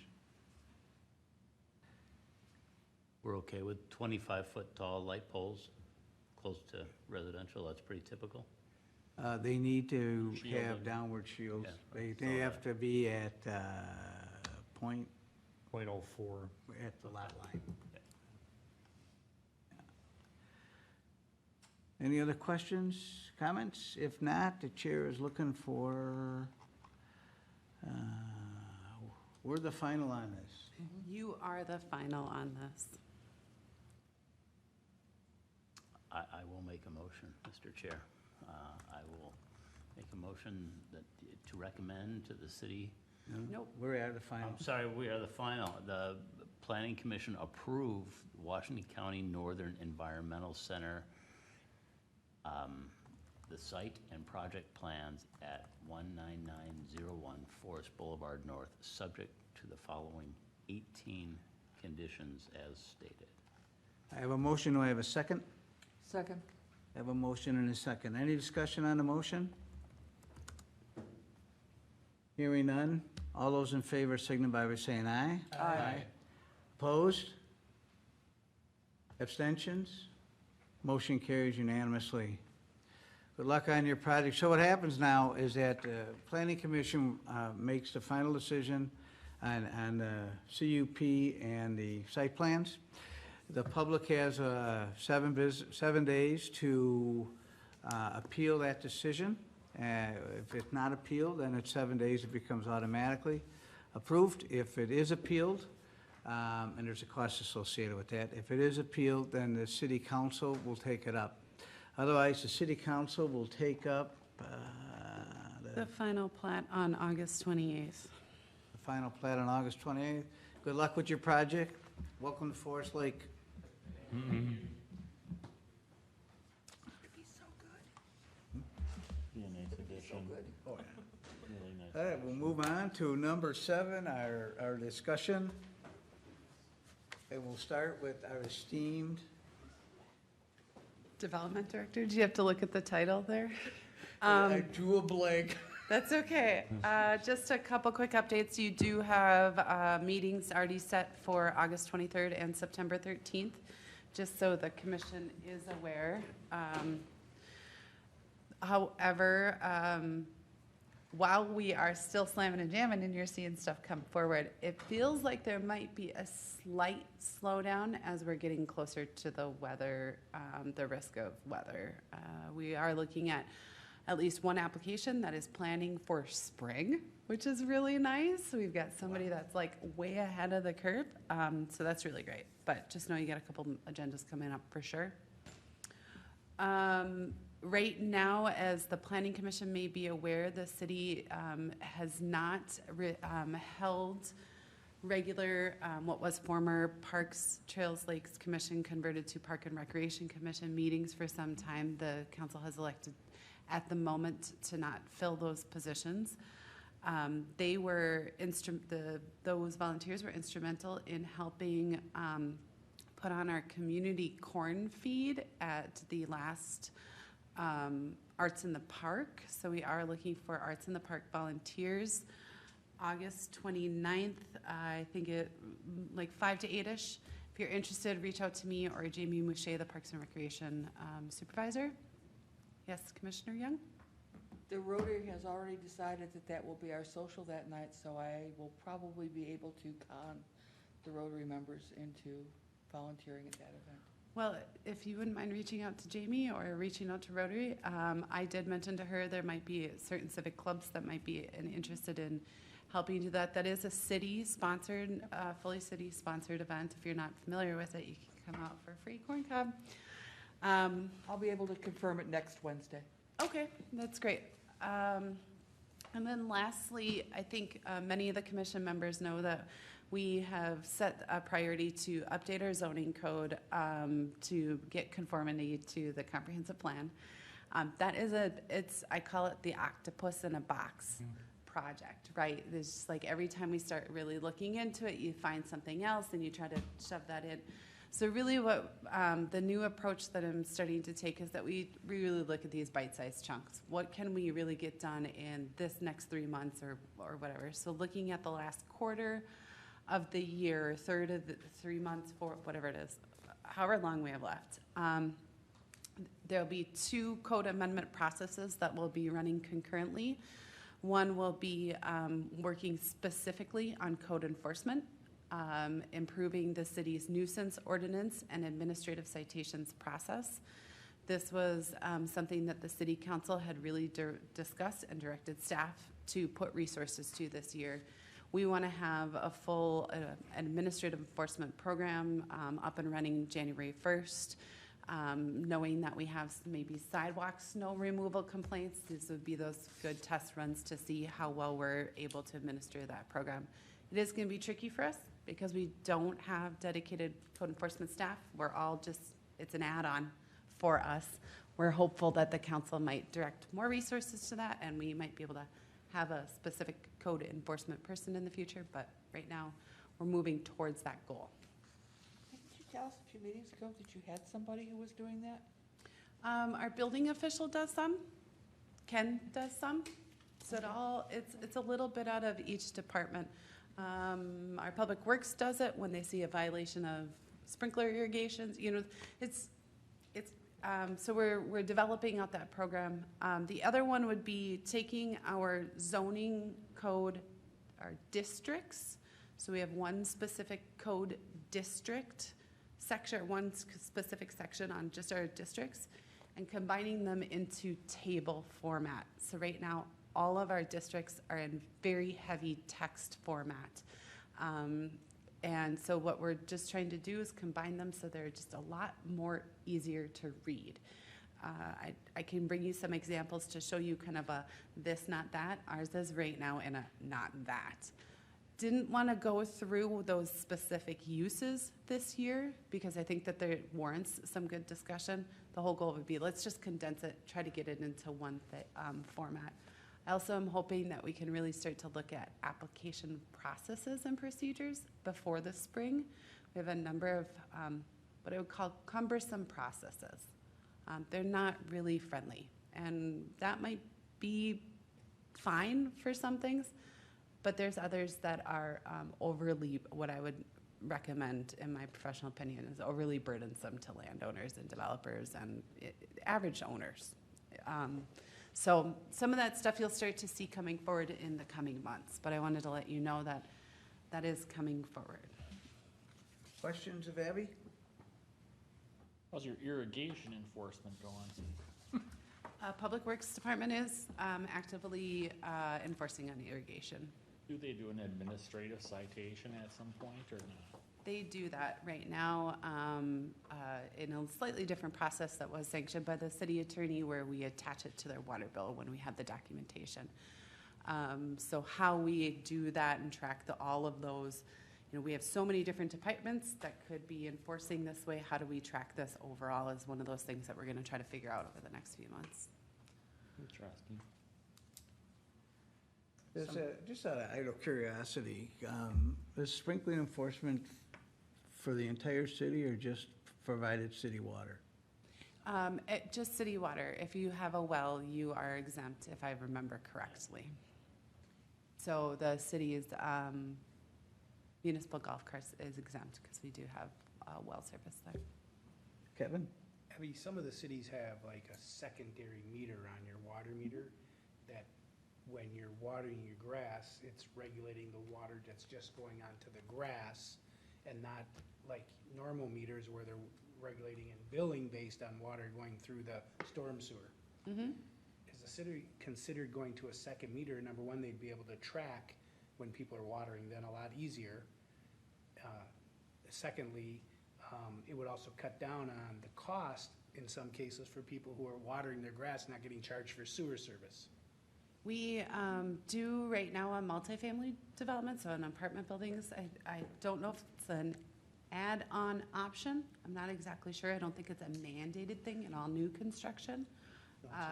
Speaker 6: We're okay with 25-foot tall light poles close to residential, that's pretty typical.
Speaker 1: They need to have
Speaker 6: Shielded.
Speaker 1: downward shields.
Speaker 6: Yeah, I
Speaker 1: They
Speaker 6: saw
Speaker 1: have
Speaker 6: that.
Speaker 1: to be at point,
Speaker 3: .04.
Speaker 1: at the lot line. Any other questions, comments? If not, the chair is looking for, we're the final on this.
Speaker 2: You are the final on this.
Speaker 6: I will make a motion, Mr. Chair. I will make a motion that, to recommend to the city.
Speaker 2: Nope.
Speaker 1: We're at the final.
Speaker 6: I'm sorry, we are the final. The Planning Commission approve Washington County Northern Environmental Center, the site and project plans at 19901 Forest Boulevard North, subject to the following 18 conditions as stated.
Speaker 1: I have a motion, do I have a second?
Speaker 4: Second.
Speaker 1: I have a motion and a second. Any discussion on the motion? Hearing none. All those in favor signify by saying aye.
Speaker 4: Aye.
Speaker 1: Opposed? Abstentions? Motion carries unanimously. Good luck on your project. So what happens now is that the Planning Commission makes the final decision on the CUP and the site plans. The public has 7 days to appeal that decision. If it's not appealed, then it's 7 days, it becomes automatically approved. If it is appealed, and there's a cost associated with that, if it is appealed, then the city council will take it up. Otherwise, the city council will take up
Speaker 2: The final plat on August 28th.
Speaker 1: the final plat on August 28th. Good luck with your project. Welcome to Forest Lake.
Speaker 9: Be a nice addition.
Speaker 1: Oh, yeah.
Speaker 9: Really nice.
Speaker 1: All right, we'll move on to number 7, our discussion. And we'll start with our esteemed,
Speaker 2: Development Director, do you have to look at the title there?
Speaker 1: I drew a blank.
Speaker 2: That's okay. Just a couple quick updates. You do have meetings already set for August 23rd and September 13th, just so the commission is aware. However, while we are still slamming and jamming and you're seeing stuff come forward, it feels like there might be a slight slowdown as we're getting closer to the weather, the risk of weather. We are looking at least one application that is planning for spring, which is really nice. We've got somebody that's like way ahead of the curve, so that's really great. But just know you got a couple agendas coming up for sure. Right now, as the Planning Commission may be aware, the city has not held regular, what was former Parks, Trails, Lakes Commission converted to Park and Recreation Commission meetings for some time. The council has elected at the moment to not fill those positions. They were those volunteers were instrumental in helping put on our community corn feed at the last Arts in the Park. So we are looking for Arts in the Park volunteers. August 29th, I think like 5 to 8-ish. If you're interested, reach out to me or Jamie Moucher, the Parks and Recreation Supervisor. Yes, Commissioner Young?
Speaker 4: The Rotary has already decided that that will be our social that night, so I will probably be able to con the Rotary members into volunteering at that event.
Speaker 2: Well, if you wouldn't mind reaching out to Jamie or reaching out to Rotary, I did mention to her there might be certain civic clubs that might be interested in helping do that. That is a city-sponsored, fully city-sponsored event. If you're not familiar with it, you can come out for a free corn cob.
Speaker 4: I'll be able to confirm it next Wednesday.
Speaker 2: Okay, that's great. And then lastly, I think many of the commission members know that we have set a priority to update our zoning code to get conformity to the comprehensive plan. That is I call it the octopus in a box project, right? There's just like every time we start really looking into it, you find something else and you try to shove that in. So really what the new approach that I'm starting to take is that we really look at these bite-sized chunks. What can we really get done in this next 3 months or whatever? So looking at the last quarter of the year, third of the 3 months, whatever it is, however long we have left. There'll be 2 code amendment processes that will be running concurrently. One will be working specifically on code enforcement, improving the city's nuisance ordinance and administrative citations process. This was something that the City Council had really discussed and directed staff to put resources to this year. We want to have a full administrative enforcement program up and running January 1st. Knowing that we have maybe sidewalk snow removal complaints, these would be those good test runs to see how well we're able to administer that program. It is going to be tricky for us because we don't have dedicated code enforcement staff. We're all it's an add-on for us. We're hopeful that the council might direct more resources to that and we might be able to have a specific code enforcement person in the future, but right now we're moving towards that goal.
Speaker 4: Didn't you tell us a few meetings ago that you had somebody who was doing that?
Speaker 2: Our building official does some. Ken does some. So it's a little bit out of each department. Our public works does it when they see a violation of sprinkler irrigations. You know, so we're developing out that program. The other one would be taking our zoning code, our districts. So we have one specific code district section, one specific section on just our districts, and combining them into table format. So right now, all of our districts are in very heavy text format. And so what we're just trying to do is combine them so they're just a lot more easier to read. I can bring you some examples to show you kind of a this, not that. Ours is right now in a not that. Didn't want to go through those specific uses this year because I think that there warrants some good discussion. The whole goal would be let's just condense it, try to get it into one format. I also am hoping that we can really start to look at application processes and procedures before the spring. We have a number of what I would call cumbersome processes. They're not really friendly, and that might be fine for some things, but there's others that are overly, what I would recommend in my professional opinion, is overly burdensome to landowners and developers and average owners. So some of that stuff you'll start to see coming forward in the coming months, but I wanted to let you know that that is coming forward.
Speaker 1: Questions of Abby?
Speaker 9: How's your irrigation enforcement going?
Speaker 2: Public Works Department is actively enforcing on irrigation.
Speaker 9: Do they do an administrative citation at some point or not?
Speaker 2: They do that right now in a slightly different process that was sanctioned by the city attorney where we attach it to their water bill when we have the documentation. So how we do that and track all of those, you know, we have so many different departments that could be enforcing this way. How do we track this overall is one of those things that we're going to try to figure out over the next few months.
Speaker 9: Interesting.
Speaker 1: Just out of idle curiosity, does sprinkler enforcement for the entire city or just provided city water?
Speaker 2: Just city water. If you have a well, you are exempt, if I remember correctly. So the city's municipal golf course is exempt because we do have well service there.
Speaker 1: Kevin?
Speaker 5: Abby, some of the cities have like a secondary meter on your water meter that when you're watering your grass, it's regulating the water that's just going onto the grass and not like normal meters where they're regulating and billing based on water going through the storm sewer. Is the city considered going to a second meter? Number one, they'd be able to track when people are watering then a lot easier. Secondly, it would also cut down on the cost in some cases for people who are watering their grass, not getting charged for sewer service.
Speaker 2: We do right now on multifamily development, so in apartment buildings. I don't know if it's an add-on option. I'm not exactly sure. I don't think it's a mandated thing in all new construction.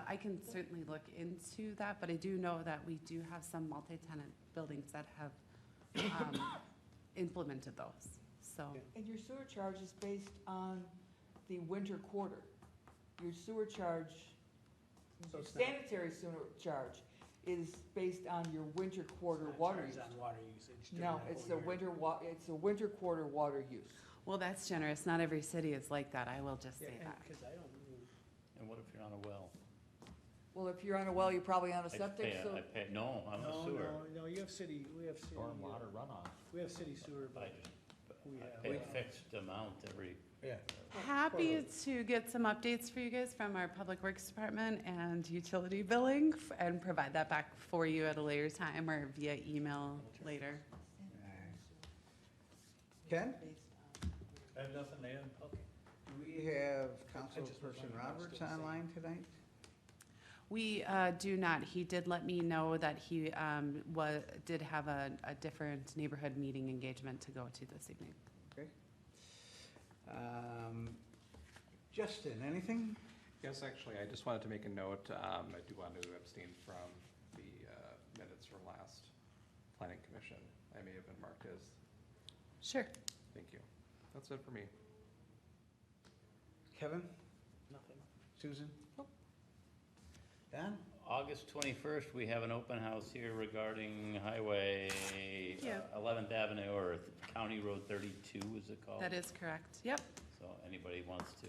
Speaker 2: I can certainly look into that, but I do know that we do have some multi-tenant buildings that have implemented those, so.
Speaker 4: And your sewer charge is based on the winter quarter. Your sewer charge,
Speaker 5: So
Speaker 4: your
Speaker 5: it's not-
Speaker 4: sanitary sewer charge is based on your winter quarter water use.
Speaker 5: Charged on water usage. during
Speaker 4: No,
Speaker 5: the
Speaker 4: it's
Speaker 5: whole
Speaker 4: the
Speaker 5: year.
Speaker 4: it's a winter quarter water use.
Speaker 2: Well, that's generous. Not every city is like that. I will just
Speaker 5: Yeah,
Speaker 2: say that.
Speaker 5: because I don't,
Speaker 6: And what if you're on a well?
Speaker 4: Well, if you're on a well, you're probably on a
Speaker 6: I
Speaker 4: septic,
Speaker 6: pay,
Speaker 4: so.
Speaker 6: I pay, no, I'm a
Speaker 5: no,
Speaker 6: sewer.
Speaker 5: no, you have city, we have city.
Speaker 9: Stormwater runoff.
Speaker 5: We have city sewer,
Speaker 6: I
Speaker 5: but we have.
Speaker 6: pay a fixed amount every,
Speaker 1: Yeah.
Speaker 2: Happy to get some updates for you guys from our Public Works Department and utility billing and provide that back for you at a later time or via email later.
Speaker 1: Ken?
Speaker 3: I have nothing to add.
Speaker 1: Do we have Councilperson Roberts online tonight?
Speaker 2: We do not. He did let me know that he did have a different neighborhood meeting engagement to go to this evening.
Speaker 1: Okay. Justin, anything?
Speaker 7: Yes, actually, I just wanted to make a note. I do want to abstain from the minutes from last planning commission. I may have been marked as,
Speaker 2: Sure.
Speaker 7: thank you. That's it for me.
Speaker 1: Kevin?
Speaker 5: Nothing.
Speaker 1: Susan? Don?
Speaker 6: August 21st, we have an open house here regarding Highway
Speaker 2: Yeah.
Speaker 6: 11th Avenue, or County Road 32, is it called?
Speaker 2: That is correct. Yep.
Speaker 6: So anybody wants to,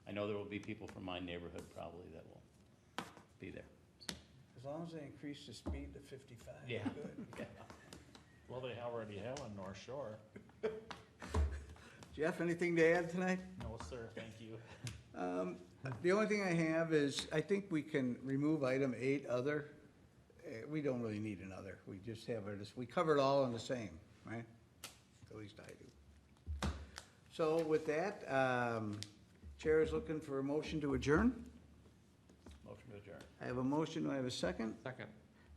Speaker 6: I know there will be people from my neighborhood probably that will be there.
Speaker 1: As long as they increase the speed to 55.
Speaker 6: Yeah.
Speaker 1: Good.
Speaker 9: Well, they already have on North Shore.
Speaker 1: Jeff, anything to add tonight?
Speaker 9: No, sir, thank you.
Speaker 1: The only thing I have is, I think we can remove item 8, other. We don't really need another. We just have it, we cover it all in the same, right? At least I do. So with that, Chair is looking for a motion to adjourn.
Speaker 6: Motion to adjourn.
Speaker 1: I have a motion, do I have a second?
Speaker 7: Second.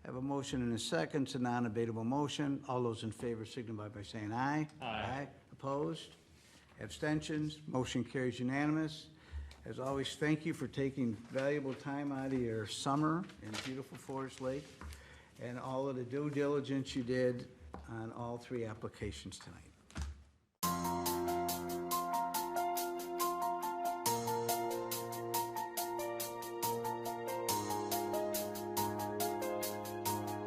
Speaker 1: I have a motion and a second, it's a non-debatable motion. All those in favor signify by saying aye.
Speaker 9: Aye.
Speaker 1: Opposed? Abstentions? Motion carries unanimous. As always, thank you for taking valuable time out of your summer in beautiful Forest Lake and all of the due diligence you did on all 3 applications tonight.